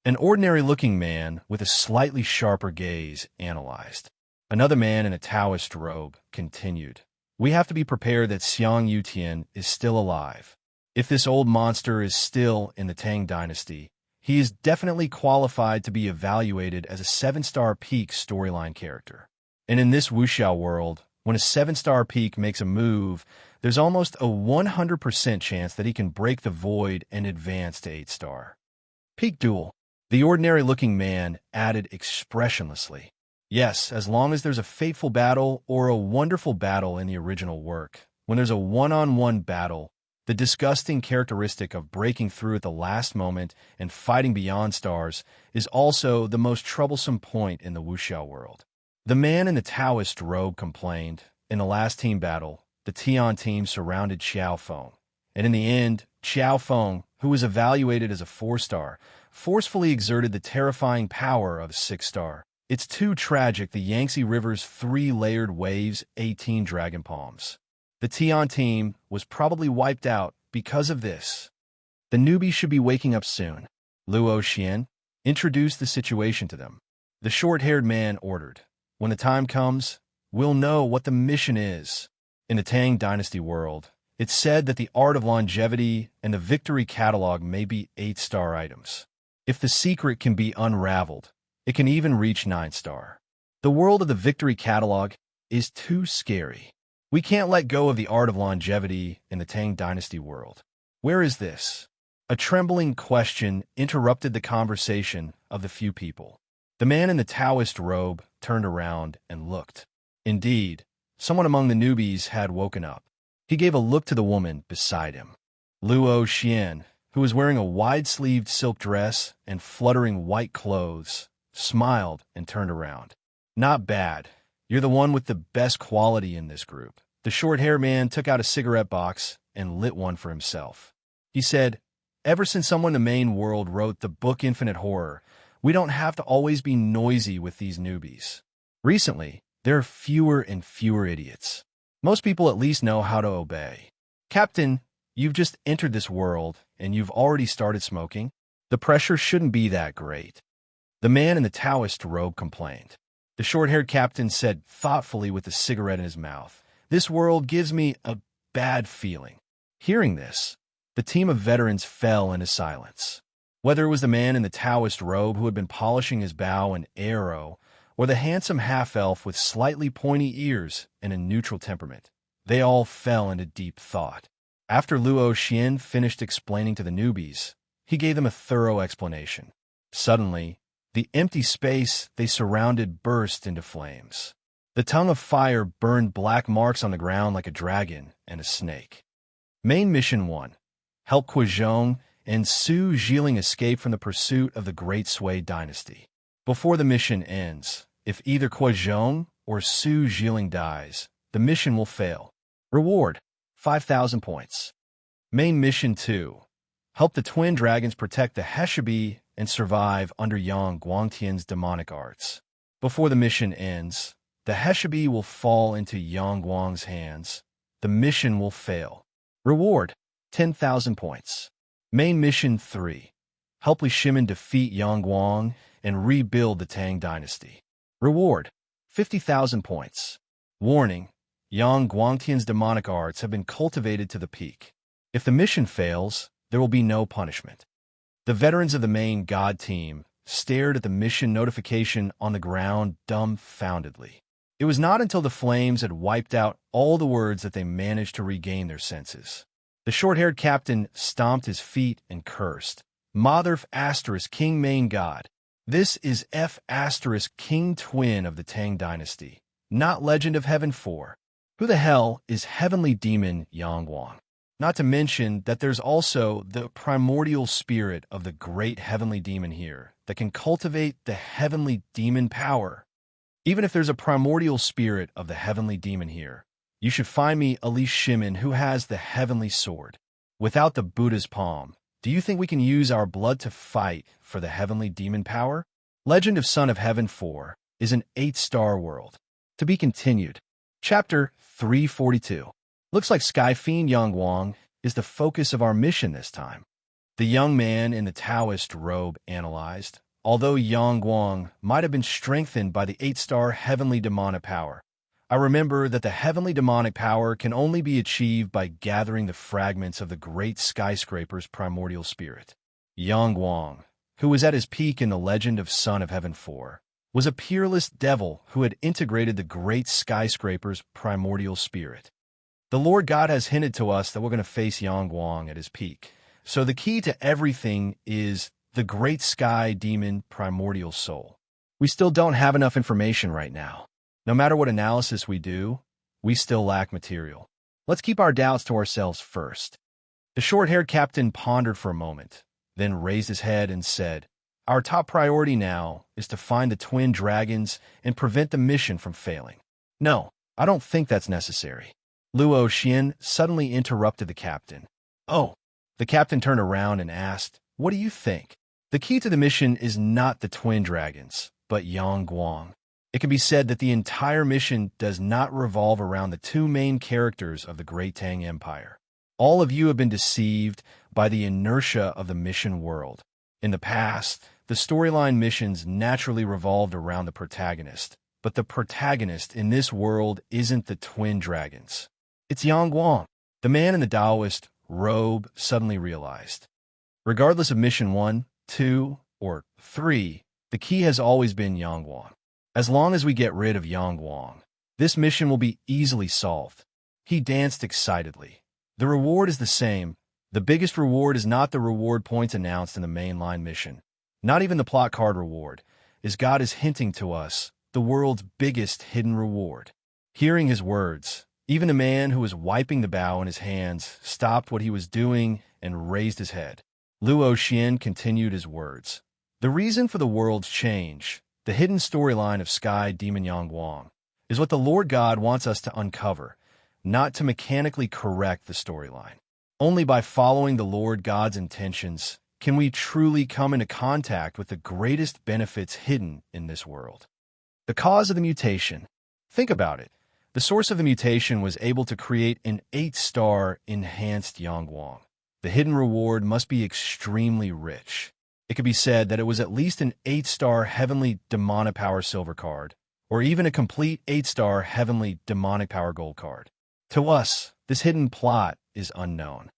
An ordinary-looking man with a slightly sharper gaze analyzed. Another man in a Taoist robe continued. We have to be prepared that Xiang Yutian is still alive. If this old monster is still in the Tang Dynasty, he is definitely qualified to be evaluated as a 7-star peak storyline character. And in this Wuxiao world, when a 7-star peak makes a move, there's almost a 100% chance that he can break the void and advance to 8-star. Peak duel. The ordinary-looking man added expressionlessly. Yes, as long as there's a fateful battle or a wonderful battle in the original work. When there's a one-on-one battle, the disgusting characteristic of breaking through at the last moment and fighting beyond stars is also the most troublesome point in the Wuxiao world. The man in the Taoist robe complained, in the last team battle, the Tian team surrounded Xiao Feng, and in the end, Xiao Feng, who was evaluated as a 4-star, forcefully exerted the terrifying power of a 6-star. It's too tragic the Yangtze River's 3-layered waves, 18 dragon palms. The Tian team was probably wiped out because of this. The newbies should be waking up soon. Luo Xian introduced the situation to them. The short-haired man ordered, when the time comes, we'll know what the mission is. In the Tang Dynasty world, it's said that the art of longevity and the victory catalog may be 8-star items. If the secret can be unraveled, it can even reach 9-star. The world of the victory catalog is too scary. We can't let go of the art of longevity in the Tang Dynasty world. Where is this? A trembling question interrupted the conversation of the few people. The man in the Taoist robe turned around and looked. Indeed, someone among the newbies had woken up. He gave a look to the woman beside him. Luo Xian, who was wearing a wide-sleeved silk dress and fluttering white clothes, smiled and turned around. Not bad. You're the one with the best quality in this group. The short-haired man took out a cigarette box and lit one for himself. He said, "Ever since someone in the main world wrote the book Infinite Horror, we don't have to always be noisy with these newbies. Recently, there are fewer and fewer idiots. Most people at least know how to obey. Captain, you've just entered this world, and you've already started smoking. The pressure shouldn't be that great." The man in the Taoist robe complained. The short-haired captain said thoughtfully with a cigarette in his mouth, "This world gives me a bad feeling." Hearing this, the team of veterans fell into silence. Whether it was the man in the Taoist robe who had been polishing his bow and arrow, or the handsome half-elf with slightly pointy ears and a neutral temperament, they all fell into deep thought. After Luo Xian finished explaining to the newbies, he gave them a thorough explanation. Suddenly, the empty space they surrounded burst into flames. The tongue of fire burned black marks on the ground like a dragon and a snake. Main Mission 1. Help Quizhong and Su Jiling escape from the pursuit of the Great Sui Dynasty. Before the mission ends, if either Quizhong or Su Jiling dies, the mission will fail. Reward: 5,000 points. Main Mission 2. Help the twin dragons protect the Heshabi and survive under Yang Guangtian's demonic arts. Before the mission ends, the Heshabi will fall into Yang Guang's hands. The mission will fail. Reward: 10,000 points. Main Mission 3. Help Li Shimin defeat Yang Guang and rebuild the Tang Dynasty. Reward: 50,000 points. Warning: Yang Guangtian's demonic arts have been cultivated to the peak. If the mission fails, there will be no punishment. The veterans of the main God team stared at the mission notification on the ground dumbfoundedly. It was not until the flames had wiped out all the words that they managed to regain their senses. The short-haired captain stomped his feet and cursed. Mother ** King Main God. This is F * King Twin of the Tang Dynasty, not Legend of Heaven 4. Who the hell is Heavenly Demon Yang Guang? Not to mention that there's also the primordial spirit of the great heavenly demon here that can cultivate the heavenly demon power. Even if there's a primordial spirit of the heavenly demon here, you should find me a Li Shimin who has the heavenly sword. Without the Buddha's palm, do you think we can use our blood to fight for the heavenly demon power? Legend of Son of Heaven 4 is an 8-star world. To be continued. Chapter 342. Looks like Sky Fiend Yang Guang is the focus of our mission this time. The young man in the Taoist robe analyzed. Although Yang Guang might have been strengthened by the 8-star heavenly demonic power, I remember that the heavenly demonic power can only be achieved by gathering the fragments of the great skyscraper's primordial spirit. Yang Guang, who was at his peak in the legend of Son of Heaven 4, was a peerless devil who had integrated the great skyscraper's primordial spirit. The Lord God has hinted to us that we're going to face Yang Guang at his peak. So the key to everything is the great sky demon primordial soul. We still don't have enough information right now. No matter what analysis we do, we still lack material. Let's keep our doubts to ourselves first. The short-haired captain pondered for a moment, then raised his head and said, "Our top priority now is to find the twin dragons and prevent the mission from failing." "No, I don't think that's necessary." Luo Xian suddenly interrupted the captain. "Oh." The captain turned around and asked, "What do you think?" "The key to the mission is not the twin dragons, but Yang Guang." It can be said that the entire mission does not revolve around the two main characters of the Great Tang Empire. All of you have been deceived by the inertia of the mission world. In the past, the storyline missions naturally revolved around the protagonist, but the protagonist in this world isn't the twin dragons. It's Yang Guang. The man in the Taoist robe suddenly realized. Regardless of mission 1, 2, or 3, the key has always been Yang Guang. As long as we get rid of Yang Guang, this mission will be easily solved. He danced excitedly. The reward is the same. The biggest reward is not the reward points announced in the mainline mission. Not even the plot card reward, as God is hinting to us, the world's biggest hidden reward. Hearing his words, even the man who was wiping the bow in his hands stopped what he was doing and raised his head. Luo Xian continued his words. The reason for the world's change, the hidden storyline of Sky Demon Yang Guang, is what the Lord God wants us to uncover, not to mechanically correct the storyline. Only by following the Lord God's intentions can we truly come into contact with the greatest benefits hidden in this world. The cause of the mutation. Think about it. The source of the mutation was able to create an 8-star enhanced Yangwang. The hidden reward must be extremely rich. It could be said that it was at least an 8-star heavenly demonic power silver card, or even a complete 8-star heavenly demonic power gold card. To us, this hidden plot is unknown.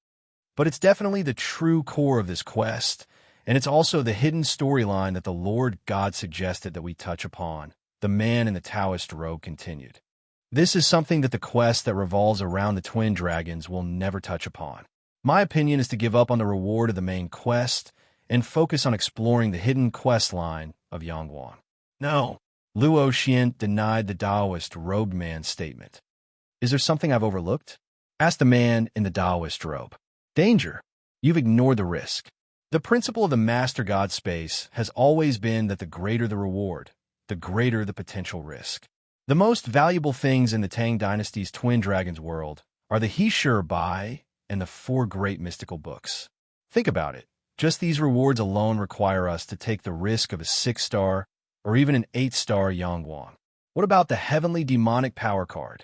But it's definitely the true core of this quest, and it's also the hidden storyline that the Lord God suggested that we touch upon. The man in the Taoist robe continued. This is something that the quest that revolves around the twin dragons will never touch upon. My opinion is to give up on the reward of the main quest and focus on exploring the hidden quest line of Yangwang. No, Luo Xian denied the Taoist robed man's statement. Is there something I've overlooked? Asked the man in the Taoist robe. Danger. You've ignored the risk. The principle of the Master God space has always been that the greater the reward, the greater the potential risk. The most valuable things in the Tang Dynasty's Twin Dragons world are the He Sure Bai and the 4 great mystical books. Think about it. Just these rewards alone require us to take the risk of a 6-star or even an 8-star Yangwang. What about the Heavenly Demonic Power card?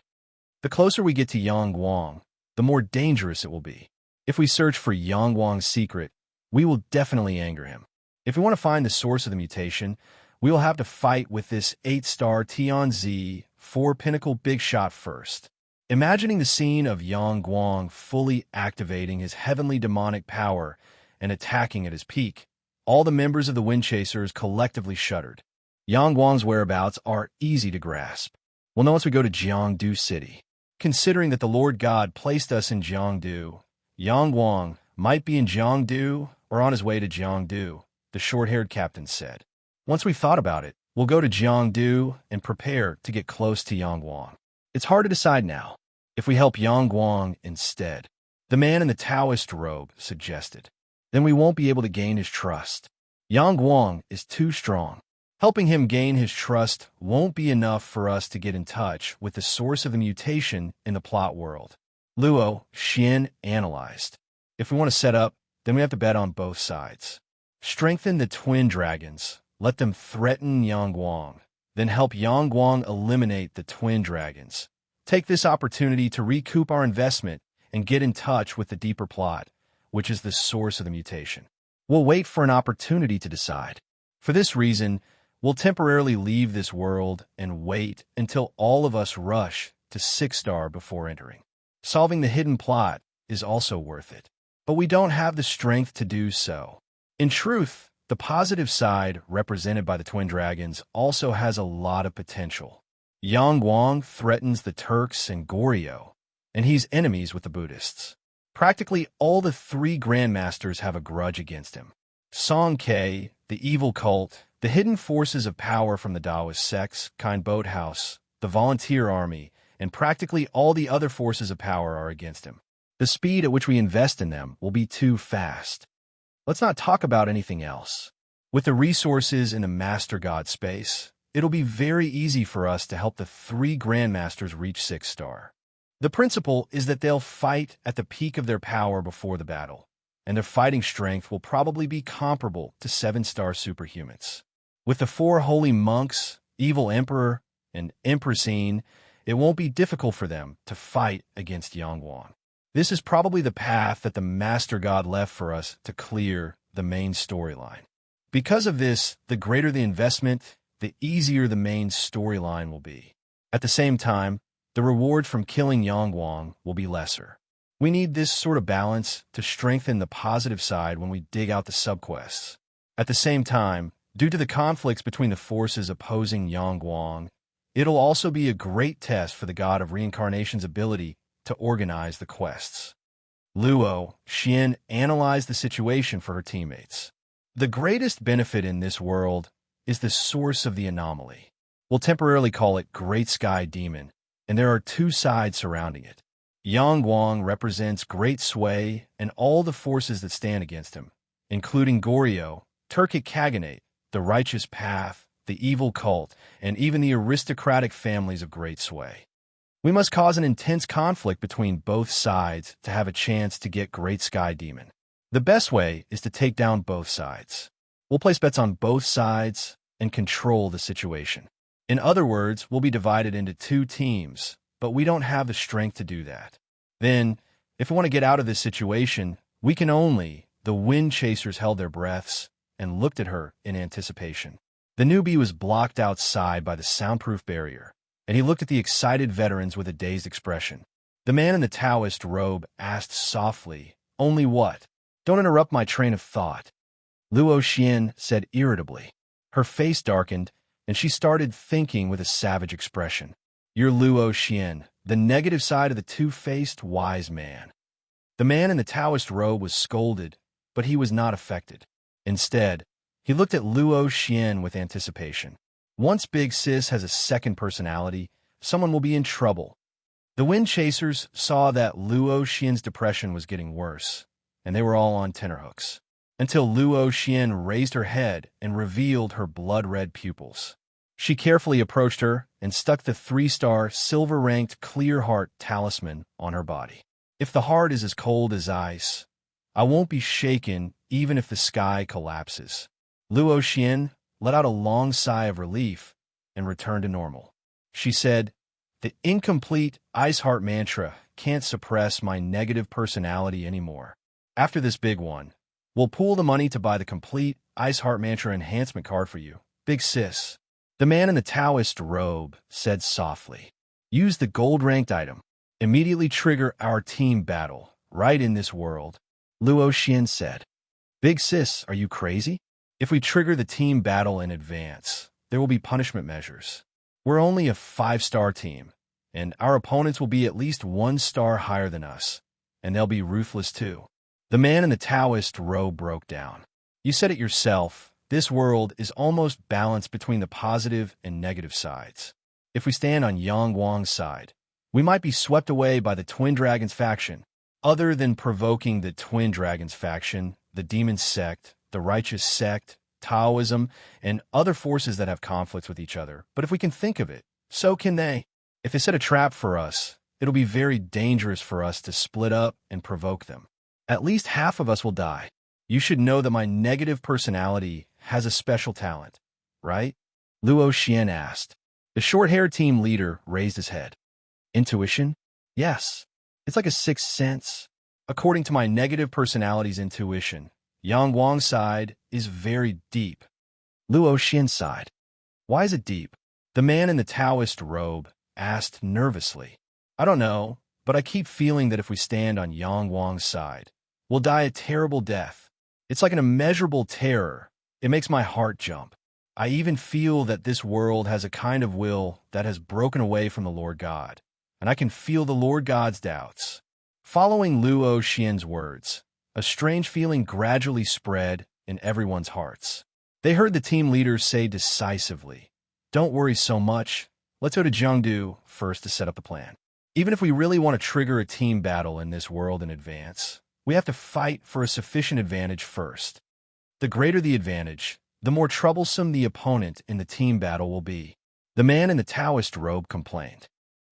The closer we get to Yangwang, the more dangerous it will be. If we search for Yangwang's secret, we will definitely anger him. If we want to find the source of the mutation, we will have to fight with this 8-star Tianzi 4-pinnacle big shot first. Imagining the scene of Yangwang fully activating his heavenly demonic power and attacking at his peak, all the members of the Wind Chasers collectively shuddered. Yangwang's whereabouts are easy to grasp. We'll know once we go to Jiangdu City. Considering that the Lord God placed us in Jiangdu, Yangwang might be in Jiangdu or on his way to Jiangdu, the short-haired captain said. Once we've thought about it, we'll go to Jiangdu and prepare to get close to Yangwang. It's hard to decide now. If we help Yangwang instead, the man in the Taoist robe suggested, then we won't be able to gain his trust. Yangwang is too strong. Helping him gain his trust won't be enough for us to get in touch with the source of the mutation in the plot world. Luo Xian analyzed. If we want to set up, then we have to bet on both sides. Strengthen the twin dragons. Let them threaten Yangwang. Then help Yangwang eliminate the twin dragons. Take this opportunity to recoup our investment and get in touch with the deeper plot, which is the source of the mutation. We'll wait for an opportunity to decide. For this reason, we'll temporarily leave this world and wait until all of us rush to 6-star before entering. Solving the hidden plot is also worth it, but we don't have the strength to do so. In truth, the positive side, represented by the twin dragons, also has a lot of potential. Yangwang threatens the Turks and Goryeo, and he's enemies with the Buddhists. Practically all the 3 grandmasters have a grudge against him. Song Ke, the evil cult, the hidden forces of power from the Taoist sects, Kind Boathouse, the volunteer army, and practically all the other forces of power are against him. The speed at which we invest in them will be too fast. Let's not talk about anything else. With the resources in the Master God space, it'll be very easy for us to help the 3 grandmasters reach 6-star. The principle is that they'll fight at the peak of their power before the battle, and their fighting strength will probably be comparable to 7-star superhumans. With the 4 holy monks, evil emperor, and empressine, it won't be difficult for them to fight against Yangwang. This is probably the path that the Master God left for us to clear the main storyline. Because of this, the greater the investment, the easier the main storyline will be. At the same time, the reward from killing Yangwang will be lesser. We need this sort of balance to strengthen the positive side when we dig out the subquests. At the same time, due to the conflicts between the forces opposing Yangwang, it'll also be a great test for the God of Reincarnation's ability to organize the quests. Luo Xian analyzed the situation for her teammates. The greatest benefit in this world is the source of the anomaly. We'll temporarily call it Great Sky Demon, and there are 2 sides surrounding it. Yangwang represents great sway and all the forces that stand against him, including Goryeo, Turkic Khaganate, the righteous path, the evil cult, and even the aristocratic families of great sway. We must cause an intense conflict between both sides to have a chance to get Great Sky Demon. The best way is to take down both sides. We'll place bets on both sides and control the situation. In other words, we'll be divided into two teams, but we don't have the strength to do that. Then, if we want to get out of this situation, we can only. The wind chasers held their breaths and looked at her in anticipation. The newbie was blocked outside by the soundproof barrier, and he looked at the excited veterans with a dazed expression. The man in the Taoist robe asked softly, "Only what? Don't interrupt my train of thought," Luo Xian said irritably. Her face darkened, and she started thinking with a savage expression. "You're Luo Xian, the negative side of the two-faced wise man." The man in the Taoist robe was scolded, but he was not affected. Instead, he looked at Luo Xian with anticipation. Once Big Sis has a second personality, someone will be in trouble. The wind chasers saw that Luo Xian's depression was getting worse, and they were all on tenterhooks, until Luo Xian raised her head and revealed her blood-red pupils. She carefully approached her and stuck the 3-star silver-ranked clear heart talisman on her body. "If the heart is as cold as ice, I won't be shaken even if the sky collapses." Luo Xian let out a long sigh of relief and returned to normal. She said, "The incomplete Ice Heart mantra can't suppress my negative personality anymore. After this big one, we'll pool the money to buy the complete Ice Heart mantra enhancement card for you, Big Sis." The man in the Taoist robe said softly, "Use the gold-ranked item. Immediately trigger our team battle, right in this world." Luo Xian said, "Big Sis, are you crazy? If we trigger the team battle in advance, there will be punishment measures. We're only a 5-star team, and our opponents will be at least 1 star higher than us, and they'll be ruthless too." The man in the Taoist robe broke down. "You said it yourself, this world is almost balanced between the positive and negative sides. If we stand on Yang Wang's side, we might be swept away by the Twin Dragons faction. Other than provoking the Twin Dragons faction, the Demon Sect, the Righteous Sect, Taoism, and other forces that have conflicts with each other. But if we can think of it, so can they. If they set a trap for us, it'll be very dangerous for us to split up and provoke them. At least half of us will die. You should know that my negative personality has a special talent, right?" Luo Xian asked. The short-haired team leader raised his head. "Intuition? Yes. It's like a sixth sense. According to my negative personality's intuition, Yang Wang's side is very deep." Luo Xian sighed. "Why is it deep?" The man in the Taoist robe asked nervously. "I don't know, but I keep feeling that if we stand on Yang Wang's side, we'll die a terrible death. It's like an immeasurable terror. It makes my heart jump. I even feel that this world has a kind of will that has broken away from the Lord God, and I can feel the Lord God's doubts." Following Luo Xian's words, a strange feeling gradually spread in everyone's hearts. They heard the team leaders say decisively, "Don't worry so much. Let's go to Jiangdu first to set up the plan. Even if we really want to trigger a team battle in this world in advance, we have to fight for a sufficient advantage first. The greater the advantage, the more troublesome the opponent in the team battle will be." The man in the Taoist robe complained.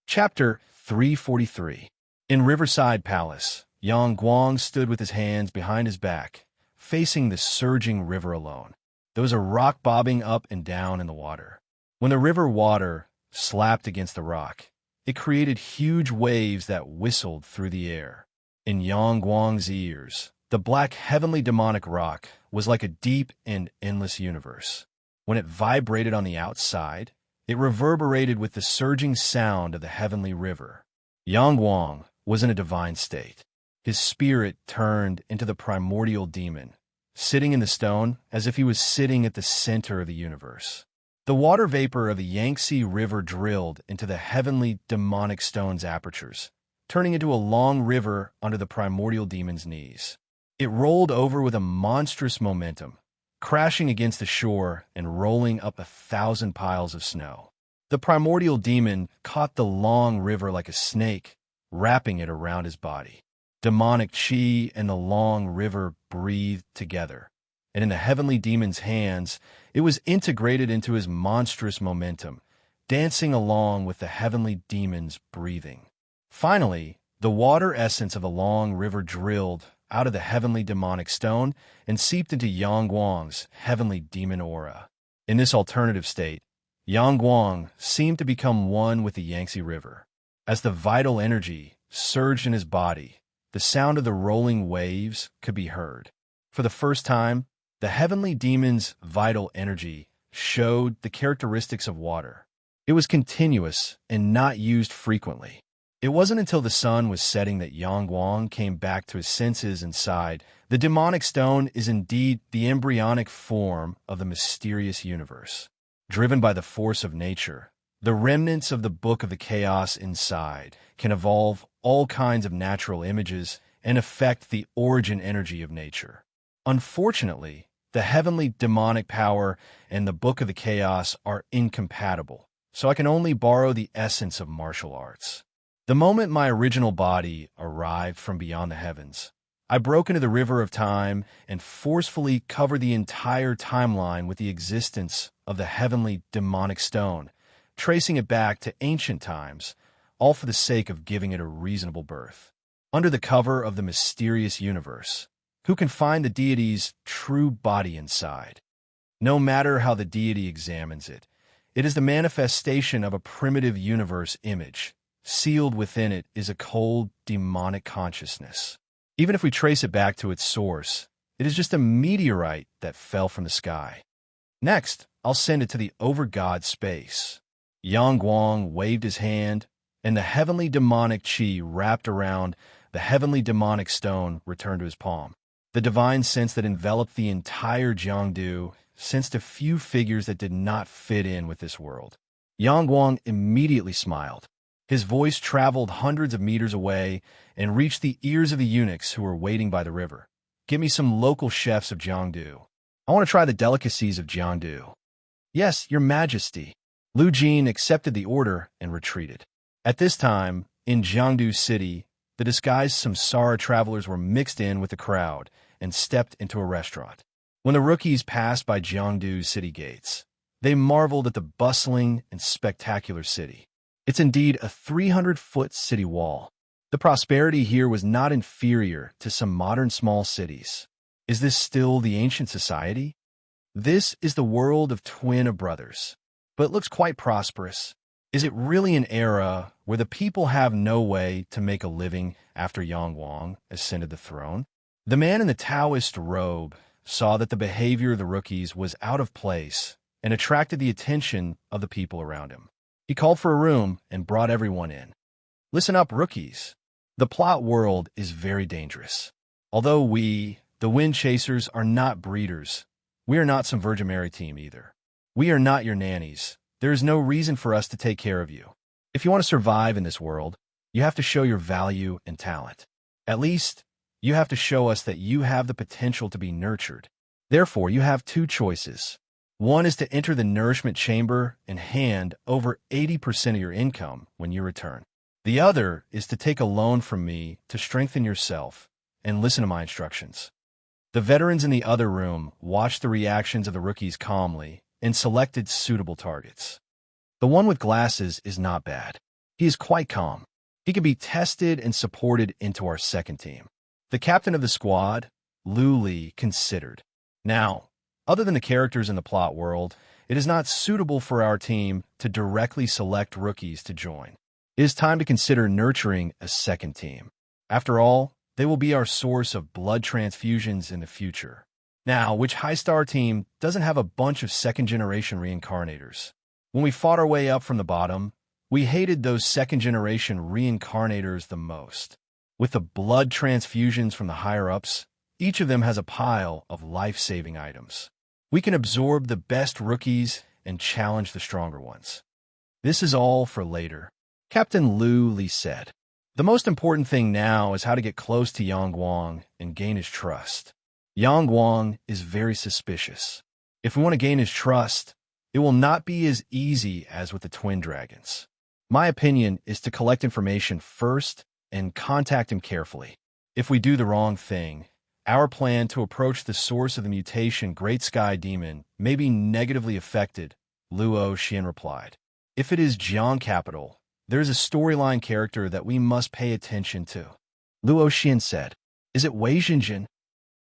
Chapter 343. In Riverside Palace, Yang Guang stood with his hands behind his back, facing the surging river alone. There was a rock bobbing up and down in the water. When the river water slapped against the rock, it created huge waves that whistled through the air. In Yang Guang's ears, the black heavenly demonic rock was like a deep and endless universe. When it vibrated on the outside, it reverberated with the surging sound of the heavenly river. Yang Guang was in a divine state. His spirit turned into the primordial demon, sitting in the stone as if he was sitting at the center of the universe. The water vapor of the Yangtze River drilled into the heavenly demonic stone's apertures, turning into a long river under the primordial demon's knees. It rolled over with a monstrous momentum, crashing against the shore and rolling up 1,000 piles of snow. The primordial demon caught the long river like a snake, wrapping it around his body. Demonic chi and the long river breathed together, and in the heavenly demon's hands, it was integrated into his monstrous momentum, dancing along with the heavenly demon's breathing. Finally, the water essence of a long river drilled out of the heavenly demonic stone and seeped into Yangguang's heavenly demon aura. In this alternative state, Yangguang seemed to become one with the Yangtze River. As the vital energy surged in his body, the sound of the rolling waves could be heard. For the first time, the heavenly demon's vital energy showed the characteristics of water. It was continuous and not used frequently. It wasn't until the sun was setting that Yangguang came back to his senses and sighed. The demonic stone is indeed the embryonic form of the mysterious universe. Driven by the force of nature, the remnants of the Book of the Chaos inside can evolve all kinds of natural images and affect the origin energy of nature. Unfortunately, the heavenly demonic power and the Book of the Chaos are incompatible, so I can only borrow the essence of martial arts. The moment my original body arrived from beyond the heavens, I broke into the river of time and forcefully covered the entire timeline with the existence of the heavenly demonic stone, tracing it back to ancient times, all for the sake of giving it a reasonable birth. Under the cover of the mysterious universe, who can find the deity's true body inside? No matter how the deity examines it, it is the manifestation of a primitive universe image. Sealed within it is a cold, demonic consciousness. Even if we trace it back to its source, it is just a meteorite that fell from the sky. Next, I'll send it to the over-god space. Yangguang waved his hand, and the heavenly demonic chi wrapped around the heavenly demonic stone returned to his palm. The divine sense that enveloped the entire Jiangdu sensed a few figures that did not fit in with this world. Yangguang immediately smiled. His voice traveled hundreds of meters away and reached the ears of the eunuchs who were waiting by the river. Give me some local chefs of Jiangdu. I want to try the delicacies of Jiangdu. Yes, your majesty. Lu Jin accepted the order and retreated. At this time, in Jiangdu City, the disguised samsara travelers were mixed in with the crowd and stepped into a restaurant. When the rookies passed by Jiangdu's city gates, they marveled at the bustling and spectacular city. It's indeed a 300-foot city wall. The prosperity here was not inferior to some modern small cities. Is this still the ancient society? This is the world of twin brothers, but it looks quite prosperous. Is it really an era where the people have no way to make a living after Yangguang ascended the throne? The man in the Taoist robe saw that the behavior of the rookies was out of place and attracted the attention of the people around him. He called for a room and brought everyone in. Listen up, rookies. The plot world is very dangerous. Although we, the Wind Chasers, are not breeders, we are not some Virgin Mary team either. We are not your nannies. There is no reason for us to take care of you. If you want to survive in this world, you have to show your value and talent. At least, you have to show us that you have the potential to be nurtured. Therefore, you have two choices. One is to enter the nourishment chamber and hand over 80% of your income when you return. The other is to take a loan from me to strengthen yourself and listen to my instructions. The veterans in the other room watched the reactions of the rookies calmly and selected suitable targets. The one with glasses is not bad. He is quite calm. He can be tested and supported into our second team. The captain of the squad, Lu Li, considered. Now, other than the characters in the plot world, it is not suitable for our team to directly select rookies to join. It is time to consider nurturing a second team. After all, they will be our source of blood transfusions in the future. Now, which high-star team doesn't have a bunch of second-generation reincarnators? When we fought our way up from the bottom, we hated those second-generation reincarnators the most. With the blood transfusions from the higher-ups, each of them has a pile of life-saving items. We can absorb the best rookies and challenge the stronger ones. This is all for later, Captain Lu Li said. The most important thing now is how to get close to Yangguang and gain his trust. Yangguang is very suspicious. If we want to gain his trust, it will not be as easy as with the twin dragons. My opinion is to collect information first and contact him carefully. If we do the wrong thing, Our plan to approach the source of the mutation Great Sky Demon may be negatively affected, Luo Xian replied. If it is Jiang capital, there is a storyline character that we must pay attention to. Luo Xian said. Is it Wei Xinjin?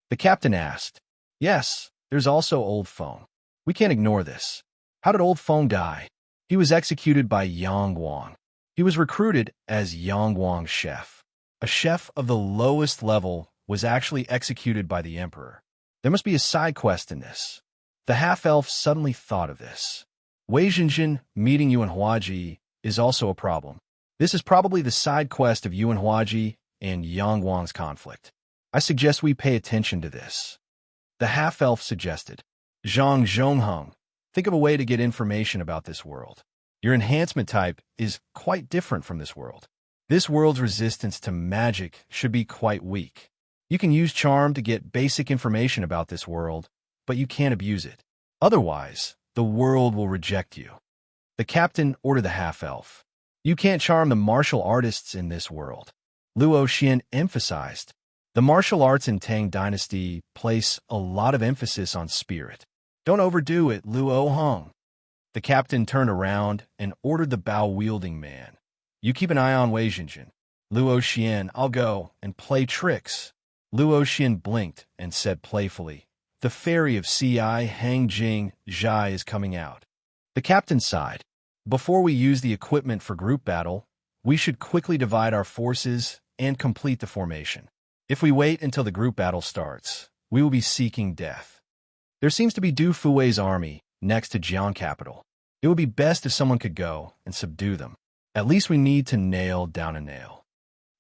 The captain asked. Yes, there's also Old Feng. We can't ignore this. How did Old Feng die? He was executed by Yang Guang. He was recruited as Yang Guang's chef. A chef of the lowest level was actually executed by the emperor. There must be a side quest in this. The half-elf suddenly thought of this. Wei Xinjin meeting Yuan Huaji is also a problem. This is probably the side quest of Yuan Huaji and Yang Guang's conflict. I suggest we pay attention to this. The half-elf suggested. Zhang Zhongheng, think of a way to get information about this world. Your enhancement type is quite different from this world. This world's resistance to magic should be quite weak. You can use charm to get basic information about this world, but you can't abuse it. Otherwise, the world will reject you. The captain ordered the half-elf. You can't charm the martial artists in this world. Luo Xian emphasized. The martial arts in Tang Dynasty place a lot of emphasis on spirit. Don't overdo it, Luo Hong. The captain turned around and ordered the bow-wielding man. You keep an eye on Wei Xinjin. Luo Xian, I'll go and play tricks. Luo Xian blinked and said playfully, the fairy of Ci Hangjing Zhai is coming out. The captain sighed. Before we use the equipment for group battle, we should quickly divide our forces and complete the formation. If we wait until the group battle starts, we will be seeking death. There seems to be Du Fuwei's army next to Jiang capital. It would be best if someone could go and subdue them. At least we need to nail down a nail.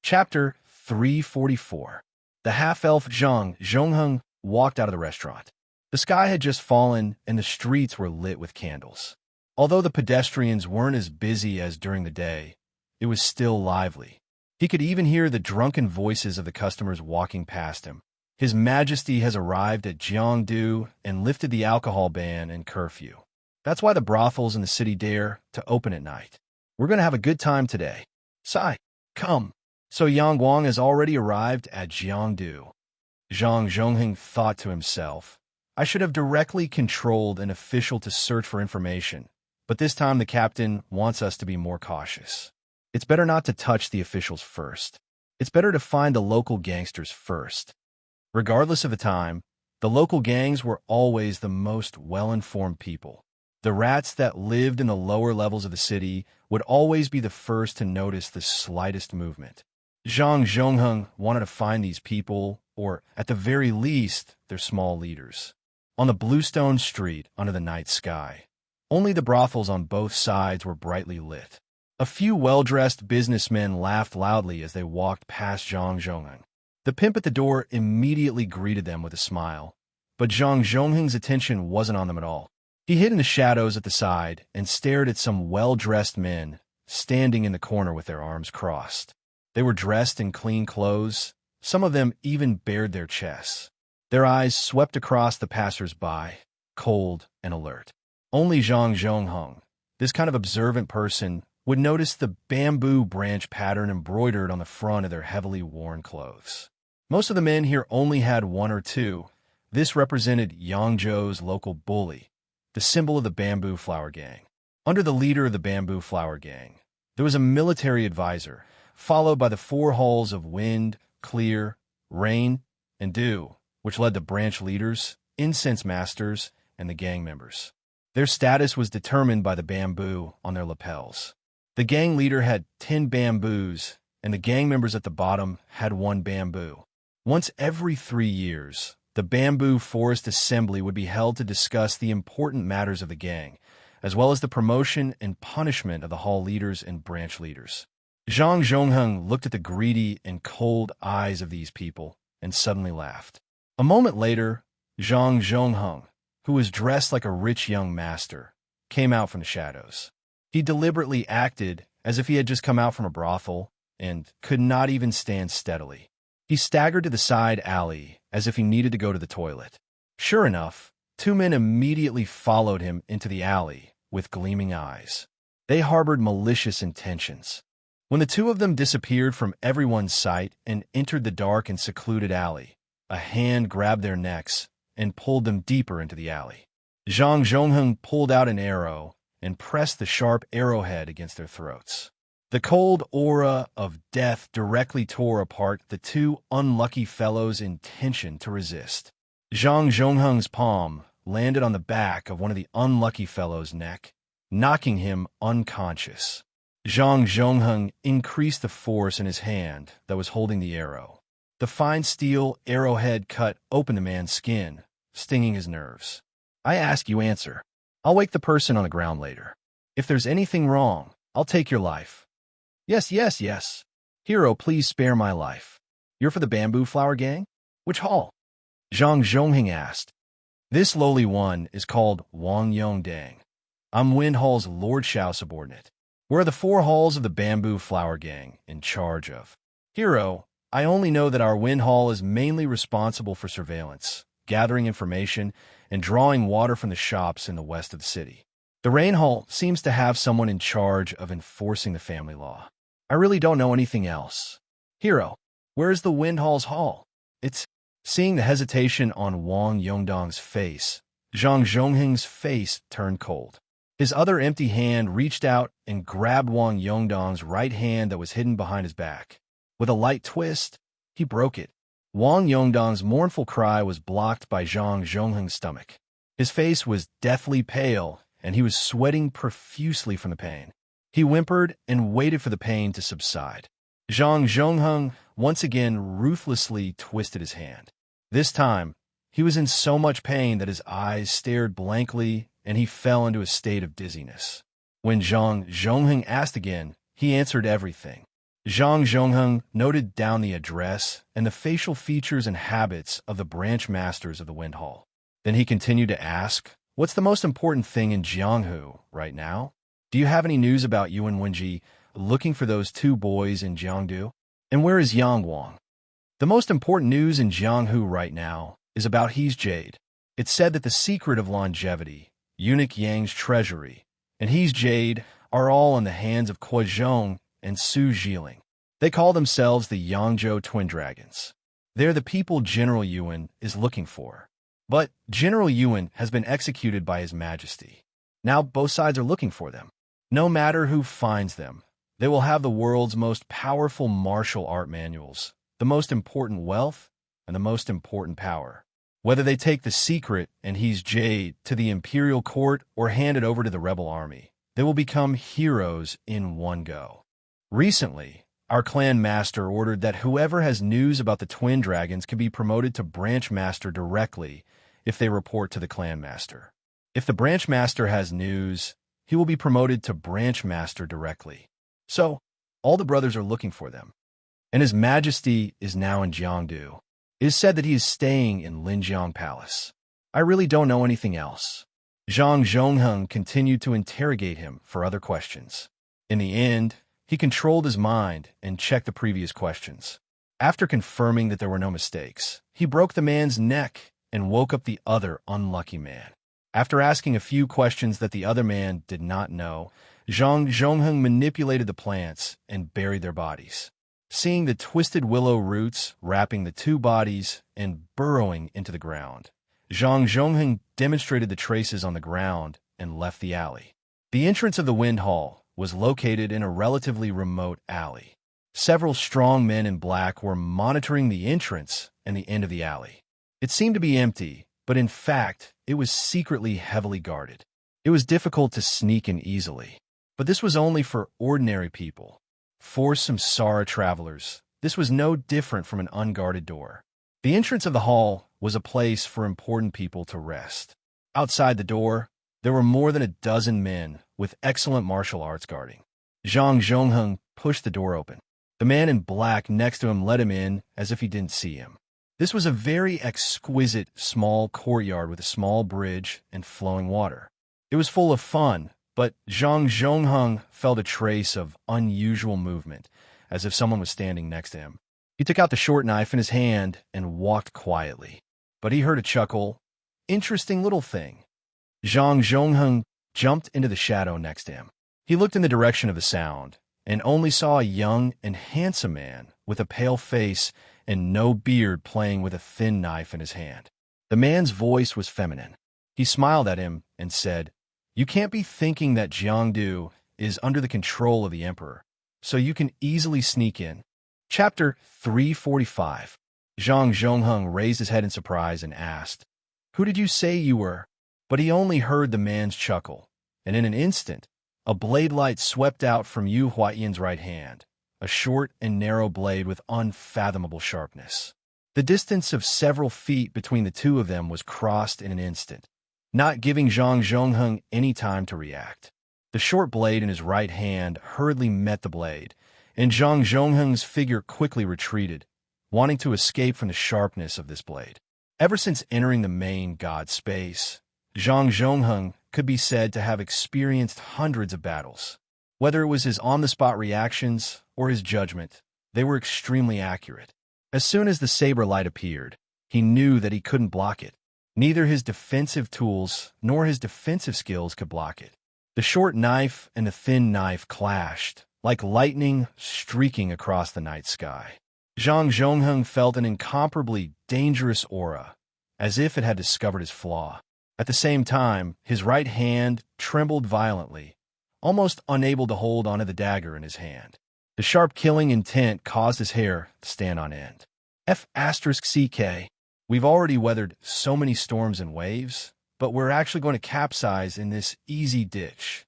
Chapter 344. The half-elf Zhang Zhongheng walked out of the restaurant. The sky had just fallen and the streets were lit with candles. Although the pedestrians weren't as busy as during the day, it was still lively. He could even hear the drunken voices of the customers walking past him. His Majesty has arrived at Jiangdu and lifted the alcohol ban and curfew. That's why the brothels in the city dare to open at night. We're going to have a good time today. Sai, come. So Yang Guang has already arrived at Jiangdu. Zhang Zhongheng thought to himself, I should have directly controlled an official to search for information, but this time the captain wants us to be more cautious. It's better not to touch the officials first. It's better to find the local gangsters first. Regardless of the time, the local gangs were always the most well-informed people. The rats that lived in the lower levels of the city would always be the first to notice the slightest movement. Zhang Zhongheng wanted to find these people, or at the very least, their small leaders. On the bluestone street under the night sky, only the brothels on both sides were brightly lit. A few well-dressed businessmen laughed loudly as they walked past Zhang Zhongheng. The pimp at the door immediately greeted them with a smile, but Zhang Zhongheng's attention wasn't on them at all. He hid in the shadows at the side and stared at some well-dressed men standing in the corner with their arms crossed. They were dressed in clean clothes. Some of them even bared their chests. Their eyes swept across the passers-by, cold and alert. Only Zhang Zhongheng, this kind of observant person, would notice the bamboo branch pattern embroidered on the front of their heavily worn clothes. Most of the men here only had one or two. This represented Yangzhou's local bully, the symbol of the Bamboo Flower Gang. Under the leader of the Bamboo Flower Gang, there was a military advisor, followed by the four halls of wind, clear, rain, and dew, which led the branch leaders, incense masters, and the gang members. Their status was determined by the bamboo on their lapels. The gang leader had 10 bamboos, and the gang members at the bottom had 1 bamboo. Once every 3 years, the Bamboo Forest Assembly would be held to discuss the important matters of the gang, as well as the promotion and punishment of the hall leaders and branch leaders. Zhang Zhongheng looked at the greedy and cold eyes of these people and suddenly laughed. A moment later, Zhang Zhongheng, who was dressed like a rich young master, came out from the shadows. He deliberately acted as if he had just come out from a brothel and could not even stand steadily. He staggered to the side alley as if he needed to go to the toilet. Sure enough, 2 men immediately followed him into the alley with gleaming eyes. They harbored malicious intentions. When the 2 of them disappeared from everyone's sight and entered the dark and secluded alley, a hand grabbed their necks and pulled them deeper into the alley. Zhang Zhongheng pulled out an arrow and pressed the sharp arrowhead against their throats. The cold aura of death directly tore apart the two unlucky fellows' intention to resist. Zhang Zhongheng's palm landed on the back of one of the unlucky fellow's neck, knocking him unconscious. Zhang Zhongheng increased the force in his hand that was holding the arrow. The fine steel arrowhead cut open the man's skin, stinging his nerves. I ask, you answer. I'll wake the person on the ground later. If there's anything wrong, I'll take your life. Yes, yes, yes. Hero, please spare my life. You're for the Bamboo Flower Gang? Which hall? Zhang Zhongheng asked. This lowly one is called Wang Yongdang. I'm Wind Hall's Lord Xiao subordinate. Where are the 4 halls of the Bamboo Flower Gang in charge of? Hero, I only know that our Wind Hall is mainly responsible for surveillance, gathering information, and drawing water from the shops in the west of the city. The Rain Hall seems to have someone in charge of enforcing the family law. I really don't know anything else. Hero, where is the Wind Hall's hall? It's... Seeing the hesitation on Wang Yongdang's face, Zhang Zhongheng's face turned cold. His other empty hand reached out and grabbed Wang Yongdang's right hand that was hidden behind his back. With a light twist, he broke it. Wang Yongdang's mournful cry was blocked by Zhang Zhongheng's stomach. His face was deathly pale, and he was sweating profusely from the pain. He whimpered and waited for the pain to subside. Zhang Zhongheng once again ruthlessly twisted his hand. This time, he was in so much pain that his eyes stared blankly and he fell into a state of dizziness. When Zhang Zhongheng asked again, he answered everything. Zhang Zhongheng noted down the address and the facial features and habits of the branch masters of the Wind Hall. Then he continued to ask, what's the most important thing in Jianghu right now? Do you have any news about Yuan Wenji looking for those 2 boys in Jiangdu? And where is Yang Wang? The most important news in Jianghu right now is about He's Jade. It's said that the secret of longevity, Eunuch Yang's treasury, and He's Jade are all in the hands of Kuo Zhong and Su Jiling. They call themselves the Yangzhou Twin Dragons. They're the people General Yuan is looking for. But General Yuan has been executed by His Majesty. Now both sides are looking for them. No matter who finds them, they will have the world's most powerful martial art manuals, the most important wealth, and the most important power. Whether they take the secret and He's Jade to the imperial court or hand it over to the rebel army, they will become heroes in one go. Recently, our clan master ordered that whoever has news about the twin dragons can be promoted to branch master directly if they report to the clan master. If the branch master has news, he will be promoted to branch master directly. So, all the brothers are looking for them. And His Majesty is now in Jiangdu. It is said that he is staying in Linjiang Palace. I really don't know anything else. Zhang Zhongheng continued to interrogate him for other questions. In the end, he controlled his mind and checked the previous questions. After confirming that there were no mistakes, he broke the man's neck and woke up the other unlucky man. After asking a few questions that the other man did not know, Zhang Zhongheng manipulated the plants and buried their bodies. Seeing the twisted willow roots wrapping the 2 bodies and burrowing into the ground, Zhang Zhongheng demonstrated the traces on the ground and left the alley. The entrance of the Wind Hall was located in a relatively remote alley. Several strong men in black were monitoring the entrance and the end of the alley. It seemed to be empty, but in fact, it was secretly heavily guarded. It was difficult to sneak in easily. But this was only for ordinary people. For samsara travelers, this was no different from an unguarded door. The entrance of the hall was a place for important people to rest. Outside the door, there were more than a dozen men with excellent martial arts guarding. Zhang Zhongheng pushed the door open. The man in black next to him let him in as if he didn't see him. This was a very exquisite small courtyard with a small bridge and flowing water. It was full of fun, but Zhang Zhongheng felt a trace of unusual movement, as if someone was standing next to him. He took out the short knife in his hand and walked quietly. But he heard a chuckle. Interesting little thing. Zhang Zhongheng jumped into the shadow next to him. He looked in the direction of the sound, and only saw a young and handsome man with a pale face and no beard, playing with a thin knife in his hand. The man's voice was feminine. He smiled at him and said, "You can't be thinking that Jiangdu is under the control of the emperor, so you can easily sneak in." Chapter 345. Zhang Zhongheng raised his head in surprise and asked, "Who did you say you were?" But he only heard the man's chuckle, and in an instant, a blade light swept out from Yu Huayan's right hand, a short and narrow blade with unfathomable sharpness. The distance of several feet between the two of them was crossed in an instant, not giving Zhang Zhongheng any time to react. The short blade in his right hand hurriedly met the blade, and Zhang Zhongheng's figure quickly retreated, wanting to escape from the sharpness of this blade. Ever since entering the main god space, Zhang Zhongheng could be said to have experienced hundreds of battles. Whether it was his on-the-spot reactions or his judgment, they were extremely accurate. As soon as the saber light appeared, he knew that he couldn't block it. Neither his defensive tools nor his defensive skills could block it. The short knife and the thin knife clashed, like lightning streaking across the night sky. Zhang Zhongheng felt an incomparably dangerous aura, as if it had discovered his flaw. At the same time, his right hand trembled violently, almost unable to hold onto the dagger in his hand. The sharp killing intent caused his hair to stand on end. F***CK. We've already weathered so many storms and waves, but we're actually going to capsize in this easy ditch.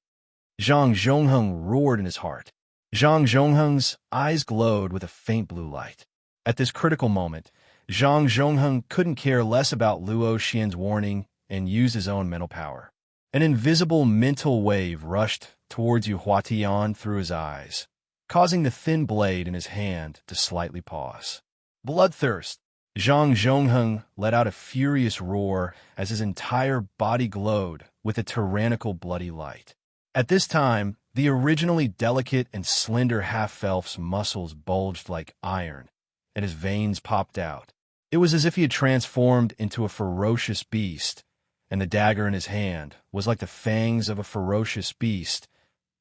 Zhang Zhongheng roared in his heart. Zhang Zhongheng's eyes glowed with a faint blue light. At this critical moment, Zhang Zhongheng couldn't care less about Luo Xian's warning and used his own mental power. An invisible mental wave rushed towards Yu Huatian through his eyes, causing the thin blade in his hand to slightly pause. Bloodthirst! Zhang Zhongheng let out a furious roar as his entire body glowed with a tyrannical bloody light. At this time, the originally delicate and slender half-elf's muscles bulged like iron, and his veins popped out. It was as if he had transformed into a ferocious beast, and the dagger in his hand was like the fangs of a ferocious beast,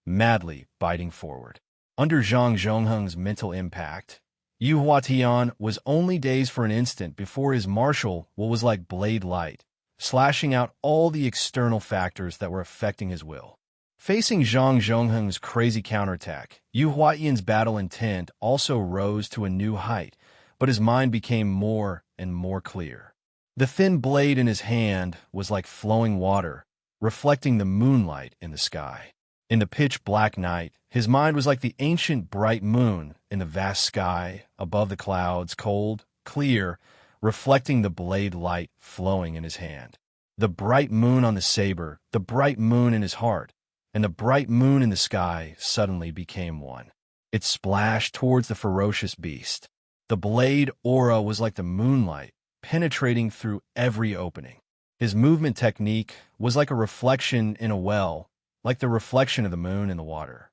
madly biting forward. Under Zhang Zhongheng's mental impact, Yu Huatian was only dazed for an instant before his martial will was like blade light, slashing out all the external factors that were affecting his will. Facing Zhang Zhongheng's crazy counterattack, Yu Huatian's battle intent also rose to a new height, but his mind became more and more clear. The thin blade in his hand was like flowing water, reflecting the moonlight in the sky. In the pitch-black night, his mind was like the ancient bright moon in the vast sky above the clouds, cold, clear, reflecting the blade light flowing in his hand. The bright moon on the saber, the bright moon in his heart, and the bright moon in the sky suddenly became one. It splashed towards the ferocious beast. The blade aura was like the moonlight, penetrating through every opening. His movement technique was like a reflection in a well, like the reflection of the moon in the water.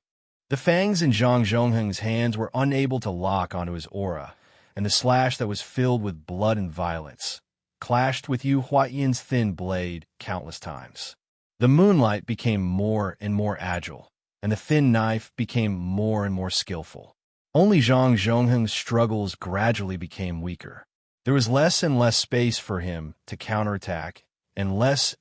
The fangs in Zhang Zhongheng's hands were unable to lock onto his aura, and the slash that was filled with blood and violence clashed with Yu Huatian's thin blade countless times. The moonlight became more and more agile, and the thin knife became more and more skillful. Only Zhang Zhongheng's struggles gradually became weaker. There was less and less space for him to counterattack, and less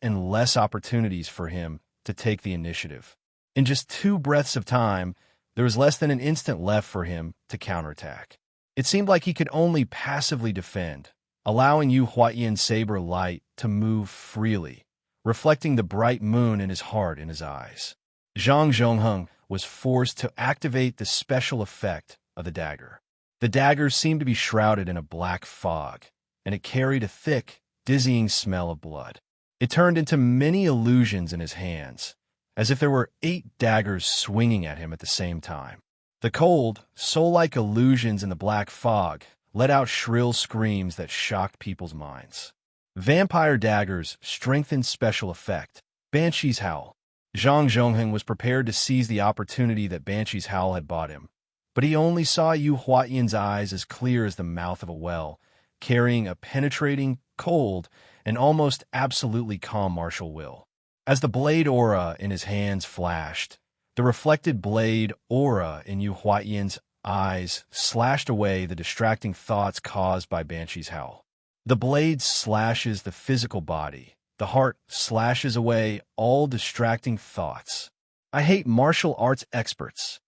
opportunities for him to take the initiative. In just 2 breaths of time, there was less than an instant left for him to counterattack. It seemed like he could only passively defend, allowing Yu Huatian's saber light to move freely, reflecting the bright moon in his heart and his eyes. Zhang Zhongheng was forced to activate the special effect of the dagger. The dagger seemed to be shrouded in a black fog, and it carried a thick, dizzying smell of blood. It turned into many illusions in his hands, as if there were 8 daggers swinging at him at the same time. The cold, soul-like illusions in the black fog let out shrill screams that shocked people's minds. Vampire daggers strengthened special effect. Banshee's Howl. Zhang Zhongheng was prepared to seize the opportunity that Banshee's Howl had bought him, but he only saw Yu Huatian's eyes as clear as the mouth of a well, carrying a penetrating, cold, and almost absolutely calm martial will. As the blade aura in his hands flashed, the reflected blade aura in Yu Huatian's eyes slashed away the distracting thoughts caused by Banshee's howl. The blade slashes the physical body. The heart slashes away all distracting thoughts. I hate martial arts experts.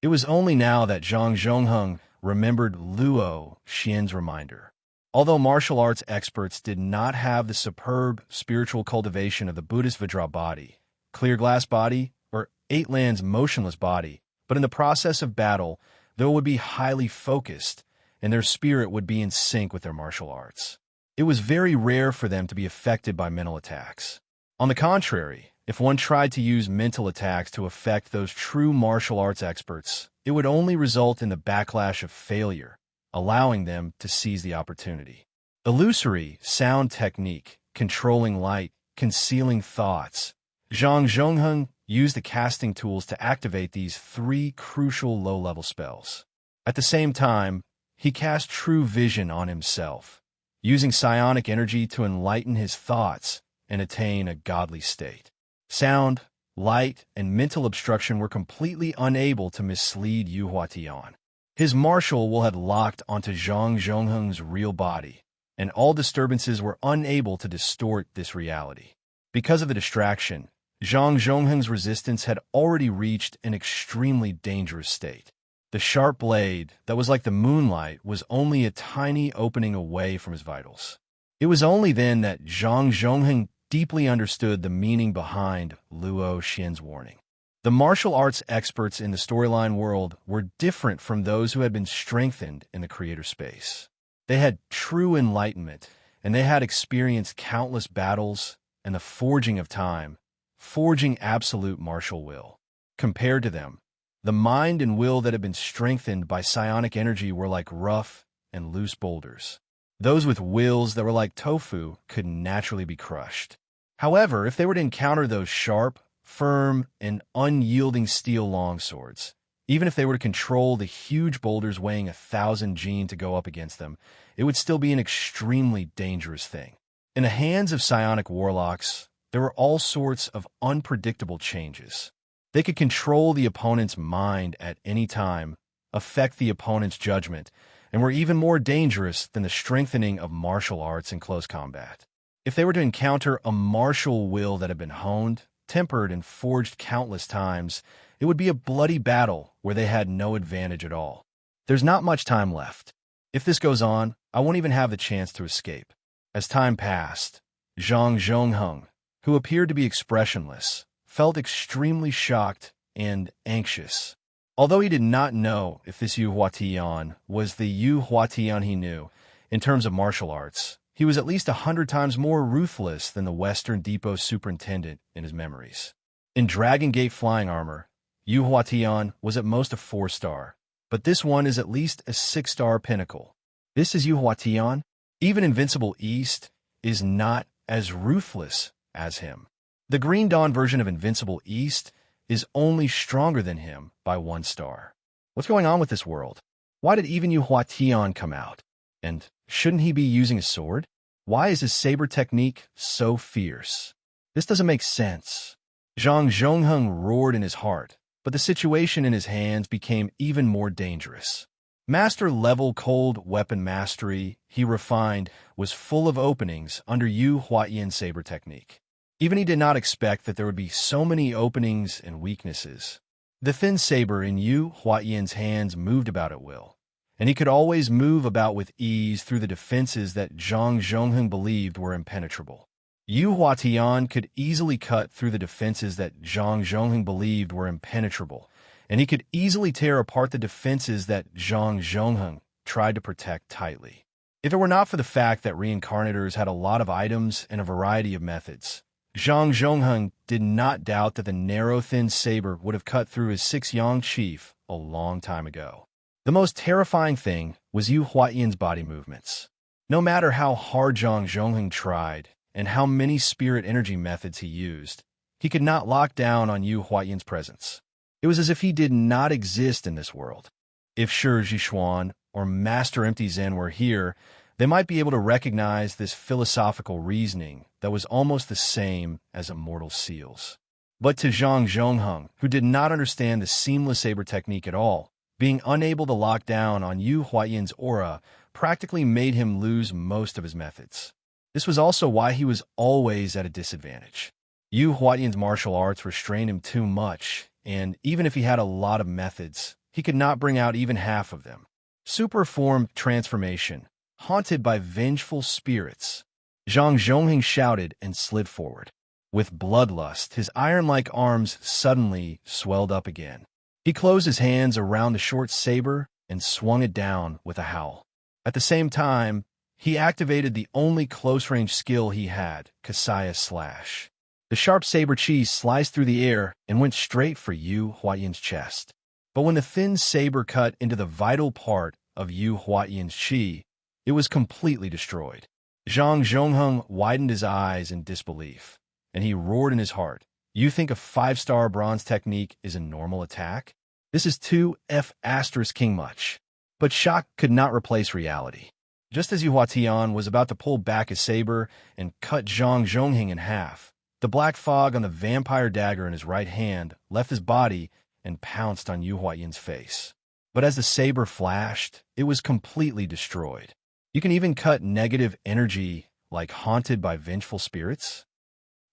It was only now that Zhang Zhongheng remembered Luo Xian's reminder. Although martial arts experts did not have the superb spiritual cultivation of the Buddhist Vajra body, clear glass body, or eight lands motionless body, but in the process of battle, they would be highly focused, and their spirit would be in sync with their martial arts. It was very rare for them to be affected by mental attacks. On the contrary, if one tried to use mental attacks to affect those true martial arts experts, it would only result in the backlash of failure, allowing them to seize the opportunity. Illusory sound technique, controlling light, concealing thoughts. Zhang Zhongheng used the casting tools to activate these three crucial low-level spells. At the same time, he cast true vision on himself, using psionic energy to enlighten his thoughts and attain a godly state. Sound, light, and mental obstruction were completely unable to mislead Yu Huatian. His martial will had locked onto Zhang Zhongheng's real body, and all disturbances were unable to distort this reality. Because of the distraction, Zhang Zhongheng's resistance had already reached an extremely dangerous state. The sharp blade, that was like the moonlight, was only a tiny opening away from his vitals. It was only then that Zhang Zhongheng deeply understood the meaning behind Luo Xian's warning. The martial arts experts in the storyline world were different from those who had been strengthened in the creator space. They had true enlightenment, and they had experienced countless battles and the forging of time, forging absolute martial will. Compared to them, the mind and will that had been strengthened by psionic energy were like rough and loose boulders. Those with wills that were like tofu could naturally be crushed. However, if they were to encounter those sharp, firm, and unyielding steel longswords, even if they were to control the huge boulders weighing 1,000 jin to go up against them, it would still be an extremely dangerous thing. In the hands of psionic warlocks, there were all sorts of unpredictable changes. They could control the opponent's mind at any time, affect the opponent's judgment, and were even more dangerous than the strengthening of martial arts in close combat. If they were to encounter a martial will that had been honed, tempered, and forged countless times, it would be a bloody battle where they had no advantage at all. There's not much time left. If this goes on, I won't even have the chance to escape. As time passed, Zhang Zhongheng, who appeared to be expressionless, felt extremely shocked and anxious. Although he did not know if this Yu Huatian was the Yu Huatian he knew, in terms of martial arts, he was at least 100 times more ruthless than the Western Depot superintendent in his memories. In Dragon Gate flying armor, Yu Huatian was at most a 4-star, but this one is at least a 6-star pinnacle. This is Yu Huatian. Even Invincible East is not as ruthless as him. The Green Dawn version of Invincible East is only stronger than him by 1 star. What's going on with this world? Why did even Yu Huatian come out? And shouldn't he be using a sword? Why is his saber technique so fierce? This doesn't make sense. Zhang Zhongheng roared in his heart, but the situation in his hands became even more dangerous. Master-level cold weapon mastery, he refined, was full of openings under Yu Huatian's saber technique. Even he did not expect that there would be so many openings and weaknesses. The thin saber in Yu Huatian's hands moved about at will, and he could always move about with ease through the defenses that Zhang Zhongheng believed were impenetrable. Yu Huatian could easily cut through the defenses that Zhang Zhongheng believed were impenetrable, and he could easily tear apart the defenses that Zhang Zhongheng tried to protect tightly. If it were not for the fact that reincarnators had a lot of items and a variety of methods, Zhang Zhongheng did not doubt that the narrow, thin saber would have cut through his 6-yang chief a long time ago. The most terrifying thing was Yu Huatian's body movements. No matter how hard Zhang Zhongheng tried and how many spirit energy methods he used, he could not lock down on Yu Huatian's presence. It was as if he did not exist in this world. If Shi Zhishuan or Master Empty Zen were here, they might be able to recognize this philosophical reasoning that was almost the same as immortal seals. But to Zhang Zhongheng, who did not understand the seamless saber technique at all, Being unable to lock down on Yu Huayan's aura practically made him lose most of his methods. This was also why he was always at a disadvantage. Yu Huayan's martial arts restrained him too much, and even if he had a lot of methods, he could not bring out even half of them. Superform transformation, haunted by vengeful spirits. Zhang Zhongheng shouted and slid forward. With bloodlust, his iron-like arms suddenly swelled up again. He closed his hands around the short saber and swung it down with a howl. At the same time, he activated the only close-range skill he had, Kasaya Slash. The sharp saber chi sliced through the air and went straight for Yu Huayan's chest. But when the thin saber cut into the vital part of Yu Huayan's chi, it was completely destroyed. Zhang Zhongheng widened his eyes in disbelief, and he roared in his heart. You think a 5-star bronze technique is a normal attack? This is 2F** king much. But shock could not replace reality. Just as Yu Huatian was about to pull back his saber and cut Zhang Zhongheng in half, the black fog on the vampire dagger in his right hand left his body and pounced on Yu Huayan's face. But as the saber flashed, it was completely destroyed. You can even cut negative energy like haunted by vengeful spirits?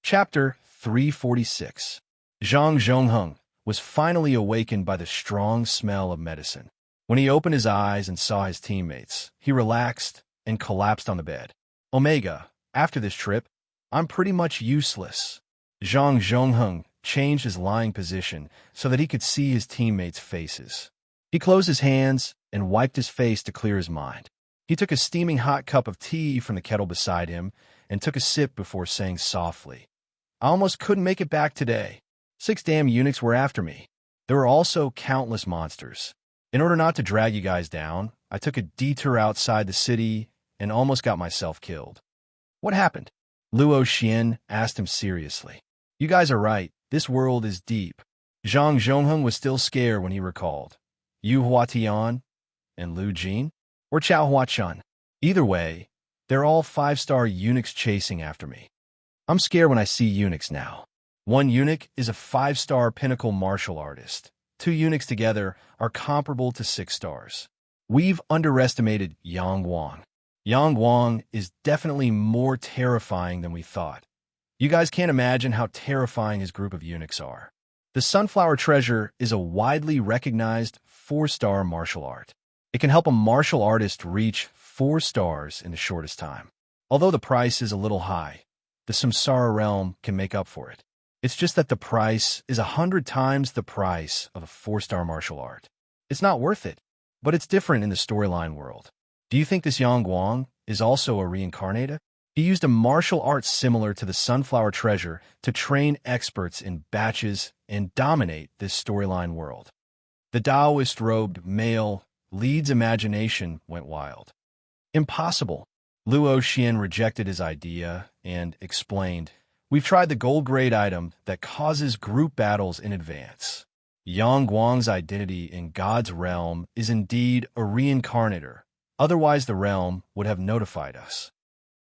Chapter 346. Zhang Zhongheng was finally awakened by the strong smell of medicine. When he opened his eyes and saw his teammates, he relaxed and collapsed on the bed. Omega, after this trip, I'm pretty much useless. Zhang Zhongheng changed his lying position so that he could see his teammates' faces. He closed his hands and wiped his face to clear his mind. He took a steaming hot cup of tea from the kettle beside him and took a sip before saying softly, I almost couldn't make it back today. 6 damn eunuchs were after me. There were also countless monsters. In order not to drag you guys down, I took a detour outside the city and almost got myself killed. What happened? Luo Xian asked him seriously. You guys are right. This world is deep. Zhang Zhongheng was still scared when he recalled. Yu Huatian and Lu Jin? Or Chao Huachan? Either way, they're all 5-star eunuchs chasing after me. I'm scared when I see eunuchs now. 1 eunuch is a 5-star pinnacle martial artist. 2 eunuchs together are comparable to 6 stars. We've underestimated Yang Wang. Yang Wang is definitely more terrifying than we thought. You guys can't imagine how terrifying his group of eunuchs are. The Sunflower Treasure is a widely recognized 4-star martial art. It can help a martial artist reach 4 stars in the shortest time. Although the price is a little high, the Samsara realm can make up for it. It's just that the price is 100 times the price of a 4-star martial art. It's not worth it, but it's different in the storyline world. Do you think this Yang Guang is also a reincarnated? He used a martial art similar to the Sunflower Treasure to train experts in batches and dominate this storyline world. The Taoist-robed male lead's imagination went wild. Impossible. Luo Xian rejected his idea and explained, We've tried the gold-grade item that causes group battles in advance. Yang Guang's identity in God's realm is indeed a reincarnator. Otherwise, the realm would have notified us.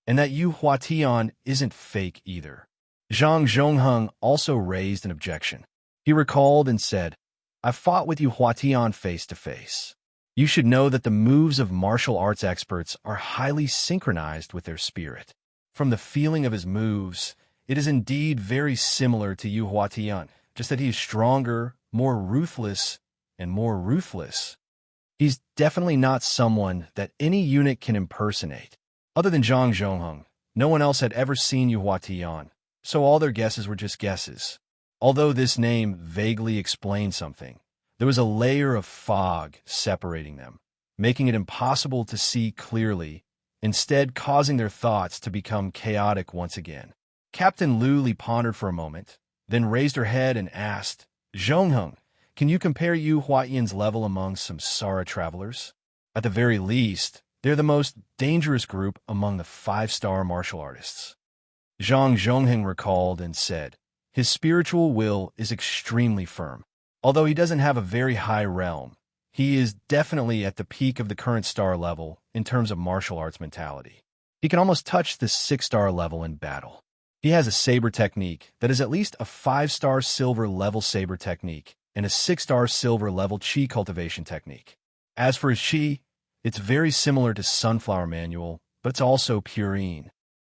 And that Yu Huatian isn't fake either. Zhang Zhongheng also raised an objection. He recalled and said, I fought with Yu Huatian face to face. You should know that the moves of martial arts experts are highly synchronized with their spirit. From the feeling of his moves, it is indeed very similar to Yu Huatian, just that he is stronger, more ruthless, and more ruthless. He's definitely not someone that any eunuch can impersonate. Other than Zhang Zhongheng, no one else had ever seen Yu Huatian, so all their guesses were just guesses. Although this name vaguely explained something, there was a layer of fog separating them, making it impossible to see clearly, instead causing their thoughts to become chaotic once again. Captain Lu Li pondered for a moment, then raised her head and asked, Zhongheng, can you compare Yu Huatian's level among Samsara travelers? At the very least, they're the most dangerous group among the 5-star martial artists. Zhang Zhongheng recalled and said, his spiritual will is extremely firm. Although he doesn't have a very high realm, he is definitely at the peak of the current star level in terms of martial arts mentality. He can almost touch the 6-star level in battle. He has a saber technique that is at least a 5-star silver level saber technique and a 6-star silver level chi cultivation technique. As for his chi, it's very similar to Sunflower Manual, but it's also purine.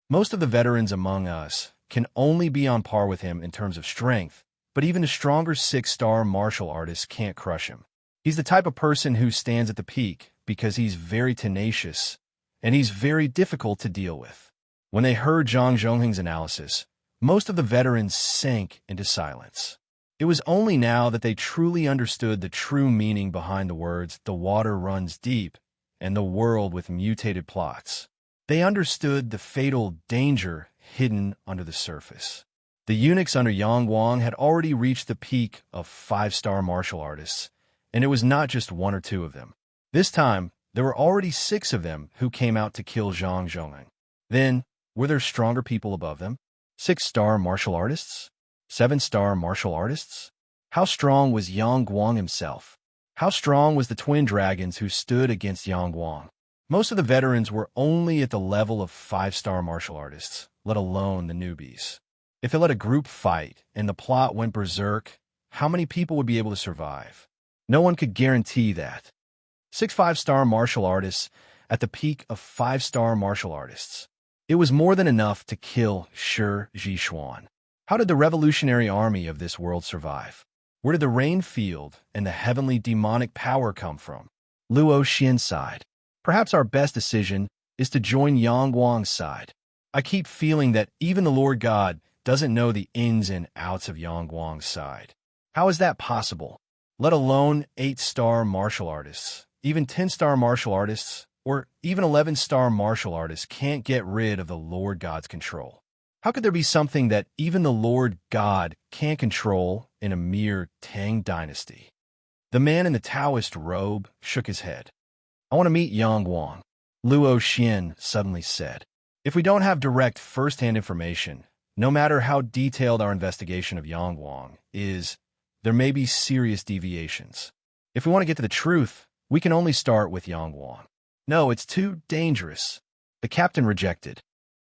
Most of the veterans among us can only be on par with him in terms of strength, but even a stronger 6-star martial artist can't crush him. He's the type of person who stands at the peak because he's very tenacious, and he's very difficult to deal with. When they heard Zhang Zhongheng's analysis, most of the veterans sank into silence. It was only now that they truly understood the true meaning behind the words, "The water runs deep," and "the world with mutated plots." They understood the fatal danger hidden under the surface. The eunuchs under Yang Guang had already reached the peak of 5-star martial artists, and it was not just 1 or 2 of them. This time, there were already 6 of them who came out to kill Zhang Zhongheng. Then, were there stronger people above them? 6-star martial artists? 7-star martial artists? How strong was Yang Guang himself? How strong was the twin dragons who stood against Yang Guang? Most of the veterans were only at the level of 5-star martial artists, let alone the newbies. If they let a group fight and the plot went berserk, how many people would be able to survive? No one could guarantee that. 6 5-star martial artists at the peak of 5-star martial artists. It was more than enough to kill Shi Zhishuan. How did the revolutionary army of this world survive? Where did the rain field and the heavenly demonic power come from? Luo Xian sighed. Perhaps our best decision is to join Yang Guang's side. I keep feeling that even the Lord God doesn't know the ins and outs of Yang Guang's side. How is that possible? Let alone 8-star martial artists, even 10-star martial artists, or even 11-star martial artists can't get rid of the Lord God's control. How could there be something that even the Lord God can't control in a mere Tang dynasty? The man in the Taoist robe shook his head. I want to meet Yang Guang, Luo Xian suddenly said. If we don't have direct first-hand information, no matter how detailed our investigation of Yang Guang is, there may be serious deviations. If we want to get to the truth, we can only start with Yang Guang. No, it's too dangerous. The captain rejected.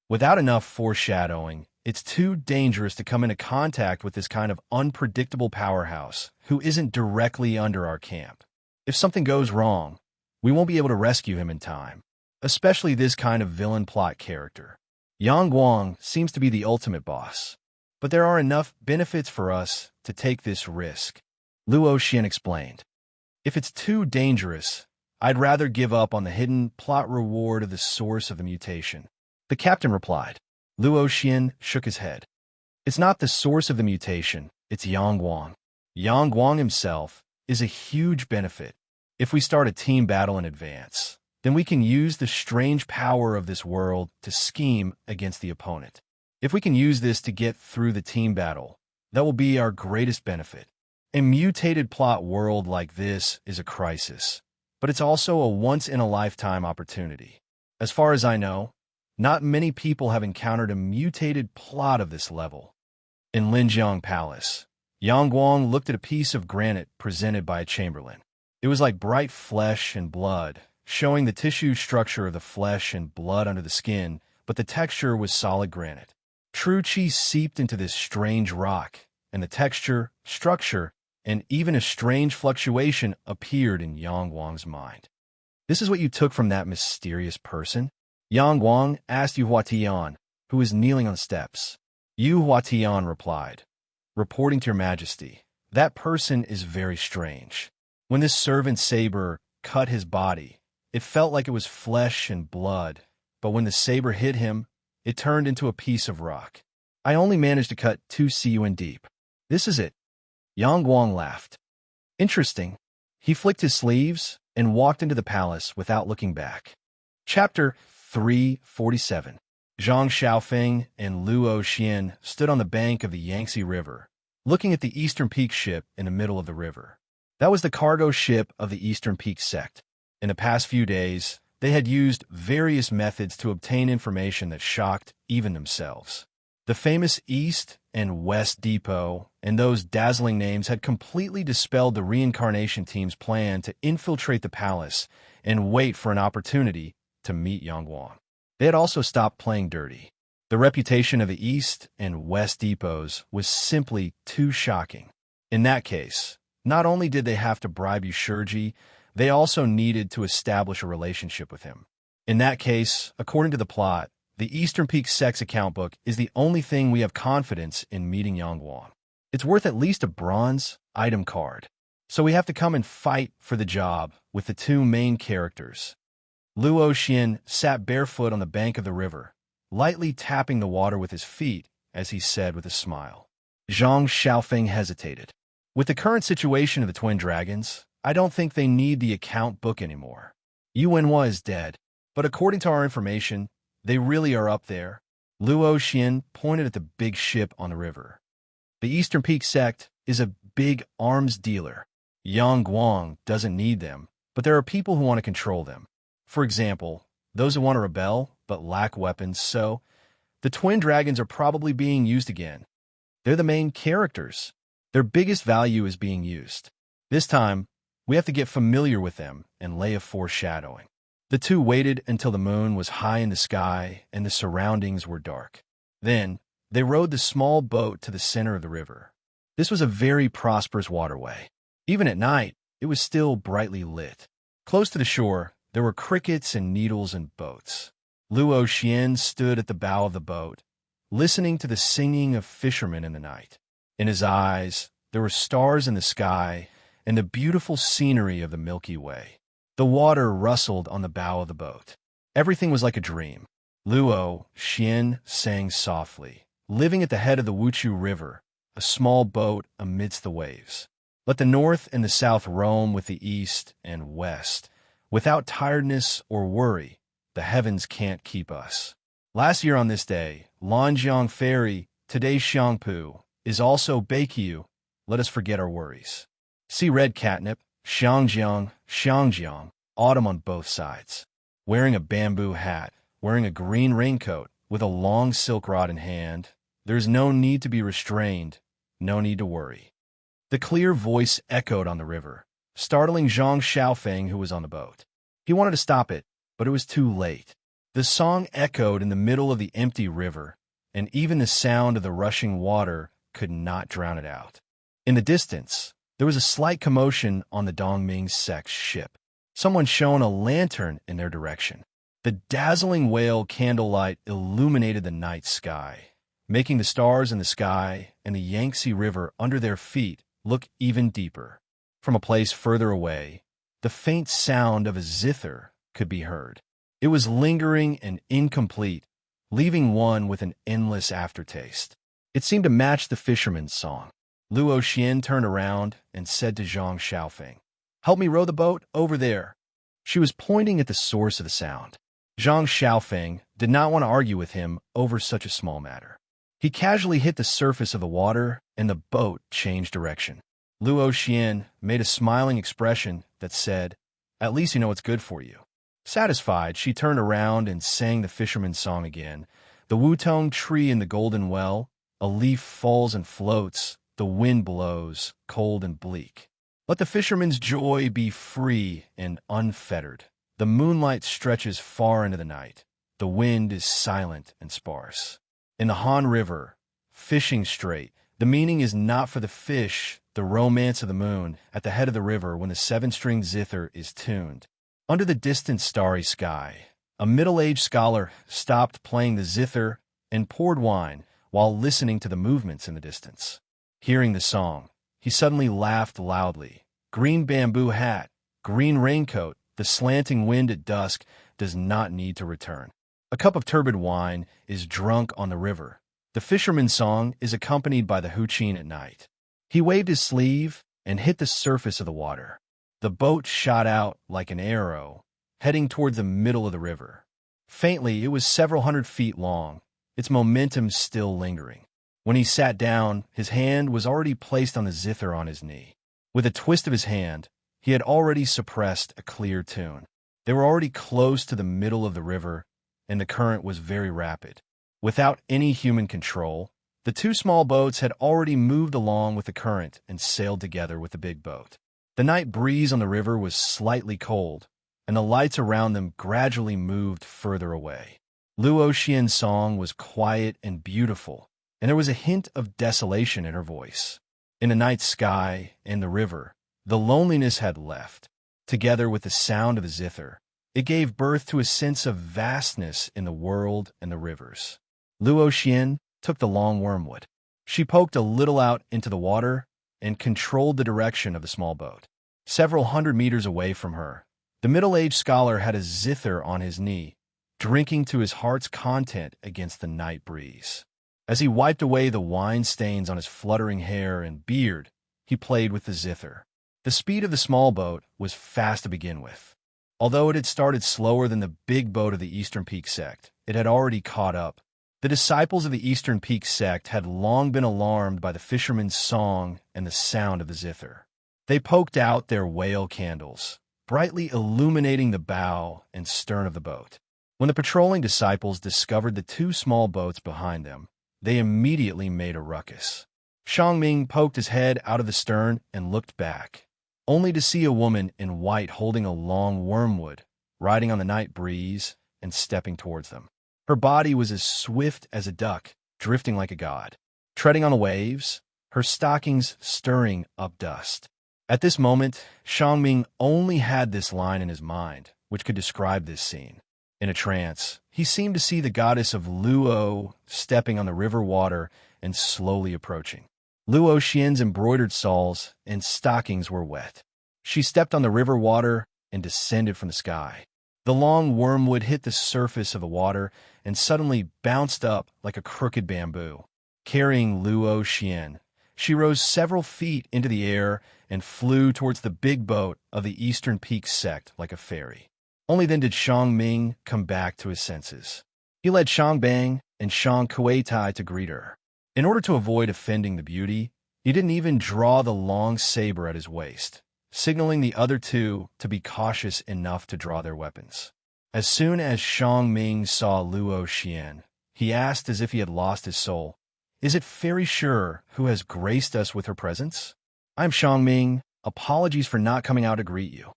Without enough foreshadowing, it's too dangerous to come into contact with this kind of unpredictable powerhouse who isn't directly under our camp. If something goes wrong, we won't be able to rescue him in time, especially this kind of villain plot character. Yang Guang seems to be the ultimate boss, but there are enough benefits for us to take this risk, Luo Xian explained. If it's too dangerous, I'd rather give up on the hidden plot reward of the source of the mutation. The captain replied. Luo Xian shook his head. It's not the source of the mutation, it's Yang Guang. Yang Guang himself is a huge benefit. If we start a team battle in advance, then we can use the strange power of this world to scheme against the opponent. If we can use this to get through the team battle, that will be our greatest benefit. A mutated plot world like this is a crisis, but it's also a once-in-a-lifetime opportunity. As far as I know, not many people have encountered a mutated plot of this level. In Linjiang Palace, Yang Guang looked at a piece of granite presented by a chamberlain. It was like bright flesh and blood, showing the tissue structure of the flesh and blood under the skin, but the texture was solid granite. True chi seeped into this strange rock, and the texture, structure, and even a strange fluctuation appeared in Yang Guang's mind. This is what you took from that mysterious person? Yang Guang asked Yu Huatian, who was kneeling on the steps. Yu Huatian replied, "Reporting to your majesty, that person is very strange. When this servant saber cut his body, it felt like it was flesh and blood, but when the saber hit him, it turned into a piece of rock. I only managed to cut 2 CUN deep. This is it." Yang Guang laughed. Interesting. He flicked his sleeves and walked into the palace without looking back. Chapter 347. Zhang Xiaofeng and Luo Xian stood on the bank of the Yangtze River, looking at the Eastern Peak ship in the middle of the river. That was the cargo ship of the Eastern Peak sect. In the past few days, they had used various methods to obtain information that shocked even themselves. The famous East and West Depot and those dazzling names had completely dispelled the reincarnation team's plan to infiltrate the palace and wait for an opportunity to meet Yang Guang. They had also stopped playing dirty. The reputation of the East and West Depots was simply too shocking. In that case, Not only did they have to bribe Yushurji, they also needed to establish a relationship with him. In that case, according to the plot, the Eastern Peak Sex account book is the only thing we have confidence in meeting Yangguang. It's worth at least a bronze item card. So we have to come and fight for the job with the two main characters. Luo Xian sat barefoot on the bank of the river, lightly tapping the water with his feet, as he said with a smile. Zhang Xiaofeng hesitated. With the current situation of the twin dragons, I don't think they need the account book anymore. Yu Wenhua is dead, but according to our information, they really are up there. Luo Xian pointed at the big ship on the river. The Eastern Peak sect is a big arms dealer. Yang Guang doesn't need them, but there are people who want to control them. For example, those who want to rebel but lack weapons, so the twin dragons are probably being used again. They're the main characters. Their biggest value is being used. This time, we have to get familiar with them and lay a foreshadowing. The two waited until the moon was high in the sky and the surroundings were dark. Then, they rowed the small boat to the center of the river. This was a very prosperous waterway. Even at night, it was still brightly lit. Close to the shore, there were crickets and needles and boats. Luo Xian stood at the bow of the boat, listening to the singing of fishermen in the night. In his eyes, there were stars in the sky and the beautiful scenery of the Milky Way. The water rustled on the bow of the boat. Everything was like a dream. Luo Xian sang softly, living at the head of the Wuchu River, a small boat amidst the waves. Let the north and the south roam with the east and west. Without tiredness or worry, the heavens can't keep us. Last year on this day, Lanjiang Ferry, today Xiangpu, is also Beikyu. Let us forget our worries. See red catnip, Xiangjiang, Xiangjiang, autumn on both sides. Wearing a bamboo hat, wearing a green raincoat, with a long silk rod in hand, there is no need to be restrained, no need to worry. The clear voice echoed on the river, startling Zhang Xiaofeng, who was on the boat. He wanted to stop it, but it was too late. The song echoed in the middle of the empty river, and even the sound of the rushing water could not drown it out. In the distance, there was a slight commotion on the Dongming Sect's ship. Someone shone a lantern in their direction. The dazzling whale candlelight illuminated the night sky, making the stars in the sky and the Yangtze River under their feet look even deeper. From a place further away, the faint sound of a zither could be heard. It was lingering and incomplete, leaving one with an endless aftertaste. It seemed to match the fisherman's song. Luo Xian turned around and said to Zhang Xiaofeng, "Help me row the boat over there." She was pointing at the source of the sound. Zhang Xiaofeng did not want to argue with him over such a small matter. He casually hit the surface of the water, and the boat changed direction. Luo Xian made a smiling expression that said, "At least you know what's good for you." Satisfied, she turned around and sang the fisherman's song again. The wutong tree in the golden well, a leaf falls and floats, the wind blows, cold and bleak. Let the fisherman's joy be free and unfettered. The moonlight stretches far into the night. The wind is silent and sparse. In the Han River, fishing straight, the meaning is not for the fish, the romance of the moon at the head of the river when the seven-string zither is tuned. Under the distant starry sky, a middle-aged scholar stopped playing the zither and poured wine while listening to the movements in the distance. Hearing the song, he suddenly laughed loudly. Green bamboo hat, green raincoat, the slanting wind at dusk does not need to return. A cup of turbid wine is drunk on the river. The fisherman's song is accompanied by the huqin at night. He waved his sleeve and hit the surface of the water. The boat shot out like an arrow, heading toward the middle of the river. Faintly, it was several hundred feet long, its momentum still lingering. When he sat down, his hand was already placed on the zither on his knee. With a twist of his hand, he had already suppressed a clear tune. They were already close to the middle of the river, and the current was very rapid. Without any human control, the two small boats had already moved along with the current and sailed together with the big boat. The night breeze on the river was slightly cold, and the lights around them gradually moved further away. Luo Xian's song was quiet and beautiful, and there was a hint of desolation in her voice. In the night sky and the river, the loneliness had left. Together with the sound of the zither, it gave birth to a sense of vastness in the world and the rivers. Luo Xian took the long wormwood. She poked a little out into the water and controlled the direction of the small boat. Several hundred meters away from her, the middle-aged scholar had a zither on his knee, drinking to his heart's content against the night breeze. As he wiped away the wine stains on his fluttering hair and beard, he played with the zither. The speed of the small boat was fast to begin with. Although it had started slower than the big boat of the Eastern Peak sect, it had already caught up. The disciples of the Eastern Peak sect had long been alarmed by the fisherman's song and the sound of the zither. They poked out their whale candles, brightly illuminating the bow and stern of the boat. When the patrolling disciples discovered the two small boats behind them, they immediately made a ruckus. Shangming poked his head out of the stern and looked back, only to see a woman in white holding a long wormwood, riding on the night breeze and stepping towards them. Her body was as swift as a duck, drifting like a god, treading on the waves, her stockings stirring up dust. At this moment, Shangming only had this line in his mind, which could describe this scene. In a trance, he seemed to see the goddess of Luo stepping on the river water and slowly approaching. Luo Xian's embroidered shawls and stockings were wet. She stepped on the river water and descended from the sky. The long wormwood hit the surface of the water and suddenly bounced up like a crooked bamboo. Carrying Luo Xian, she rose several feet into the air and flew towards the big boat of the Eastern Peak sect like a fairy. Only then did Shangming come back to his senses. He led Shangbang and Shang Kuei-tai to greet her. In order to avoid offending the beauty, he didn't even draw the long saber at his waist, signaling the other two to be cautious enough to draw their weapons. As soon as Shangming saw Luo Xian, he asked as if he had lost his soul, "Is it Fairy Sure who has graced us with her presence?" "I'm Shangming. Apologies for not coming out to greet you."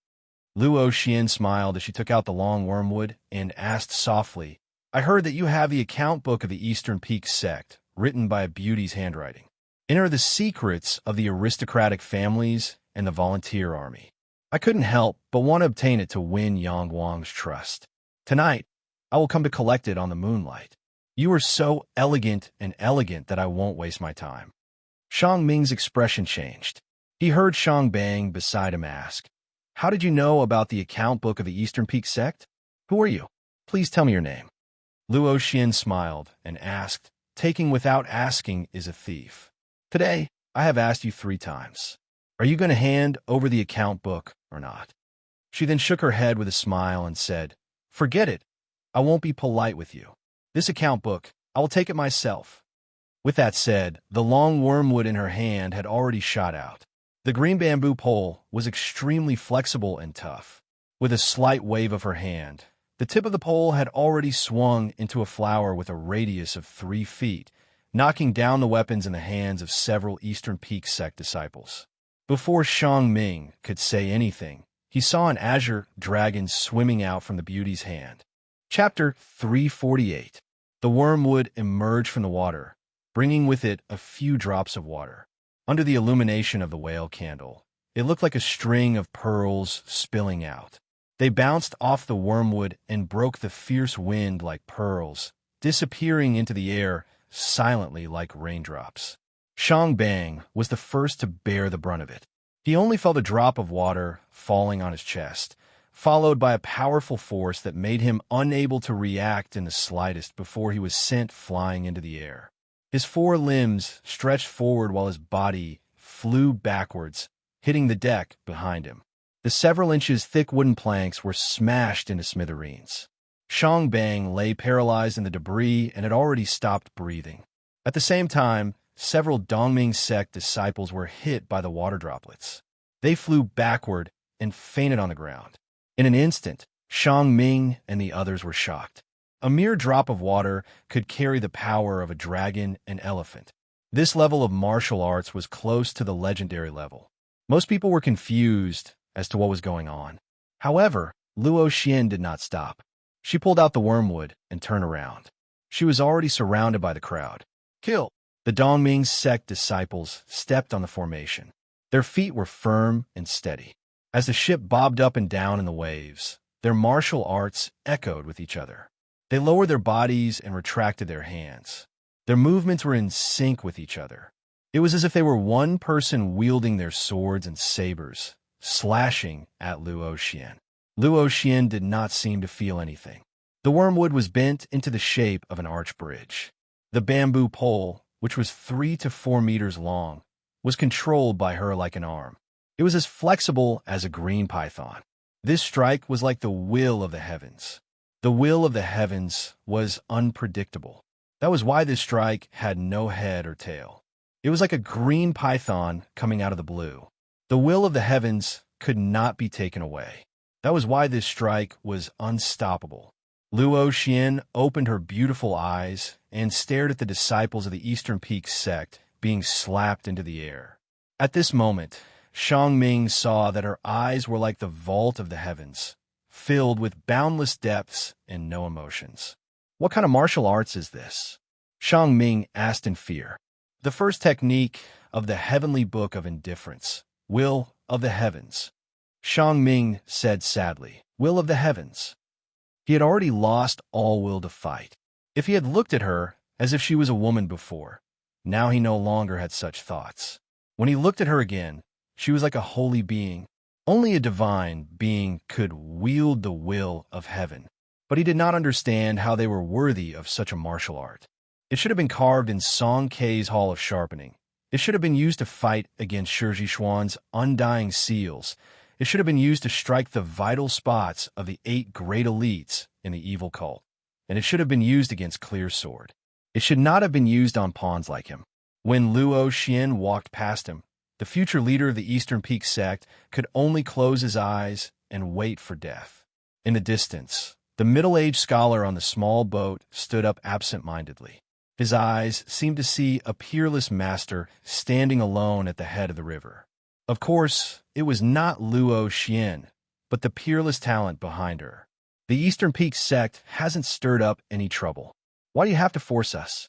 Luo Xian smiled as she took out the long wormwood and asked softly, "I heard that you have the account book of the Eastern Peak sect, written by a beauty's handwriting. In her are the secrets of the aristocratic families and the volunteer army. I couldn't help but want to obtain it to win Yang Wang's trust. Tonight, I will come to collect it on the moonlight. You are so elegant that I won't waste my time." Shang Ming's expression changed. He heard Shang Bang beside him ask, "How did you know about the account book of the Eastern Peak sect? Who are you? Please tell me your name." Luo Xian smiled and asked, "Taking without asking is a thief. Today, I have asked you 3 times. Are you going to hand over the account book or not?" She then shook her head with a smile and said, "Forget it. I won't be polite with you. This account book, I will take it myself." With that said, the long wormwood in her hand had already shot out. The green bamboo pole was extremely flexible and tough. With a slight wave of her hand, the tip of the pole had already swung into a flower with a radius of 3 feet, knocking down the weapons in the hands of several Eastern Peak sect disciples. Before Shang Ming could say anything, he saw an azure dragon swimming out from the beauty's hand. Chapter 348. The wormwood emerged from the water, bringing with it a few drops of water. Under the illumination of the whale candle, it looked like a string of pearls spilling out. They bounced off the wormwood and broke the fierce wind like pearls, disappearing into the air silently like raindrops. Shang Bang was the first to bear the brunt of it. He only felt a drop of water falling on his chest, followed by a powerful force that made him unable to react in the slightest before he was sent flying into the air. His 4 limbs stretched forward while his body flew backwards, hitting the deck behind him. The several inches thick wooden planks were smashed into smithereens. Shang Bang lay paralyzed in the debris and had already stopped breathing. At the same time, several Dongming sect disciples were hit by the water droplets. They flew backward and fainted on the ground. In an instant, Shang Ming and the others were shocked. A mere drop of water could carry the power of a dragon and elephant. This level of martial arts was close to the legendary level. Most people were confused as to what was going on. However, Luo Xian did not stop. She pulled out the wormwood and turned around. She was already surrounded by the crowd. "Kill!" The The Dongming sect disciples stepped on the formation. Their feet were firm and steady. As the ship bobbed up and down in the waves, their martial arts echoed with each other. They lowered their bodies and retracted their hands. Their movements were in sync with each other. It was as if they were one person wielding their swords and sabers, slashing at Luo Xian. Luo Xian did not seem to feel anything. The wormwood was bent into the shape of an arch bridge. The bamboo pole, which was 3 to 4 meters long, was controlled by her like an arm. It was as flexible as a green python. This strike was like the will of the heavens. The will of the heavens was unpredictable. That was why this strike had no head or tail. It was like a green python coming out of the blue. The will of the heavens could not be taken away. That was why this strike was unstoppable. Luo Xian opened her beautiful eyes and stared at the disciples of the Eastern Peak sect being slapped into the air. At this moment, Shangming saw that her eyes were like the vault of the heavens, filled with boundless depths and no emotions. What kind of martial arts is this? Shangming asked in fear. The first technique of the heavenly book of indifference, will of the heavens. Shangming said sadly, will of the heavens. He had already lost all will to fight. If he had looked at her as if she was a woman before, now he no longer had such thoughts. When he looked at her again, she was like a holy being. Only a divine being could wield the will of heaven. But he did not understand how they were worthy of such a martial art. It should have been carved in Song Kei's Hall of Sharpening. It should have been used to fight against Shiji Xuan's undying seals. It should have been used to strike the vital spots of the 8 great elites in the evil cult. And it should have been used against Clear Sword. It should not have been used on pawns like him. When Luo Xian walked past him, the future leader of the Eastern Peak sect could only close his eyes and wait for death. In the distance, the middle-aged scholar on the small boat stood up absent-mindedly. His eyes seemed to see a peerless master standing alone at the head of the river. Of course, it was not Luo Xian, but the peerless talent behind her. The Eastern Peak sect hasn't stirred up any trouble. Why do you have to force us?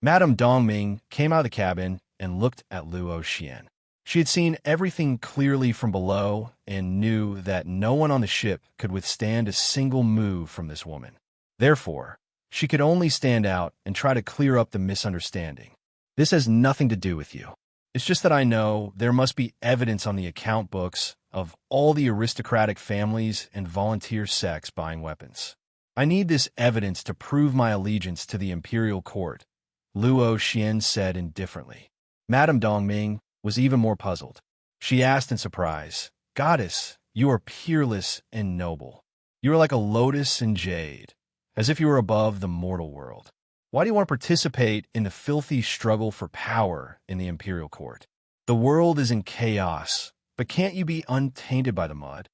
Madame Dongming came out of the cabin and looked at Luo Xian. She had seen everything clearly from below and knew that no one on the ship could withstand a single move from this woman. Therefore, she could only stand out and try to clear up the misunderstanding. This has nothing to do with you. It's just that I know there must be evidence on the account books of all the aristocratic families and volunteer sects buying weapons. I need this evidence to prove my allegiance to the imperial court, Luo Xian said indifferently. Madame Dongming was even more puzzled. She asked in surprise, Goddess, you are peerless and noble. You are like a lotus in jade, as if you were above the mortal world. Why do you want to participate in the filthy struggle for power in the imperial court? The world is in chaos, but can't you be untainted by the mud?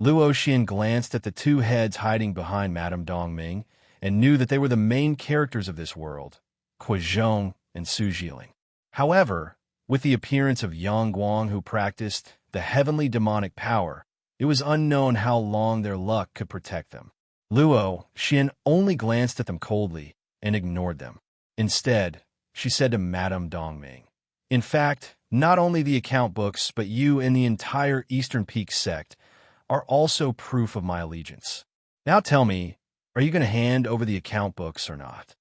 Luo Xian glanced at the 2 heads hiding behind Madame Dongming and knew that they were the main characters of this world, Kuozhong and Su Jiling. However, with the appearance of Yang Guang who practiced the heavenly demonic power, it was unknown how long their luck could protect them. Luo Xian only glanced at them coldly and ignored them. Instead, she said to Madame Dongming, in fact, not only the account books, but you and the entire Eastern Peak sect are also proof of my allegiance. Now tell me, are you going to hand over the account books or not?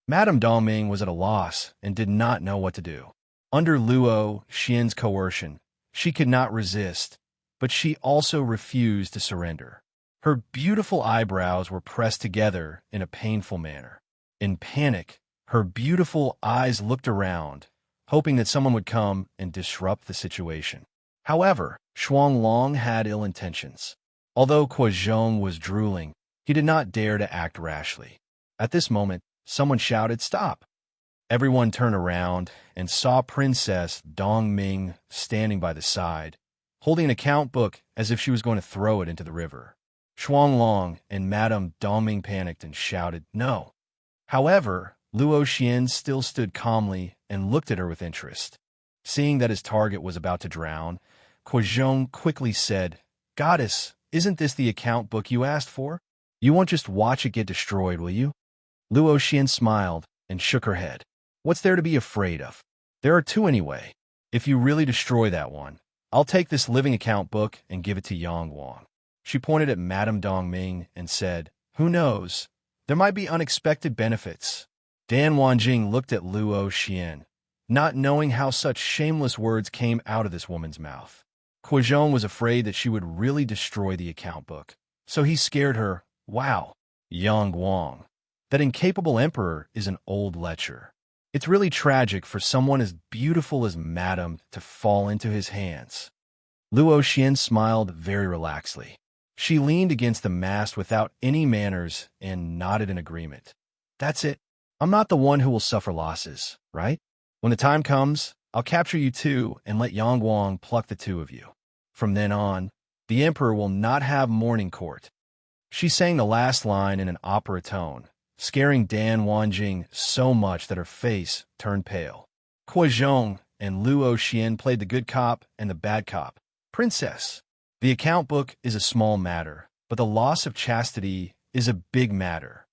Madame Dongming was at a loss and did not know what to do. Under Luo Xian's coercion, she could not resist, but she also refused to surrender. Her beautiful eyebrows were pressed together in a painful manner. In panic, her beautiful eyes looked around, hoping that someone would come and disrupt the situation. However, Shuanglong had ill intentions. Although Kuozhong was drooling, he did not dare to act rashly. At this moment, someone shouted, "Stop!" Everyone turned around and saw Princess Dongming standing by the side, holding an account book as if she was going to throw it into the river. Shuanglong and Madame Dongming panicked and shouted, "No!" However, Luo Xian still stood calmly and looked at her with interest. Seeing that his target was about to drown, Kuozhong quickly said, "Goddess, isn't this the account book you asked for? You won't just watch it get destroyed, will you?" Luo Xian smiled and shook her head. What's there to be afraid of? There are two anyway. If you really destroy that one, I'll take this living account book and give it to Yang Wang. She pointed at Madame Dongming and said, "Who knows? There might be unexpected benefits." Dan Wanjing looked at Luo Xian, not knowing how such shameless words came out of this woman's mouth. Kuozhong was afraid that she would really destroy the account book, so he scared her. Wow, Yang Wang. That incapable emperor is an old lecher. It's really tragic for someone as beautiful as Madame to fall into his hands. Luo Xian smiled very relaxedly. She leaned against the mast without any manners and nodded in agreement. That's it. I'm not the one who will suffer losses, right? When the time comes, I'll capture you too and let Yang Wang pluck the two of you. From then on, the emperor will not have morning court. She sang the last line in an opera tone, scaring Dan Wanjing so much that her face turned pale. Kuozhong and Luo Xian played the good cop and the bad cop. Princess, the account book is a small matter, but the loss of chastity is a big matter.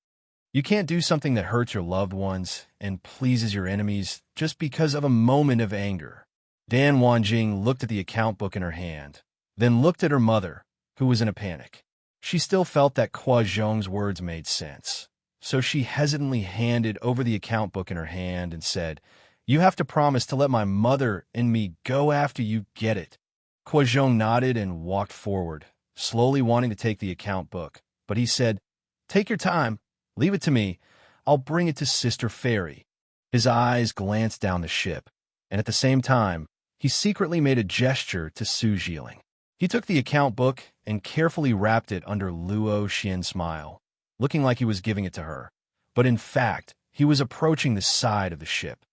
You can't do something that hurts your loved ones and pleases your enemies just because of a moment of anger. Dan Wanjing looked at the account book in her hand, then looked at her mother, who was in a panic. She still felt that Kuozhong's words made sense, so she hesitantly handed over the account book in her hand and said, "You have to promise to let my mother and me go after you get it." Kuozhong nodded and walked forward, slowly wanting to take the account book, but he said, "Take your time. Leave it to me. I'll bring it to Sister Fairy." His eyes glanced down the ship, and at the same time, he secretly made a gesture to Su Jiling. He took the account book and carefully wrapped it under Luo Xian's smile, looking like he was giving it to her, but in fact, he was approaching the side of the ship.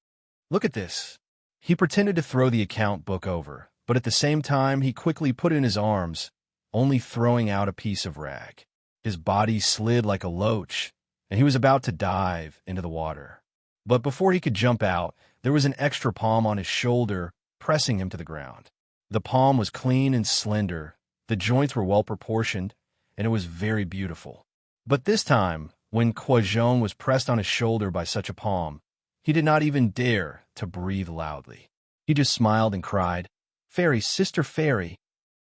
"Look at this." He pretended to throw the account book over, but at the same time, he quickly put it in his arms, only throwing out a piece of rag. His body slid like a loach, and he was about to dive into the water. But before he could jump out, there was an extra palm on his shoulder, pressing him to the ground. The palm was clean and slender, the joints were well proportioned, and it was very beautiful. But this time, when Kuozhong was pressed on his shoulder by such a palm, he did not even dare to breathe loudly. He just smiled and cried, "Fairy, Sister Fairy."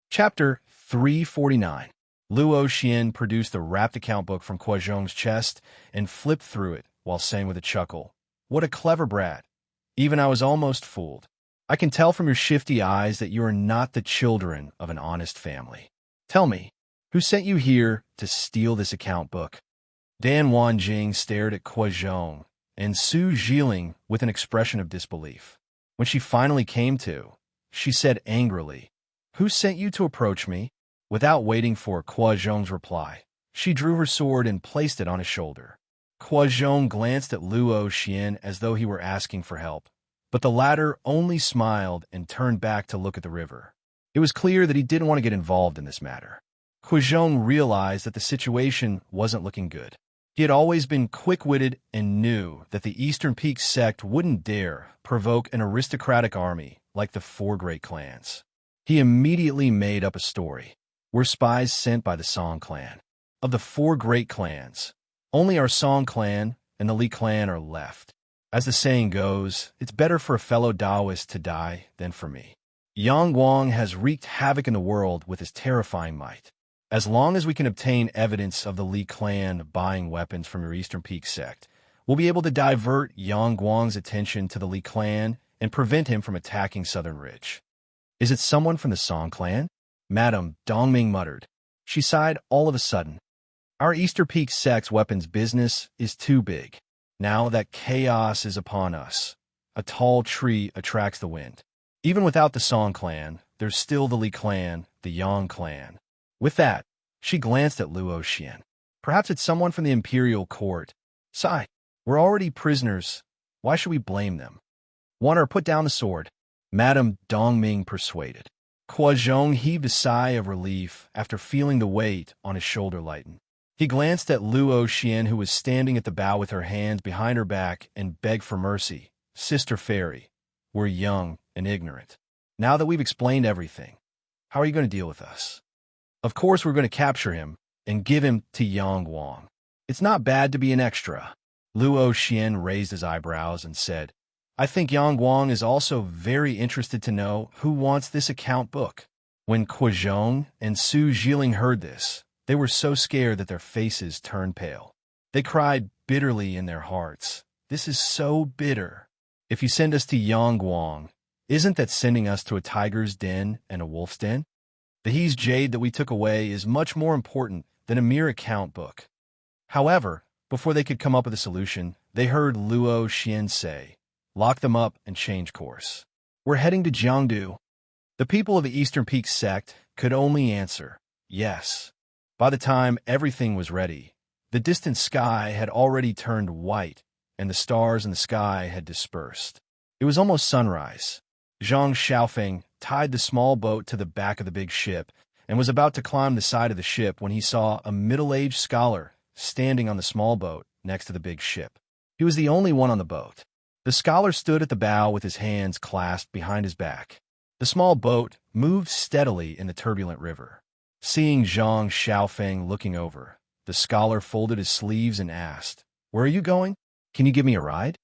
Chapter 349. Luo Xian produced the wrapped account book from Kuozhong's chest and flipped through it while saying with a chuckle, "What a clever brat. Even I was almost fooled. I can tell from your shifty eyes that you are not the children of an honest family. Tell me, who sent you here to steal this account book?" Dan Wanjing stared at Kuozhong and Su Jiling with an expression of disbelief. When she finally came to, she said angrily, "Who sent you to approach me?" Without waiting for Kuozhong's reply, she drew her sword and placed it on his shoulder. Kuozhong glanced at Luo Xian as though he were asking for help, but the latter only smiled and turned back to look at the river. It was clear that he didn't want to get involved in this matter. Kuozhong realized that the situation wasn't looking good. He had always been quick-witted and knew that the Eastern Peak sect wouldn't dare provoke an aristocratic army like the four great clans. He immediately made up a story. We're spies sent by the Song clan. Of the four great clans, only our Song clan and the Li clan are left. As the saying goes, it's better for a fellow Taoist to die than for me. Yang Wang has wreaked havoc in the world with his terrifying might. As long as we can obtain evidence of the Li clan buying weapons from your Eastern Peak sect, we'll be able to divert Yang Wang's attention to the Li clan and prevent him from attacking Southern Ridge. Is it someone from the Song clan? Madame Dongming muttered. She sighed all of a sudden. Our Eastern Peak sect's weapons business is too big. Now that chaos is upon us, a tall tree attracts the wind. Even without the Song clan, there's still the Li clan, the Yang clan. With that, she glanced at Luo Xian. Perhaps it's someone from the imperial court. Sigh, we're already prisoners. Why should we blame them? Want her to put down the sword? Madame Dongming persuaded. Kuozhong heaved a sigh of relief after feeling the weight on his shoulder lighten. He glanced at Luo Xian, who was standing at the bow with her hands behind her back, and begged for mercy. "Sister Fairy, we're young and ignorant. Now that we've explained everything, how are you going to deal with us?" "Of course we're going to capture him and give him to Yang Wang. It's not bad to be an extra." Luo Xian raised his eyebrows and said, I think Yang Guang is also very interested to know who wants this account book. When Kuozhong and Su Jiling heard this, they were so scared that their faces turned pale. They cried bitterly in their hearts. This is so bitter. If you send us to Yang Guang, isn't that sending us to a tiger's den and a wolf's den? The He's jade that we took away is much more important than a mere account book. However, before they could come up with a solution, they heard Luo Xian say, "Lock them up and change course. We're heading to Jiangdu." The people of the Eastern Peak sect could only answer, yes. By the time everything was ready, the distant sky had already turned white, and the stars in the sky had dispersed. It was almost sunrise. Zhang Xiaofeng tied the small boat to the back of the big ship and was about to climb the side of the ship when he saw a middle-aged scholar standing on the small boat next to the big ship. He was the only one on the boat. The scholar stood at the bow with his hands clasped behind his back. The small boat moved steadily in the turbulent river. Seeing Zhang Xiaofeng looking over, the scholar folded his sleeves and asked, "Where are you going? Can you give me a ride?"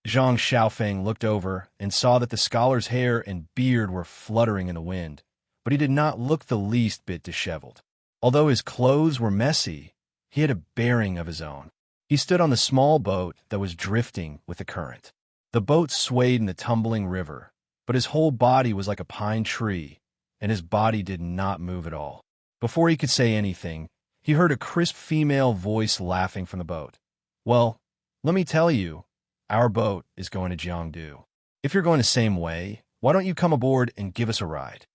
Zhang Xiaofeng looked over and saw that the scholar's hair and beard were fluttering in the wind, but he did not look the least bit disheveled. Although his clothes were messy, he had a bearing of his own. He stood on the small boat that was drifting with the current. The boat swayed in the tumbling river, but his whole body was like a pine tree, and his body did not move at all. Before he could say anything, he heard a crisp female voice laughing from the boat. "Well, let me tell you, our boat is going to Jiangdu. If you're going the same way, why don't you come aboard and give us a ride?"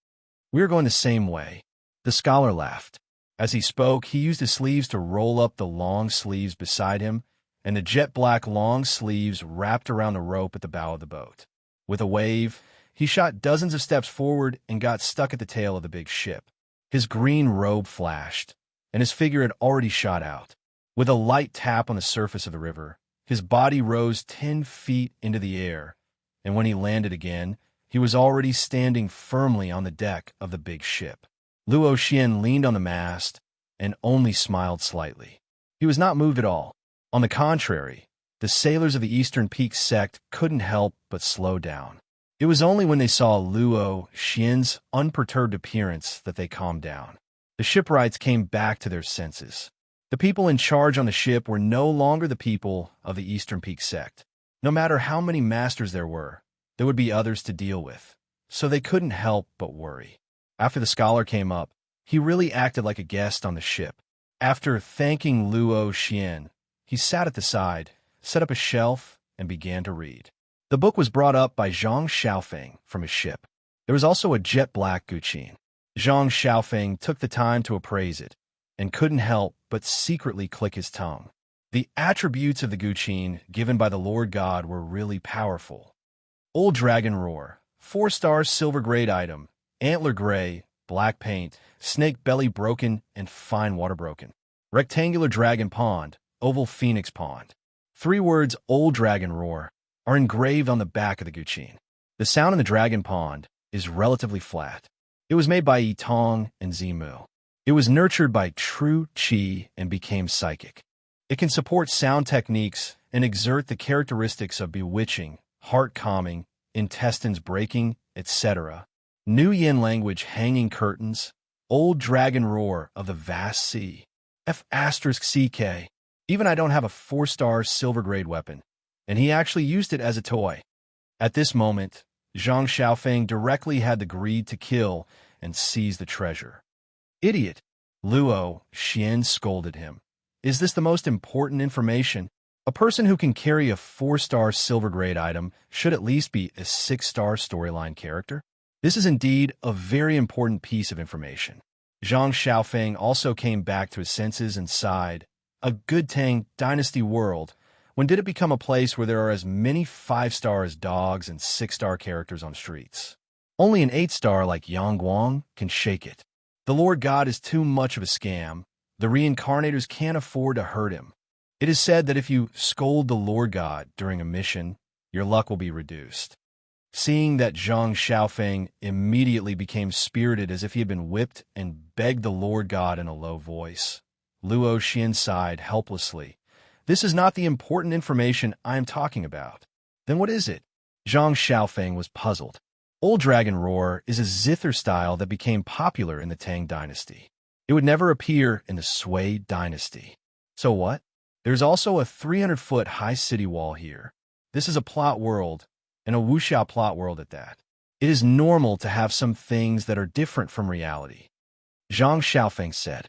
"We're going the same way." The scholar laughed. As he spoke, he used his sleeves to roll up the long sleeves beside him, and the jet-black long sleeves wrapped around the rope at the bow of the boat. With a wave, he shot dozens of steps forward and got stuck at the tail of the big ship. His green robe flashed, and his figure had already shot out. With a light tap on the surface of the river, his body rose 10 feet into the air, and when he landed again, he was already standing firmly on the deck of the big ship. Luo Xian leaned on the mast and only smiled slightly. He was not moved at all. On the contrary, the sailors of the Eastern Peak sect couldn't help but slow down. It was only when they saw Luo Xian's unperturbed appearance that they calmed down. The shipwrights came back to their senses. The people in charge on the ship were no longer the people of the Eastern Peak sect. No matter how many masters there would be others to deal with, so they couldn't help but worry. After the scholar came up, he really acted like a guest on the ship. After thanking Luo Xian, he sat at the side, set up a shelf, and began to read. The book was brought up by Zhang Xiaofeng from his ship. There was also a jet-black guqin. Zhang Xiaofeng took the time to appraise it, and couldn't help but secretly click his tongue. The attributes of the guqin given by the Lord God were really powerful. Old Dragon Roar, 4-star silver grade item, antler gray, black paint, snake belly broken, and fine water broken. Rectangular dragon pond, oval phoenix pond. 3 words Old Dragon Roar are engraved on the back of the guqin. The sound in the dragon pond is relatively flat. It was made by Yi Tong and Zimu. It was nurtured by true qi and became psychic. It can support sound techniques and exert the characteristics of bewitching, heart calming, intestines breaking, etc. New Yin language hanging curtains, Old Dragon Roar of the vast sea. F*CK. Even I don't have a 4-star silver grade weapon, and he actually used it as a toy. At this moment, Zhang Xiaofeng directly had the greed to kill and seize the treasure. "Idiot!" Luo Xian scolded him. "Is this the most important information? A person who can carry a 4-star silver grade item should at least be a 6-star storyline character. This is indeed a very important piece of information." Zhang Xiaofeng also came back to his senses and sighed. A good Tang dynasty world. When did it become a place where there are as many 5-star as dogs and 6-star characters on streets? Only an 8-star like Yang Guang can shake it. The Lord God is too much of a scam. The reincarnators can't afford to hurt him. It is said that if you scold the Lord God during a mission, your luck will be reduced. Seeing that Zhang Xiaofeng immediately became spirited as if he had been whipped and begged the Lord God in a low voice, Luo Xian sighed helplessly. "This is not the important information I am talking about." "Then what is it?" Zhang Xiaofeng was puzzled. Old Dragon Roar is a zither style that became popular in the Tang dynasty. It would never appear in the Sui dynasty. So what? There's also a 300-foot high city wall here. This is a plot world, and a wuxia plot world at that. It is normal to have some things that are different from reality. Zhang Xiaofeng said.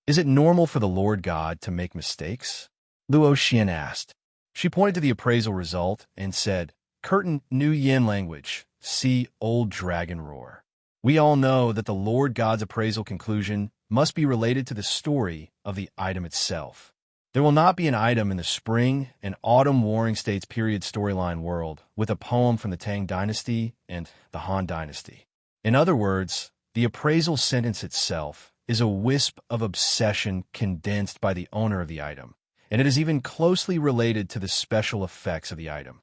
Is it normal for the Lord God to make mistakes? Luo Xian asked. She pointed to the appraisal result and said, Curtain New Yin language, see Old Dragon Roar. We all know that the Lord God's appraisal conclusion must be related to the story of the item itself. There will not be an item in the Spring and Autumn Warring States period storyline world with a poem from the Tang dynasty and the Han dynasty. In other words, the appraisal sentence itself is a wisp of obsession condensed by the owner of the item, and it is even closely related to the special effects of the item.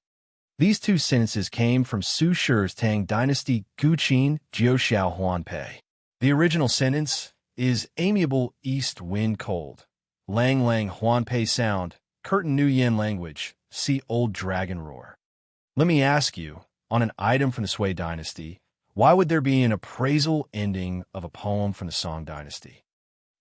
These two sentences came from Su Shi's Tang dynasty Guqin Jiuxiao Huanpei. The original sentence is amiable east wind cold. Lang Lang Huanpei sound, curtain New Yin language, see Old Dragon Roar. Let me ask you, on an item from the Sui dynasty, why would there be an appraisal ending of a poem from the Song dynasty?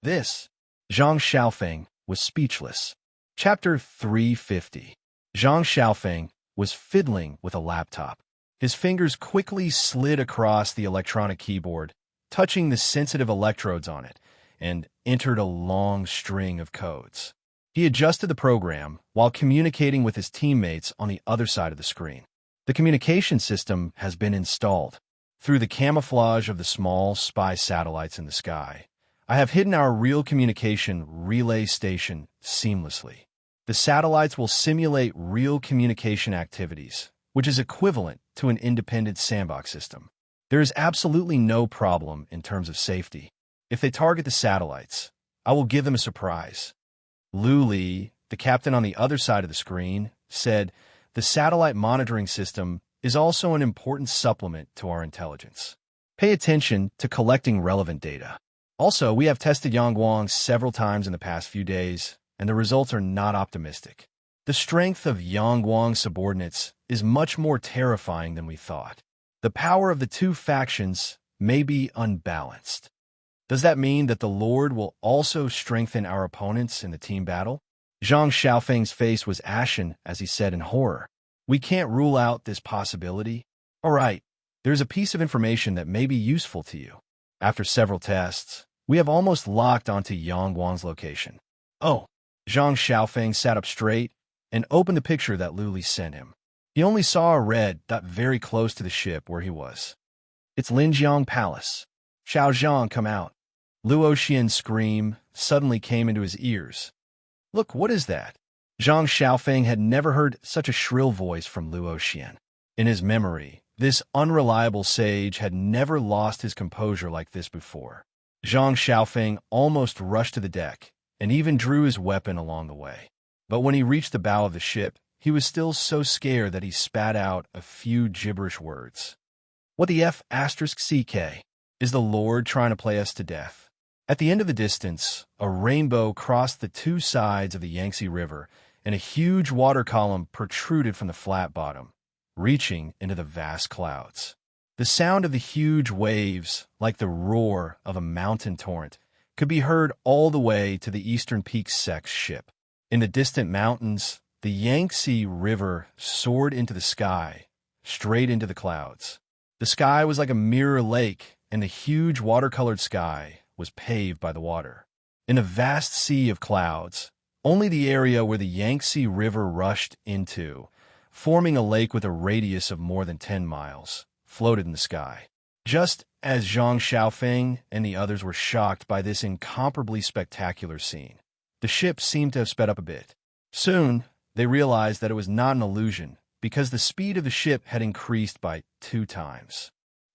This, Zhang Xiaofeng was speechless. Chapter 350. Zhang Xiaofeng was fiddling with a laptop. His fingers quickly slid across the electronic keyboard, touching the sensitive electrodes on it, and entered a long string of codes. He adjusted the program while communicating with his teammates on the other side of the screen. The communication system has been installed. Through the camouflage of the small spy satellites in the sky, I have hidden our real communication relay station seamlessly. The satellites will simulate real communication activities, which is equivalent to an independent sandbox system. There is absolutely no problem in terms of safety. If they target the satellites, I will give them a surprise. Lu Li, the captain on the other side of the screen, said, the satellite monitoring system is also an important supplement to our intelligence. Pay attention to collecting relevant data. Also, we have tested Yang Guang several times in the past few days, and the results are not optimistic. The strength of Yang Guang's subordinates is much more terrifying than we thought. The power of the two factions may be unbalanced. Does that mean that the Lord will also strengthen our opponents in the team battle? Zhang Xiaofeng's face was ashen as he said in horror. We can't rule out this possibility. All right, there's a piece of information that may be useful to you. After several tests, we have almost locked onto Yang Guang's location. Oh, Zhang Xiaofeng sat up straight and opened the picture that Lu Li sent him. He only saw a red dot very close to the ship where he was. It's Linjiang Palace. Xiao Zhang, come out. Luo Xian's scream suddenly came into his ears. Look, what is that? Zhang Xiaofeng had never heard such a shrill voice from Luo Xian. In his memory, this unreliable sage had never lost his composure like this before. Zhang Xiaofeng almost rushed to the deck and even drew his weapon along the way. But when he reached the bow of the ship, he was still so scared that he spat out a few gibberish words. What the F***CK? Is the Lord trying to play us to death? At the end of the distance, a rainbow crossed the two sides of the Yangtze River, and a huge water column protruded from the flat bottom, reaching into the vast clouds. The sound of the huge waves, like the roar of a mountain torrent, could be heard all the way to the Eastern Peak Sec's ship. In the distant mountains, the Yangtze River soared into the sky, straight into the clouds. The sky was like a mirror lake, and the huge watercolored sky was paved by the water. In a vast sea of clouds, only the area where the Yangtze River rushed into, forming a lake with a radius of more than 10 miles, floated in the sky. Just as Zhang Xiaofeng and the others were shocked by this incomparably spectacular scene, the ship seemed to have sped up a bit. Soon, they realized that it was not an illusion, because the speed of the ship had increased by 2 times.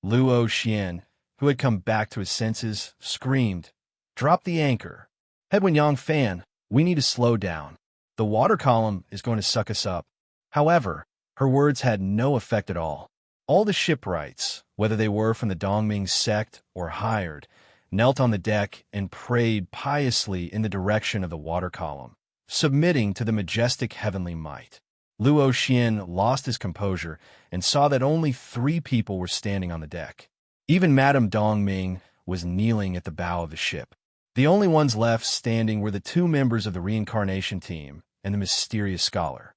Luo Xian, who had come back to his senses, screamed, "Drop the anchor. Headwind Yang Fan, we need to slow down. The water column is going to suck us up." However, her words had no effect at all. All the shipwrights, whether they were from the Dongming sect or hired, knelt on the deck and prayed piously in the direction of the water column, submitting to the majestic heavenly might. Luo Xian lost his composure and saw that only 3 people were standing on the deck. Even Madame Dongming was kneeling at the bow of the ship. The only ones left standing were the 2 members of the reincarnation team and the mysterious scholar.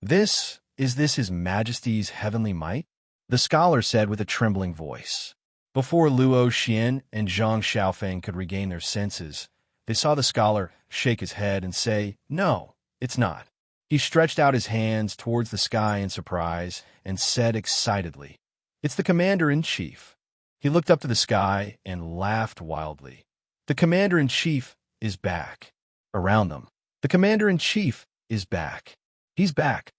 Is this His Majesty's heavenly might?" the scholar said with a trembling voice. Before Luo Xian and Zhang Xiaofeng could regain their senses, they saw the scholar shake his head and say, "No, it's not." He stretched out his hands towards the sky in surprise and said excitedly, "It's the Commander-in-Chief." He looked up to the sky and laughed wildly. "The Commander-in-Chief is back." Around them, "The Commander-in-Chief is back. He's back."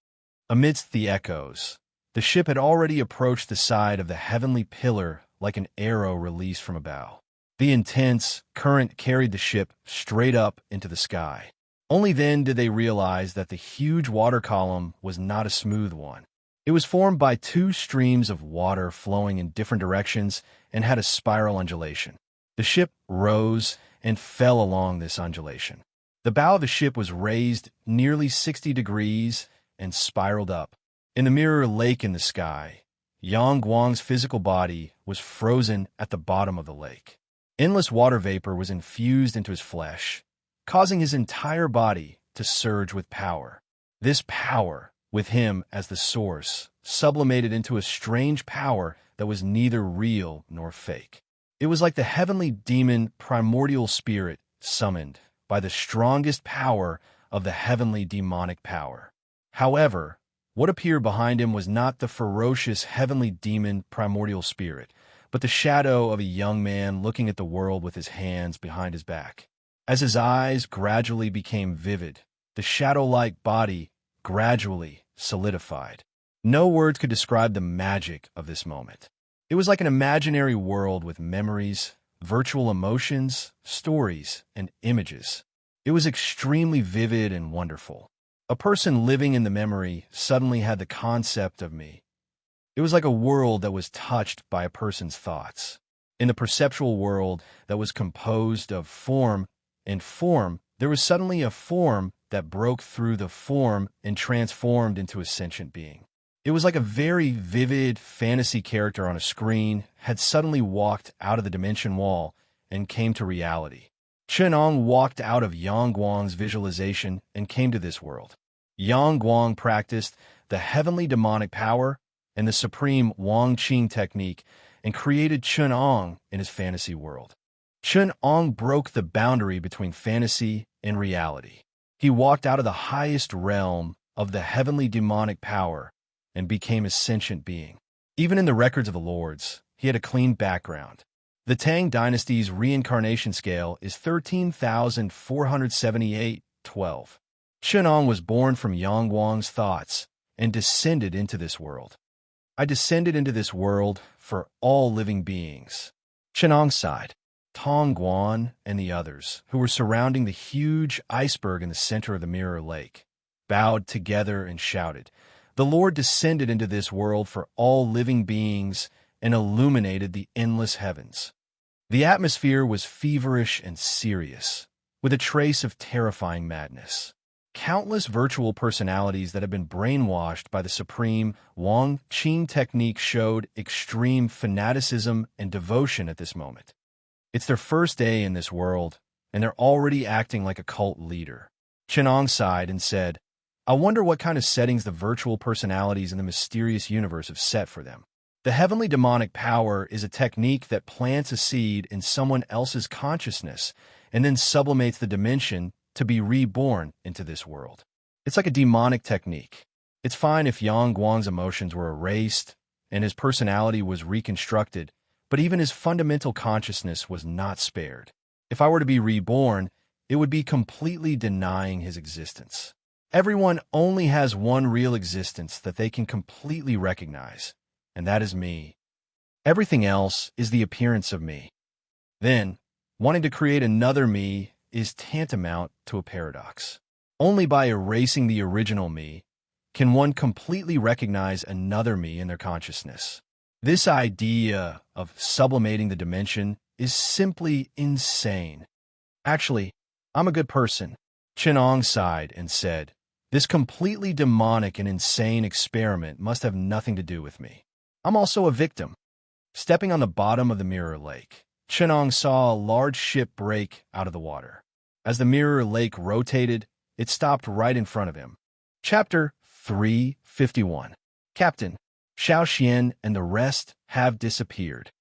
Amidst the echoes, the ship had already approached the side of the heavenly pillar like an arrow released from a bow. The intense current carried the ship straight up into the sky. Only then did they realize that the huge water column was not a smooth one. It was formed by 2 streams of water flowing in different directions and had a spiral undulation. The ship rose and fell along this undulation. The bow of the ship was raised nearly 60 degrees and spiraled up. In the mirror lake in the sky, Yang Guang's physical body was frozen at the bottom of the lake. Endless water vapor was infused into his flesh, causing his entire body to surge with power. This power, with him as the source, sublimated into a strange power that was neither real nor fake. It was like the heavenly demon primordial spirit summoned by the strongest power of the heavenly demonic power. However, what appeared behind him was not the ferocious heavenly demon primordial spirit, but the shadow of a young man looking at the world with his hands behind his back. As his eyes gradually became vivid, the shadow-like body gradually solidified. No words could describe the magic of this moment. It was like an imaginary world with memories, virtual emotions, stories, and images. It was extremely vivid and wonderful. A person living in the memory suddenly had the concept of me. It was like a world that was touched by a person's thoughts. In the perceptual world that was composed of form and form, there was suddenly a form that broke through the form and transformed into a sentient being. It was like a very vivid fantasy character on a screen had suddenly walked out of the dimension wall and came to reality. Chenong walked out of Yang Guang's visualization and came to this world. Yang Guang practiced the heavenly demonic power and the supreme Wang Qing technique and created Chenong in his fantasy world. Chenong broke the boundary between fantasy and reality. He walked out of the highest realm of the heavenly demonic power and became a sentient being. Even in the records of the lords, he had a clean background. The Tang dynasty's reincarnation scale is 13,478-12. Chenong was born from Yang Guang's thoughts and descended into this world. I descended into this world for all living beings. Chenong sighed. Tong Guan and the others, who were surrounding the huge iceberg in the center of the mirror lake, bowed together and shouted, "The Lord descended into this world for all living beings and illuminated the endless heavens." The atmosphere was feverish and serious, with a trace of terrifying madness. Countless virtual personalities that had been brainwashed by the supreme Wang Qing technique showed extreme fanaticism and devotion at this moment. It's their first day in this world, and they're already acting like a cult leader. Chenong sighed and said, "I wonder what kind of settings the virtual personalities in the mysterious universe have set for them." The heavenly demonic power is a technique that plants a seed in someone else's consciousness and then sublimates the dimension to be reborn into this world. It's like a demonic technique. It's fine if Yang Guang's emotions were erased and his personality was reconstructed, but even his fundamental consciousness was not spared. If I were to be reborn, it would be completely denying his existence. Everyone only has one real existence that they can completely recognize, and that is me. Everything else is the appearance of me. Then, wanting to create another me is tantamount to a paradox. Only by erasing the original me can one completely recognize another me in their consciousness. This idea of sublimating the dimension is simply insane. Actually, I'm a good person. Chenong sighed and said, This completely demonic and insane experiment must have nothing to do with me. I'm also a victim. Stepping on the bottom of the Mirror Lake, Chenong saw a large ship break out of the water. As the Mirror Lake rotated, it stopped right in front of him. Chapter 351. Captain, Xiao Xian and the rest have disappeared.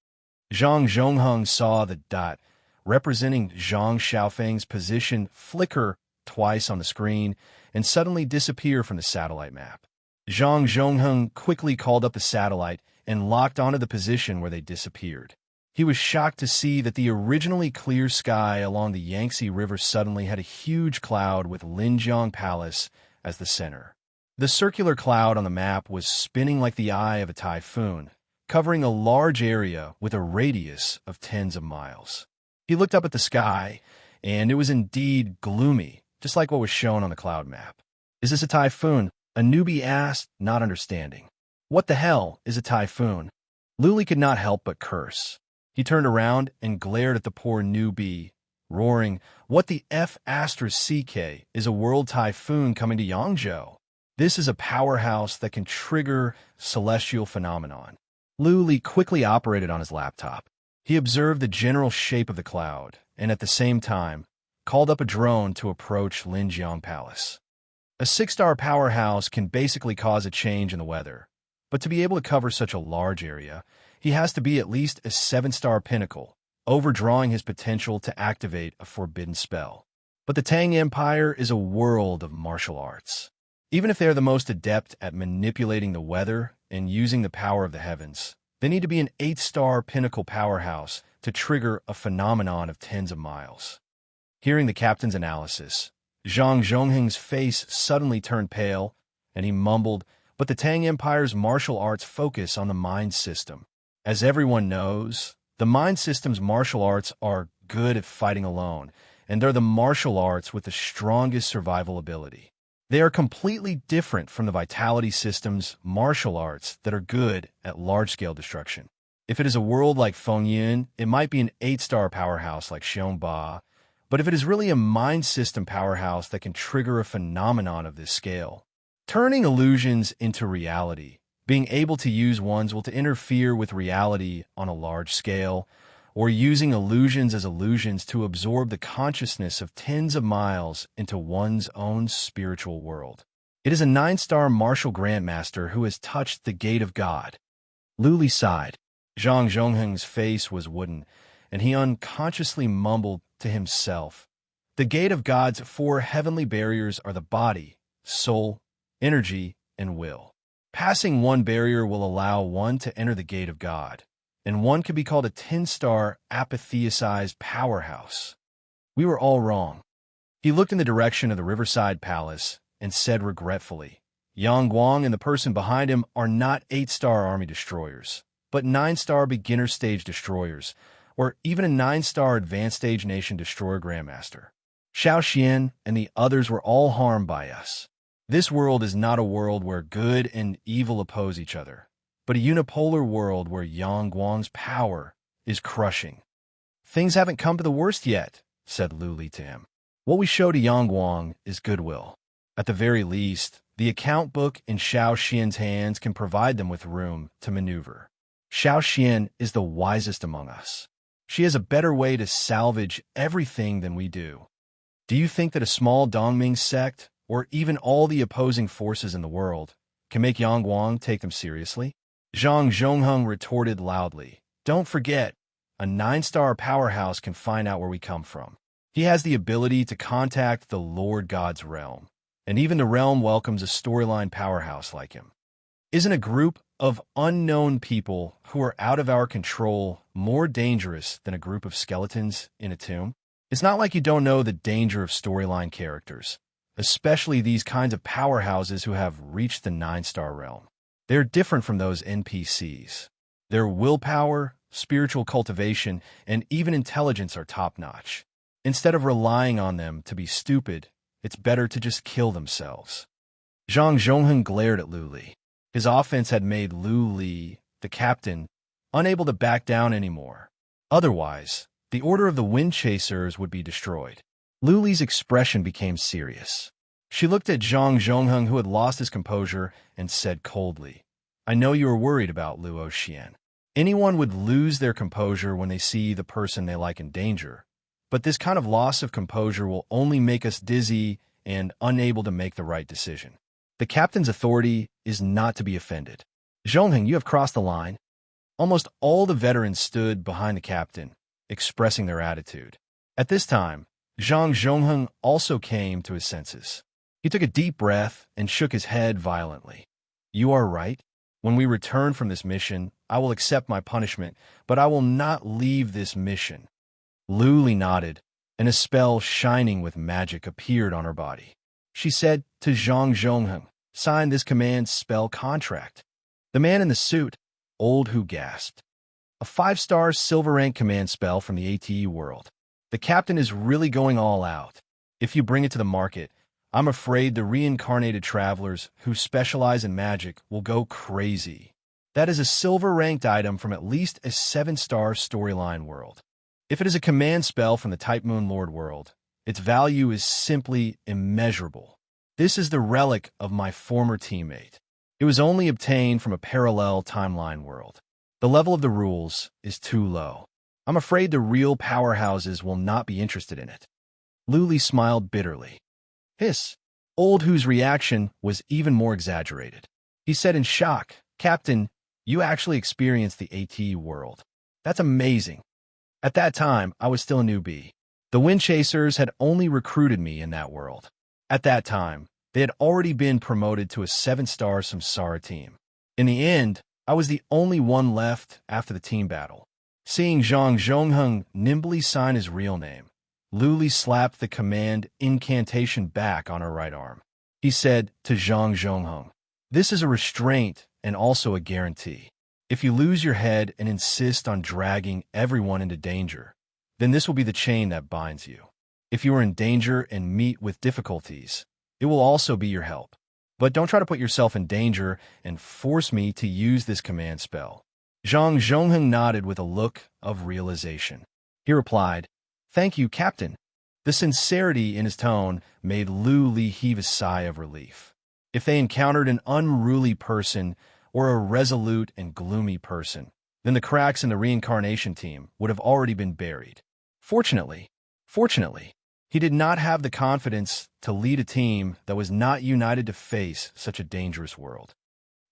Zhang Zhongheng saw the dot, representing Zhang Xiaofeng's position, flicker twice on the screen and suddenly disappear from the satellite map. Zhang Zhongheng quickly called up the satellite and locked onto the position where they disappeared. He was shocked to see that the originally clear sky along the Yangtze River suddenly had a huge cloud with Linjiang Palace as the center. The circular cloud on the map was spinning like the eye of a typhoon, covering a large area with a radius of tens of miles. He looked up at the sky, and it was indeed gloomy, just like what was shown on the cloud map. "Is this a typhoon?" a newbie asked, not understanding. "What the hell is a typhoon?" Luli could not help but curse. He turned around and glared at the poor newbie, roaring, "What the F***CK is a world typhoon coming to Yangzhou? This is a powerhouse that can trigger celestial phenomenon." Luli quickly operated on his laptop. He observed the general shape of the cloud, and at the same time, called up a drone to approach Linjiang Palace. A 6-star powerhouse can basically cause a change in the weather, but to be able to cover such a large area, he has to be at least a 7-star pinnacle, overdrawing his potential to activate a forbidden spell. But the Tang Empire is a world of martial arts. Even if they are the most adept at manipulating the weather and using the power of the heavens, they need to be an 8-star pinnacle powerhouse to trigger a phenomenon of tens of miles. Hearing the captain's analysis, Zhang Zhongheng's face suddenly turned pale, and he mumbled, "But the Tang Empire's martial arts focus on the mind system. As everyone knows, the mind system's martial arts are good at fighting alone, and they're the martial arts with the strongest survival ability. They are completely different from the Vitality System's martial arts that are good at large-scale destruction. If it is a world like Fengyin, it might be an 8-star powerhouse like Xiongba, but if it is really a mind system powerhouse that can trigger a phenomenon of this scale, turning illusions into reality, being able to use one's will to interfere with reality on a large scale, or using illusions as illusions to absorb the consciousness of tens of miles into one's own spiritual world. It is a 9-star martial grandmaster who has touched the gate of God." Luli sighed. Zhang Zhongheng's face was wooden, and he unconsciously mumbled to himself, "The gate of God's 4 heavenly barriers are the body, soul, energy, and will. Passing one barrier will allow one to enter the gate of God, and one could be called a 10-star apatheicized powerhouse. We were all wrong." He looked in the direction of the Riverside Palace and said regretfully, "Yang Guang and the person behind him are not 8-star army destroyers, but 9-star beginner stage destroyers, or even a 9-star advanced stage nation destroyer grandmaster. Xiao Xian and the others were all harmed by us. This world is not a world where good and evil oppose each other, but a unipolar world where Yang Guang's power is crushing." "Things haven't come to the worst yet," said Luli to him. "What we show to Yang Guang is goodwill. At the very least, the account book in Xiao Xian's hands can provide them with room to maneuver. Xiao Xian is the wisest among us. She has a better way to salvage everything than we do. Do you think that a small Dongming sect, or even all the opposing forces in the world, can make Yang Guang take them seriously?" Zhang Zhongheng retorted loudly, "Don't forget, a 9-star powerhouse can find out where we come from. He has the ability to contact the Lord God's realm, and even the realm welcomes a storyline powerhouse like him. Isn't a group of unknown people who are out of our control more dangerous than a group of skeletons in a tomb? It's not like you don't know the danger of storyline characters, especially these kinds of powerhouses who have reached the 9-star realm. They're different from those NPCs. Their willpower, spiritual cultivation, and even intelligence are top-notch. Instead of relying on them to be stupid, it's better to just kill themselves." Zhang Zhongheng glared at Luli. His offense had made Luli, the captain, unable to back down anymore. Otherwise, the Order of the Wind Chasers would be destroyed. Luli's expression became serious. She looked at Zhang Zhongheng, who had lost his composure, and said coldly, I know you are worried about Luo Xian. Anyone would lose their composure when they see the person they like in danger, but this kind of loss of composure will only make us dizzy and unable to make the right decision. The captain's authority is not to be offended. Zhongheng, you have crossed the line. Almost all the veterans stood behind the captain, expressing their attitude. At this time, Zhang Zhongheng also came to his senses. He took a deep breath and shook his head violently. You are right. When we return from this mission, I will accept my punishment, but I will not leave this mission. Lu Li nodded, and a spell shining with magic appeared on her body. She said to Zhang Zhongheng, sign this command spell contract. The man in the suit, Old Hu, gasped. A 5-star silver rank command spell from the ATE world. The captain is really going all out. If you bring it to the market, I'm afraid the reincarnated travelers who specialize in magic will go crazy. That is a silver-ranked item from at least a 7-star storyline world. If it is a command spell from the Type Moon Lord world, its value is simply immeasurable. This is the relic of my former teammate. It was only obtained from a parallel timeline world. The level of the rules is too low. I'm afraid the real powerhouses will not be interested in it. Lu Li smiled bitterly. Hiss. Old Hu's reaction was even more exaggerated. He said in shock, Captain, you actually experienced the ATE world. That's amazing. At that time, I was still a newbie. The Wind Chasers had only recruited me in that world. At that time, they had already been promoted to a 7-star Samsara team. In the end, I was the only one left after the team battle. Seeing Zhang Zhongheng nimbly sign his real name, Lu Li slapped the command incantation back on her right arm. He said to Zhang Zhongheng, this is a restraint and also a guarantee. If you lose your head and insist on dragging everyone into danger, then this will be the chain that binds you. If you are in danger and meet with difficulties, it will also be your help. But don't try to put yourself in danger and force me to use this command spell. Zhang Zhongheng nodded with a look of realization. He replied, Thank you, Captain. The sincerity in his tone made Lu Li heave a sigh of relief. If they encountered an unruly person or a resolute and gloomy person, then the cracks in the reincarnation team would have already been buried. Fortunately, he did not have the confidence to lead a team that was not united to face such a dangerous world.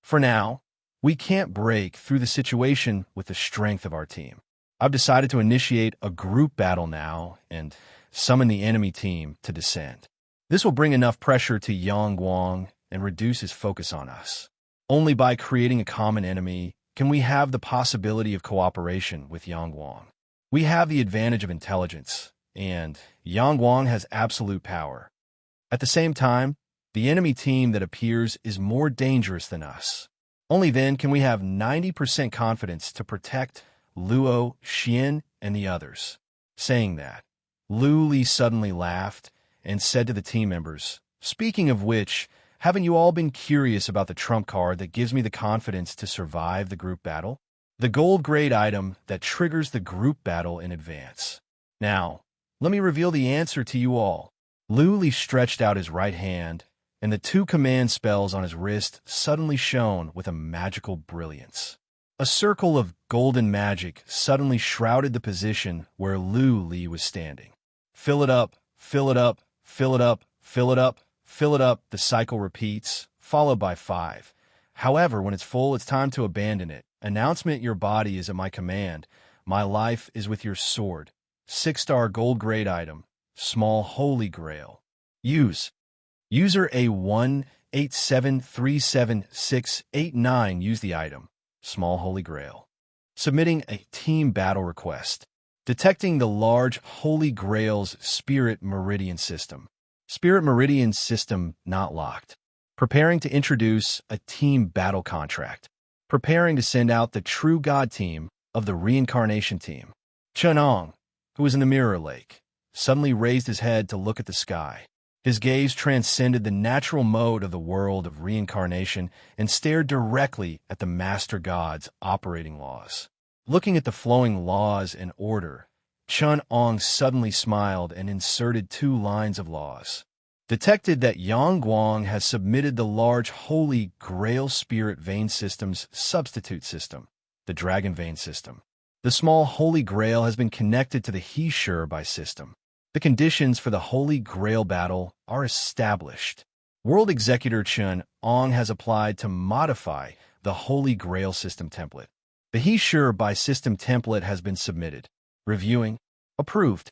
For now, we can't break through the situation with the strength of our team. I've decided to initiate a group battle now and summon the enemy team to descend. This will bring enough pressure to Yang Guang and reduce his focus on us. Only by creating a common enemy can we have the possibility of cooperation with Yang Guang. We have the advantage of intelligence, and Yang Guang has absolute power. At the same time, the enemy team that appears is more dangerous than us. Only then can we have 90% confidence to protect Luo Xian and the others. Saying that, Lu Li suddenly laughed and said to the team members, Speaking of which, haven't you all been curious about the trump card that gives me the confidence to survive the group battle? The gold grade item that triggers the group battle in advance. Now, let me reveal the answer to you all. Lu Li stretched out his right hand, and the 2 command spells on his wrist suddenly shone with a magical brilliance. A circle of golden magic suddenly shrouded the position where Lu Li was standing. Fill it up, fill it up, fill it up, fill it up, fill it up, the cycle repeats, followed by 5. However, when it's full, it's time to abandon it. Announcement, your body is at my command. My life is with your sword. 6-star gold grade item, small holy grail. Use. User A1873769 use the item. Small Holy Grail. Submitting a team battle request. Detecting the large Holy Grail's Spirit Meridian System. Spirit Meridian System not locked. Preparing to introduce a team battle contract. Preparing to send out the True God team of the Reincarnation team. Chunong, who was in the Mirror Lake, suddenly raised his head to look at the sky. His gaze transcended the natural mode of the world of reincarnation and stared directly at the Master God's operating laws. Looking at the flowing laws and order, Chun Ong suddenly smiled and inserted 2 lines of laws. detected that Yangguang has submitted the large Holy Grail Spirit Vein System's substitute system, the Dragon Vein System. The small Holy Grail has been connected to the He Sure Bai system. The conditions for the Holy Grail battle are established. World Executor Chun Ong has applied to modify the Holy Grail system template. The He Sure Bai system template has been submitted. Reviewing. Approved.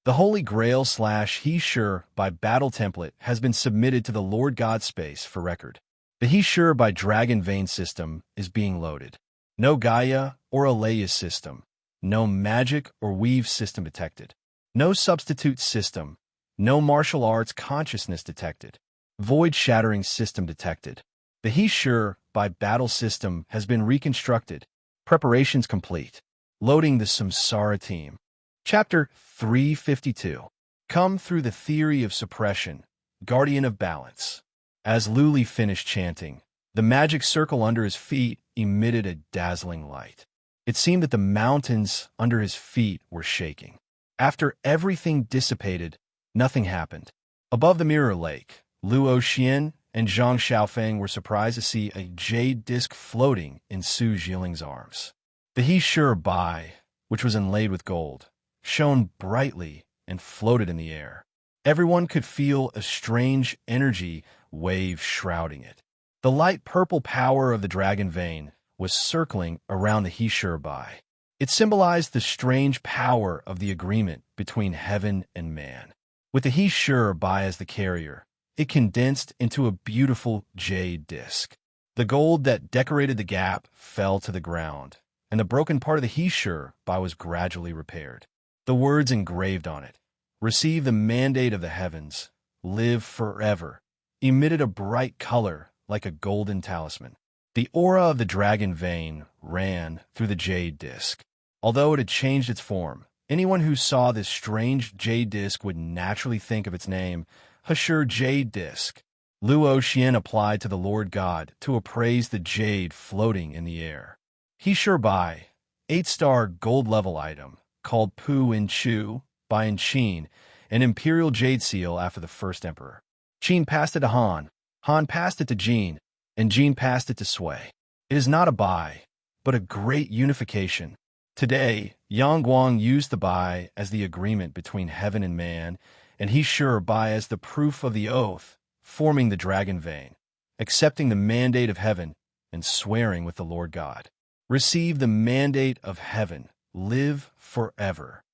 The Holy Grail / He Sure Bai battle template has been submitted to the Lord God space for record. The He Sure Bai Dragon Vein system is being loaded. No Gaia or Aleia system. No magic or weave system detected. No substitute system. No martial arts consciousness detected. Void-shattering system detected. The He Sure Bai battle system has been reconstructed. Preparations complete. Loading the Samsara team. Chapter 352. Come through the theory of suppression, guardian of balance. As Luli finished chanting, the magic circle under his feet emitted a dazzling light. It seemed that the mountains under his feet were shaking. After everything dissipated, nothing happened. Above the mirror lake, Luo Xian and Zhang Xiaofeng were surprised to see a jade disc floating in Su Jiling's arms. The He Sure Bai, which was inlaid with gold, shone brightly and floated in the air. Everyone could feel a strange energy wave shrouding it. The light purple power of the dragon vein was circling around the He Sure Bai. It symbolized the strange power of the agreement between heaven and man. With the He Sure Bai as the carrier, it condensed into a beautiful jade disc. The gold that decorated the gap fell to the ground, and the broken part of the He Sure Bai was gradually repaired. The words engraved on it, "Receive the mandate of the heavens, live forever," emitted a bright color like a golden talisman. The aura of the dragon vein ran through the jade disc. Although it had changed its form, anyone who saw this strange jade disc would naturally think of its name, Hashur Jade Disc. Luo Xian applied to the Lord God to appraise the jade floating in the air. He Sure Bai, 8-star gold level item, called Pu In Chu by In Qin, an imperial jade seal after the first emperor. Qin passed it to Han, Han passed it to Jin, and Jin passed it to Sui. It is not a Bai, but a great unification. Today, Yangguang used the Bai as the agreement between heaven and man, and He Sure Bai as the proof of the oath, forming the dragon vein, accepting the mandate of heaven, and swearing with the Lord God. Receive the mandate of heaven, live forever.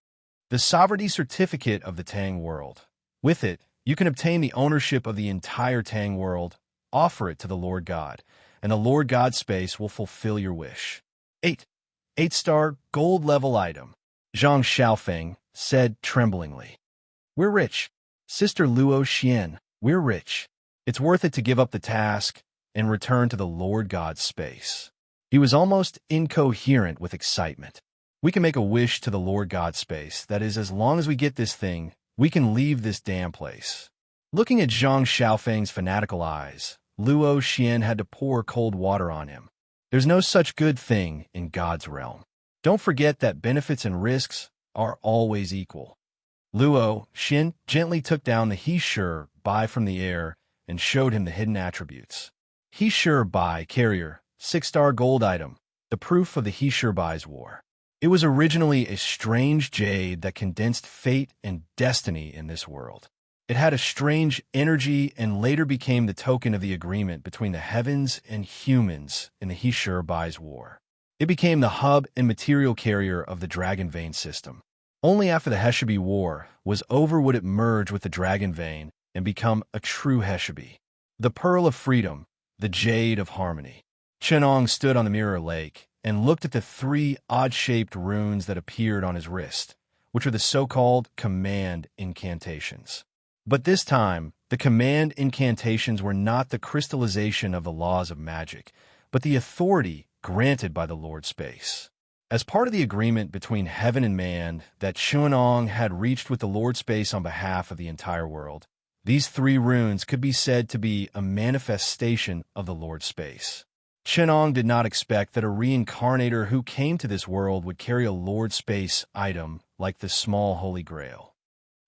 The sovereignty certificate of the Tang world. With it, you can obtain the ownership of the entire Tang world, offer it to the Lord God, and the Lord God space will fulfill your wish. 8-star gold level item. Zhang Xiaofeng said tremblingly. We're rich. Sister Luo Xian, we're rich. It's worth it to give up the task and return to the Lord God's space. He was almost incoherent with excitement. We can make a wish to the Lord God space. That is, as long as we get this thing, we can leave this damn place. Looking at Zhang Xiaofeng's fanatical eyes, Luo Xian had to pour cold water on him. There's no such good thing in God's realm. Don't forget that benefits and risks are always equal. Luo Xian gently took down the He Sure Bai from the air and showed him the hidden attributes. He Sure Bai carrier, 6-star gold item, the proof of the He Sure Bai's war. It was originally a strange jade that condensed fate and destiny in this world. It had a strange energy and later became the token of the agreement between the heavens and humans in the He Sure Bai's war. It became the hub and material carrier of the Dragon Vein system. Only after the Heshabi War was over would it merge with the Dragon Vein and become a true Heshabi. The Pearl of Freedom, the Jade of Harmony. Chenong stood on the mirror lake and looked at the 3 odd-shaped runes that appeared on his wrist, which were the so-called command incantations. But this time, the command incantations were not the crystallization of the laws of magic, but the authority granted by the Lord Space. As part of the agreement between heaven and man that Chuanong had reached with the Lord Space on behalf of the entire world, these 3 runes could be said to be a manifestation of the Lord Space. Chenong did not expect that a reincarnator who came to this world would carry a Lord Space item like the small Holy Grail.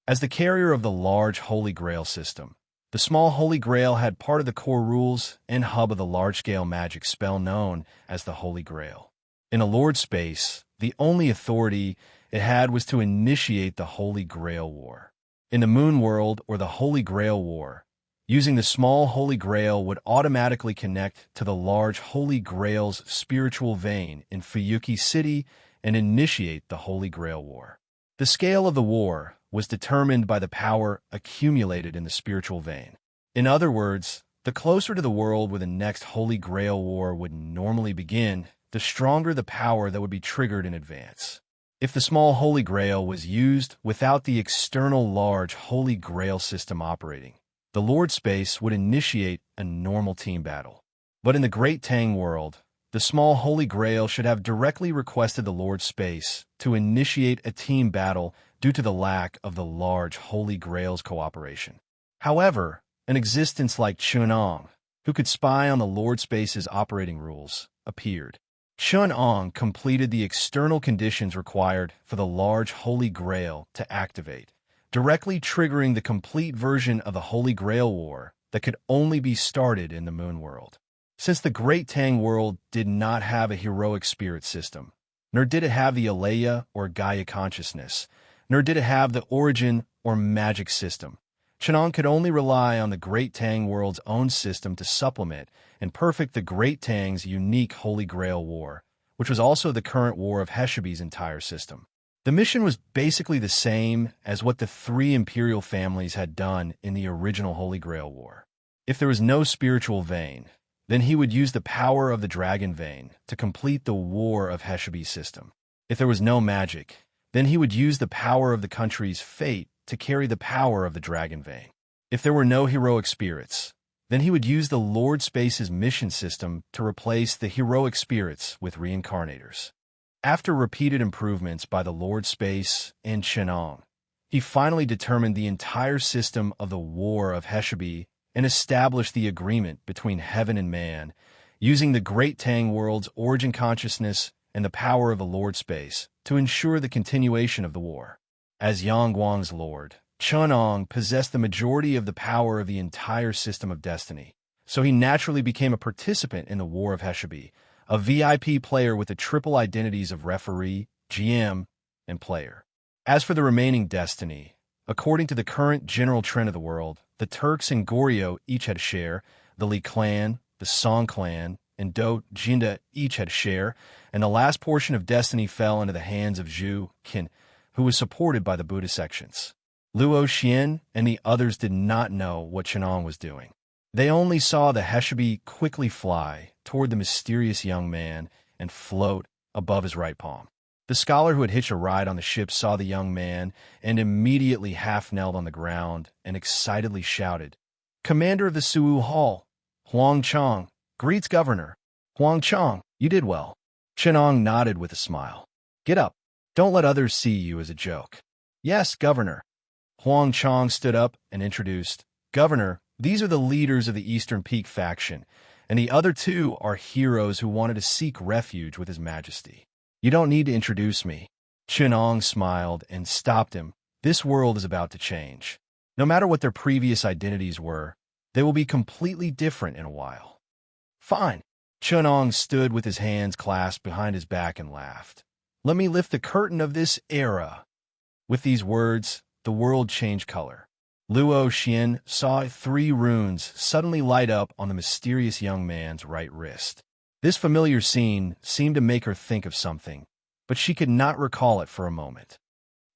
As the carrier of the large Holy Grail system, The small Holy Grail had part of the core rules and hub of the large-scale magic spell known as the Holy Grail. In a Lord space, the only authority it had was to initiate the Holy Grail War. In the Moon World, or the Holy Grail War, using the small Holy Grail would automatically connect to the large Holy Grail's spiritual vein in Fuyuki City and initiate the Holy Grail War. The scale of the war was determined by the power accumulated in the spiritual vein. In other words, the closer to the world where the next Holy Grail War would normally begin, the stronger the power that would be triggered in advance. If the small Holy Grail was used without the external large Holy Grail system operating, the Lord space would initiate a normal team battle. But in the Great Tang world, the small Holy Grail should have directly requested the Lord space to initiate a team battle due to the lack of the large Holy Grail's cooperation. However, an existence like Chunong, who could spy on the Lord space's operating rules, appeared. Chunong completed the external conditions required for the large Holy Grail to activate, directly triggering the complete version of the Holy Grail War that could only be started in the Moon World. Since the Great Tang world did not have a heroic spirit system, nor did it have the Alea or Gaia consciousness, nor did it have the origin or magic system, Chunong could only rely on the Great Tang world's own system to supplement and perfect the Great Tang's unique Holy Grail War, which was also the current war of Heshabi's entire system. The mission was basically the same as what the three imperial families had done in the original Holy Grail War. If there was no spiritual vein, then he would use the power of the dragon vein to complete the war of Heshabi's system. If there was no magic, then he would use the power of the country's fate to carry the power of the dragon vein. If there were no heroic spirits, then he would use the Lord Space's mission system to replace the heroic spirits with reincarnators. After repeated improvements by the Lord Space and Chunong, he finally determined the entire system of the War of Heshabi and established the agreement between heaven and man, using the Great Tang world's origin consciousness and the power of the Lord Space to ensure the continuation of the war. As Yangguang's lord, Chunong possessed the majority of the power of the entire system of destiny, so he naturally became a participant in the War of Heshabi, a VIP player with the triple identities of referee, GM, and player. As for the remaining destiny, according to the current general trend of the world, the Turks and Goryeo each had a share, the Li clan, the Song clan, and Do Jinda each had a share, and the last portion of destiny fell into the hands of Zhu Qin, who was supported by the Buddha sections. Luo Xian and the others did not know what Chunong was doing. They only saw the Heshabi quickly fly toward the mysterious young man and float above his right palm. The scholar who had hitched a ride on the ship saw the young man and immediately half-knelt on the ground and excitedly shouted, "Commander of the Suwu Hall, Huang Chong, greets Governor. Huang Chong, you did well." Chunong nodded with a smile. "Get up. Don't let others see you as a joke." "Yes, Governor." Huang Chong stood up and introduced, "Governor, these are the leaders of the Eastern Peak faction, and the other two are heroes who wanted to seek refuge with His Majesty. You don't need to introduce me." Chunong smiled and stopped him. "This world is about to change. No matter what their previous identities were, they will be completely different in a while." "Fine." Chunong stood with his hands clasped behind his back and laughed. "Let me lift the curtain of this era." With these words, the world changed color. Luo Xian saw 3 runes suddenly light up on the mysterious young man's right wrist. This familiar scene seemed to make her think of something, but she could not recall it for a moment.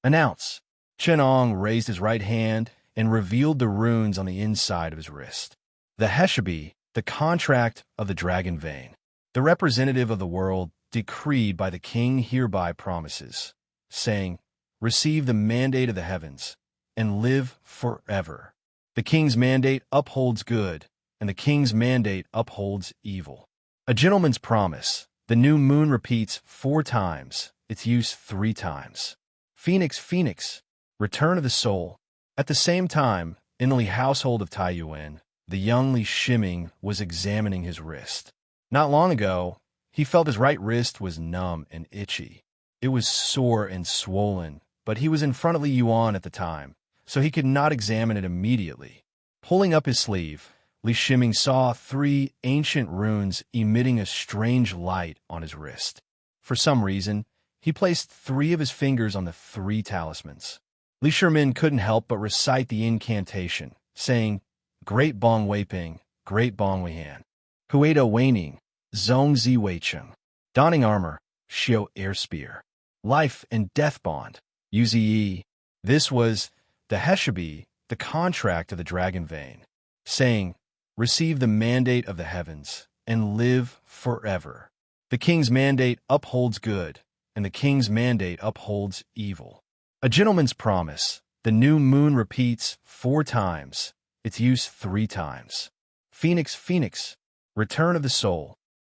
"Announce." Chunong raised his right hand and revealed the runes on the inside of his wrist. The Heshabi, the contract of the dragon vein. The representative of the world decreed by the king hereby promises, saying, "Receive the mandate of the heavens, and live forever." The king's mandate upholds good, and the king's mandate upholds evil. A gentleman's promise. The new moon repeats 4 times, its use 3 times. Phoenix, Phoenix, return of the soul. At the same time, in the Li household of Tai Yuan, the young Li Shiming was examining his wrist. Not long ago, he felt his right wrist was numb and itchy. It was sore and swollen, but he was in front of Li Yuan at the time, so he could not examine it immediately. Pulling up his sleeve, Li Shiming saw 3 ancient runes emitting a strange light on his wrist. For some reason, he placed 3 of his fingers on the 3 talismans. Li Shimin couldn't help but recite the incantation, saying, Great Bong Wei Ping, Great Bong Wei Han. Hueda Weining, Zong Zi Wei Cheng. Donning armor, Xiao Air Spear. Life and death bond, Uzi. This was the Heshabi, the contract of the dragon vein, saying, Receive the mandate of the heavens, and live forever. The king's mandate upholds good, and the king's mandate upholds evil. A gentleman's promise, the new moon repeats 4 times, its use 3 times. Phoenix, Phoenix, return of the soul,